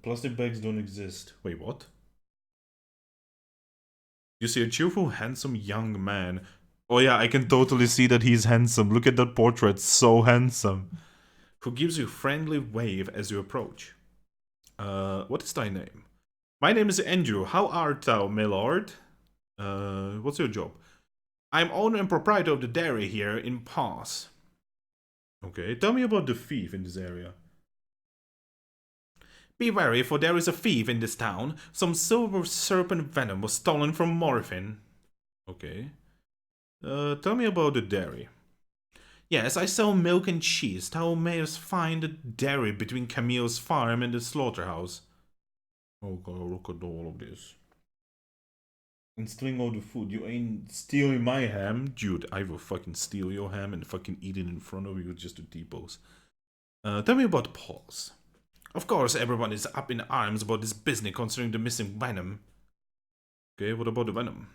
Plastic bags don't exist. Wait, what? You see a cheerful, handsome young man. Oh yeah, I can totally see that he's handsome. Look at that portrait, so handsome. Who gives you a friendly wave as you approach. What is thy name? My name is Andrew. How art thou, my lord? What's your job? I'm owner and proprietor of the dairy here in Pass. Okay, tell me about the thief in this area. Be wary, for there is a thief in this town. Some silver serpent venom was stolen from Morphin. Okay. Tell me about the dairy. Yes, I sell milk and cheese. Thou mayest find the dairy between Camille's farm and the slaughterhouse. Oh god, look at all of this. And stealing all the food. You ain't stealing my ham. Dude, I will fucking steal your ham and fucking eat it in front of you just to T-pose. Tell me about Paws. Of course, everyone is up in arms about this business concerning the missing venom. Okay, what about the venom?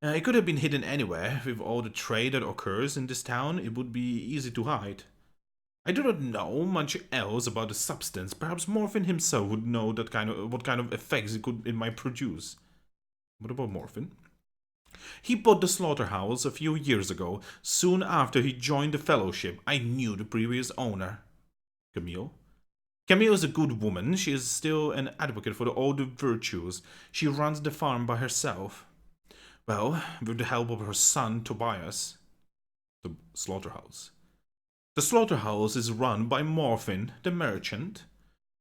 It could have been hidden anywhere. With all the trade that occurs in this town, it would be easy to hide. I do not know much else about the substance. Perhaps Morphin himself would know what kind of effects it might produce. What about Morphin? He bought the slaughterhouse a few years ago, soon after he joined the fellowship. I knew the previous owner. Camille? Camille is a good woman. She is still an advocate for the old virtues. She runs the farm by herself. Well, with the help of her son, Tobias. The slaughterhouse. The slaughterhouse is run by Morphin, the merchant.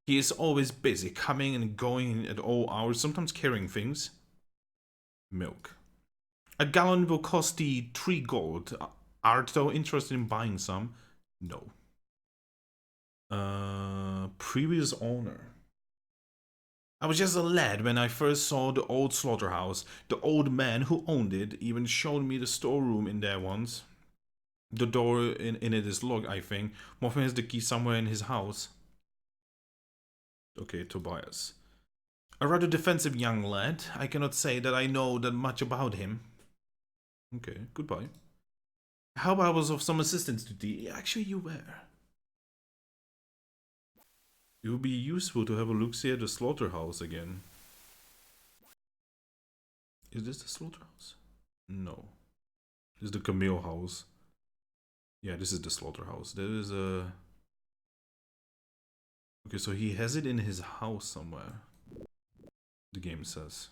He is always busy, coming and going at all hours, sometimes carrying things. Milk. A gallon will cost thee 3 gold. Art thou interested in buying some? No. Previous owner. I was just a lad when I first saw the old slaughterhouse. The old man who owned it even showed me the storeroom in there once. The door in it is locked, I think. Morphin has the key somewhere in his house. Okay, Tobias. A rather defensive young lad. I cannot say that I know that much about him. Okay, goodbye. How I was of some assistance to thee. Actually, you were. It would be useful to have a look-see at the slaughterhouse again. Is this the slaughterhouse? No. This is the Camille house. Yeah, this is the slaughterhouse. There is a... Okay, so he has it in his house somewhere. The game says.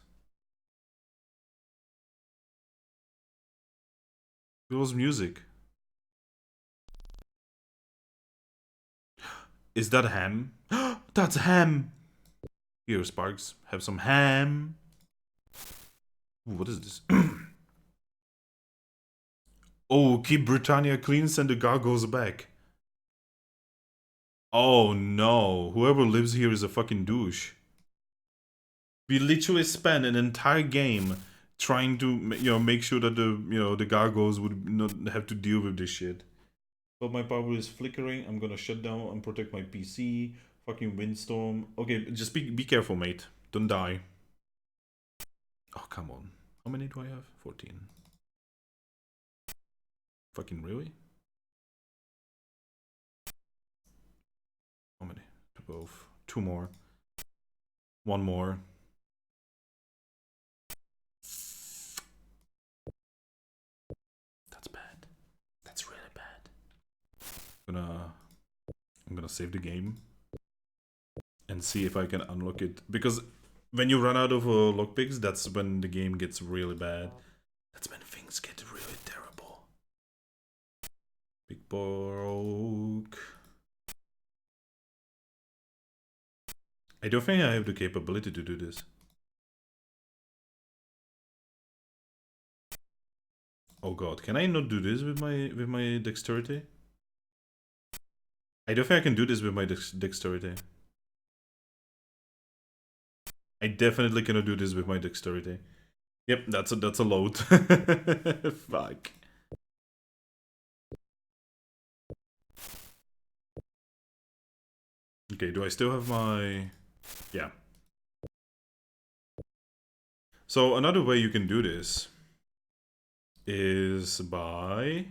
It was music. Is that ham? That's ham! Here, Sparks. Have some ham. Ooh, what is this? Oh, keep Britannia clean, send the gargoyles back. Oh no, whoever lives here is a fucking douche. We literally spent an entire game trying to, make sure that the gargoyles would not have to deal with this shit. But my power is flickering. I'm gonna shut down and protect my PC. Fucking windstorm. Okay, just be careful, mate. Don't die. Oh, come on. How many do I have? 14. Fucking really? How many? 12. 2 more. 1 more. That's bad. That's really bad. I'm gonna save the game and see if I can unlock it, because when you run out of lockpicks, that's when the game gets really bad. That's when things get really terrible. Big broke. I don't think I have the capability to do this. Oh god, can I not do this with my dexterity? I don't think I can do this with my dexterity. I definitely cannot do this with my dexterity. Yep, that's a load. Fuck. Okay, do I still have my... Yeah. So another way you can do this is by...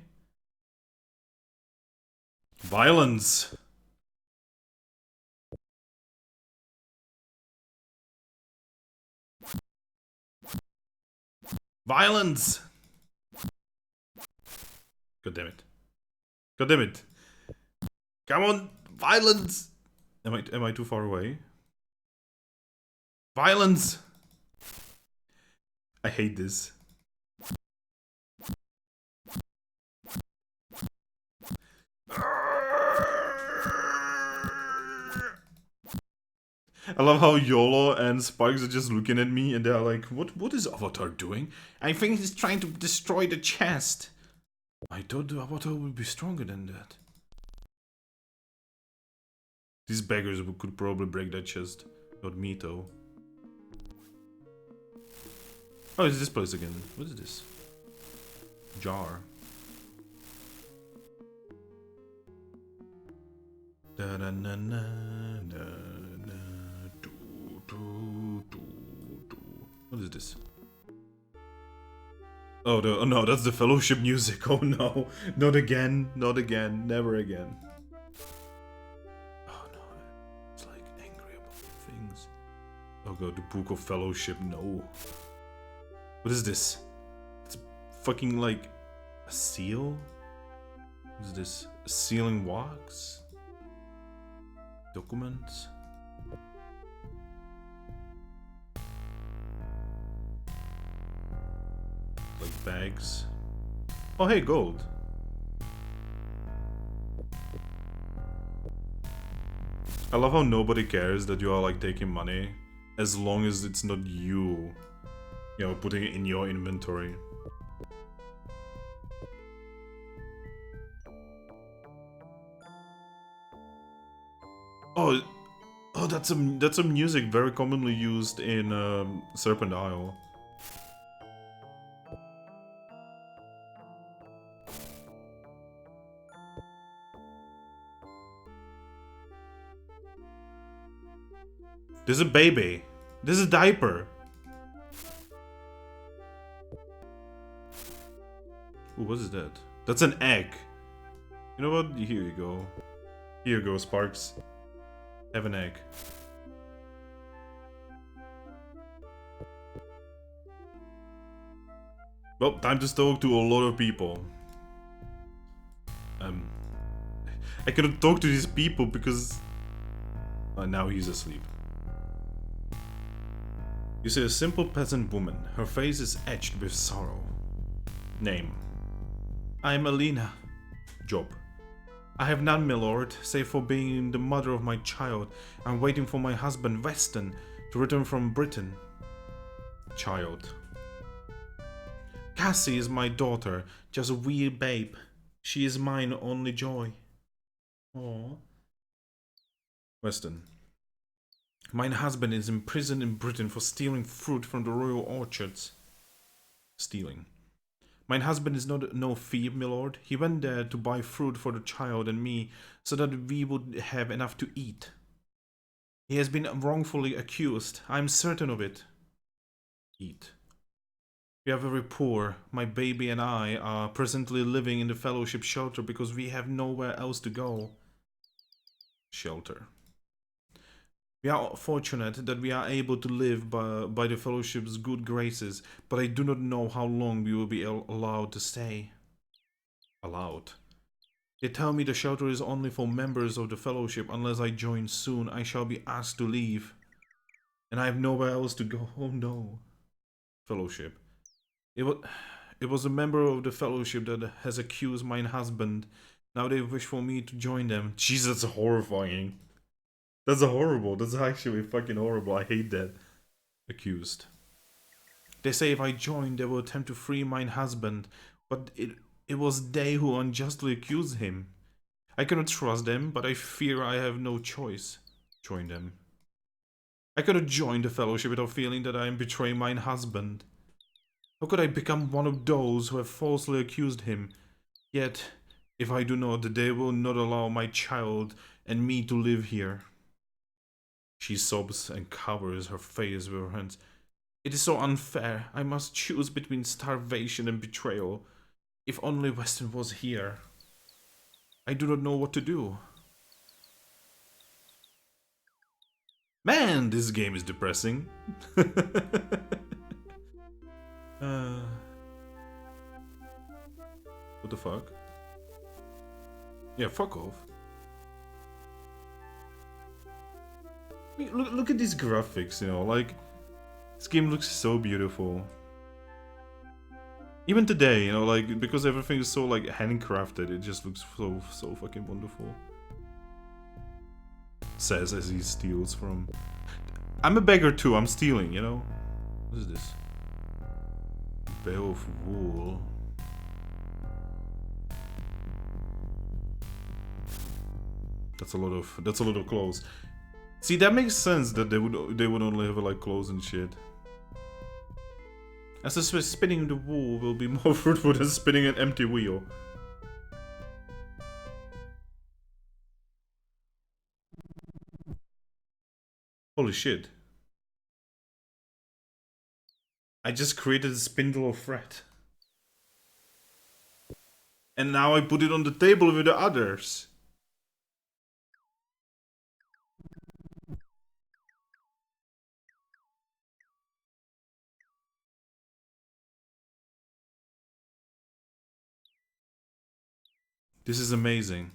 violence. Violence! God damn it. God damn it. Come on, violence! Am I too far away? Violence! I hate this. I love how YOLO and Sparks are just looking at me and they're like, what is Avatar doing? I think he's trying to destroy the chest. I thought the Avatar would be stronger than that. These beggars could probably break that chest. Not me though. Oh, it's this place again. What is this? Jar. Da -da -na -na -na -na. What is this? Oh, no, that's the fellowship music. Oh no, not again, not again, never again. god, the Book of Fellowship, no. What is this? It's fucking like a seal? What is this? A sealing wax? Documents? Like bags. Oh hey, gold. I love how nobody cares that you are like taking money as long as it's not you know, putting it in your inventory. Oh, that's a music very commonly used in Serpent Isle. There's a baby. There's a diaper. Ooh, what is that? That's an egg. You know what? Here you go. Here you go, Sparks. Have an egg. Well, time to talk to a lot of people. I cannot talk to these people because... now he's asleep. You see a simple peasant woman. Her face is etched with sorrow. Name. I am Alina. Job. I have none, my lord, save for being the mother of my child. I'm waiting for my husband, Weston, to return from Britain. Child. Cassie is my daughter, just a wee babe. She is mine only joy. Aww. Weston. Mine husband is imprisoned in Britain for stealing fruit from the royal orchards. Stealing. Mine husband is not no thief, my lord. He went there to buy fruit for the child and me, so that we would have enough to eat. He has been wrongfully accused. I am certain of it. Eat. We are very poor. My baby and I are presently living in the fellowship shelter because we have nowhere else to go. Shelter. We are fortunate that we are able to live by the fellowship's good graces, but I do not know how long we will be allowed to stay. Allowed. They tell me the shelter is only for members of the fellowship. Unless I join soon, I shall be asked to leave. And I have nowhere else to go. Oh no. Fellowship. It was a member of the fellowship that has accused mine husband. Now they wish for me to join them. Jesus, that's horrifying. That's horrible. That's actually fucking horrible. I hate that. Accused. They say if I join, they will attempt to free mine husband. But it was they who unjustly accused him. I cannot trust them, but I fear I have no choice. Join them. I cannot join the fellowship without feeling that I am betraying mine husband. How could I become one of those who have falsely accused him? Yet, if I do not, they will not allow my child and me to live here. She sobs and covers her face with her hands. It is so unfair. I must choose between starvation and betrayal. If only Weston was here. I do not know what to do. Man, this game is depressing. What the fuck? Yeah, fuck off. I mean, look at these graphics, you know, like, this game looks so beautiful. Even today, you know, like, because everything is so, like, handcrafted, it just looks so fucking wonderful. Says as he steals from... I'm a beggar too, I'm stealing, you know? What is this? Bale of wool. That's a lot of clothes. See, that makes sense that they would only have like clothes and shit. As if spinning the wool will be more fruitful than spinning an empty wheel. Holy shit. I just created a spindle of thread. And now I put it on the table with the others. This is amazing.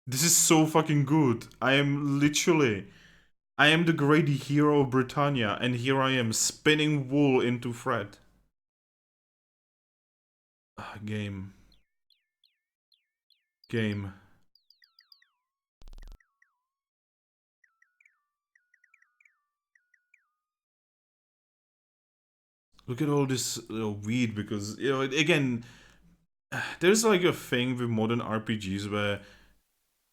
This is so fucking good. I am the great hero of Britannia, and here I am spinning wool into thread. Game. Look at all this weed, because, you know, again, there's like a thing with modern RPGs where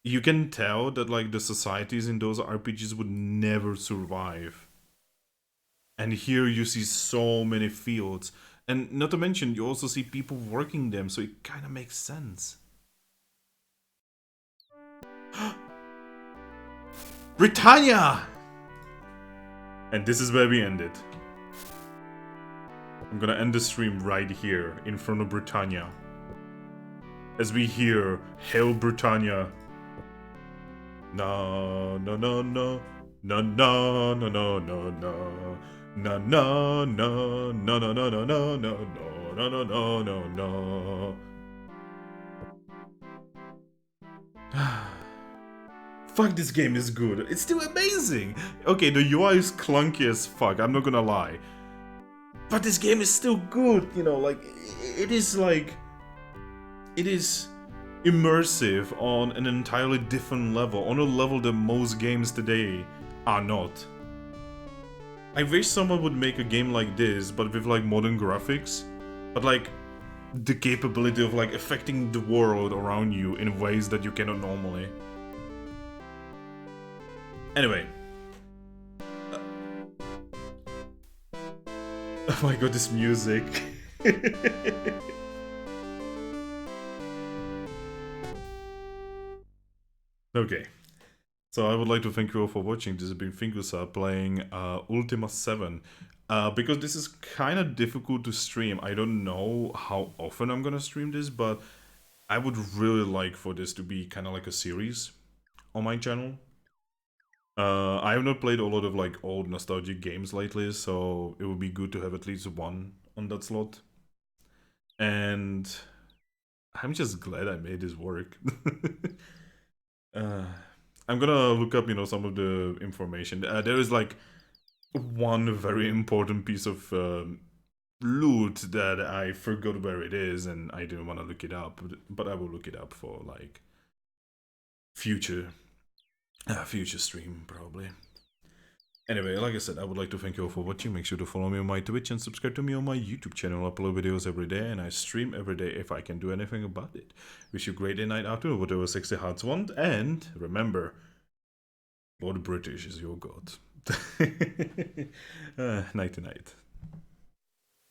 you can tell that like the societies in those RPGs would never survive. And here you see so many fields. And not to mention, you also see people working them, so it kind of makes sense. Britannia! And this is where we end it. I'm gonna end the stream right here, in front of Britannia. As we hear, Hail Britannia. No, no, no, no. No, no, no, no, no, no. No, no, no, no, no, no, no, no, no, no, no, no, no, no. Fuck, this game is good. It's still amazing. Okay, the UI is clunky as fuck, I'm not gonna lie. But this game is still good, you know, like, it is immersive on an entirely different level, on a level that most games today are not. I wish someone would make a game like this, but with like modern graphics, but like the capability of like affecting the world around you in ways that you cannot normally. Anyway. Oh my god, this music. Okay. So I would like to thank you all for watching. This has been Fingusa playing Ultima VII. Because this is kind of difficult to stream, I don't know how often I'm gonna stream this, but I would really like for this to be kind of like a series on my channel. I have not played a lot of like old nostalgic games lately, so it would be good to have at least one on that slot. And I'm just glad I made this work. I'm gonna look up, you know, some of the information. There is like one very important piece of loot that I forgot where it is, and I didn't want to look it up, but I will look it up for like future stream probably. Anyway, like I said, I would like to thank you all for watching. Make sure to follow me on my Twitch and subscribe to me on my YouTube channel. I upload videos every day and I stream every day if I can do anything about it. Wish you a great day, night, afternoon, whatever sexy hearts want. And remember, Lord British is your god. Night to night.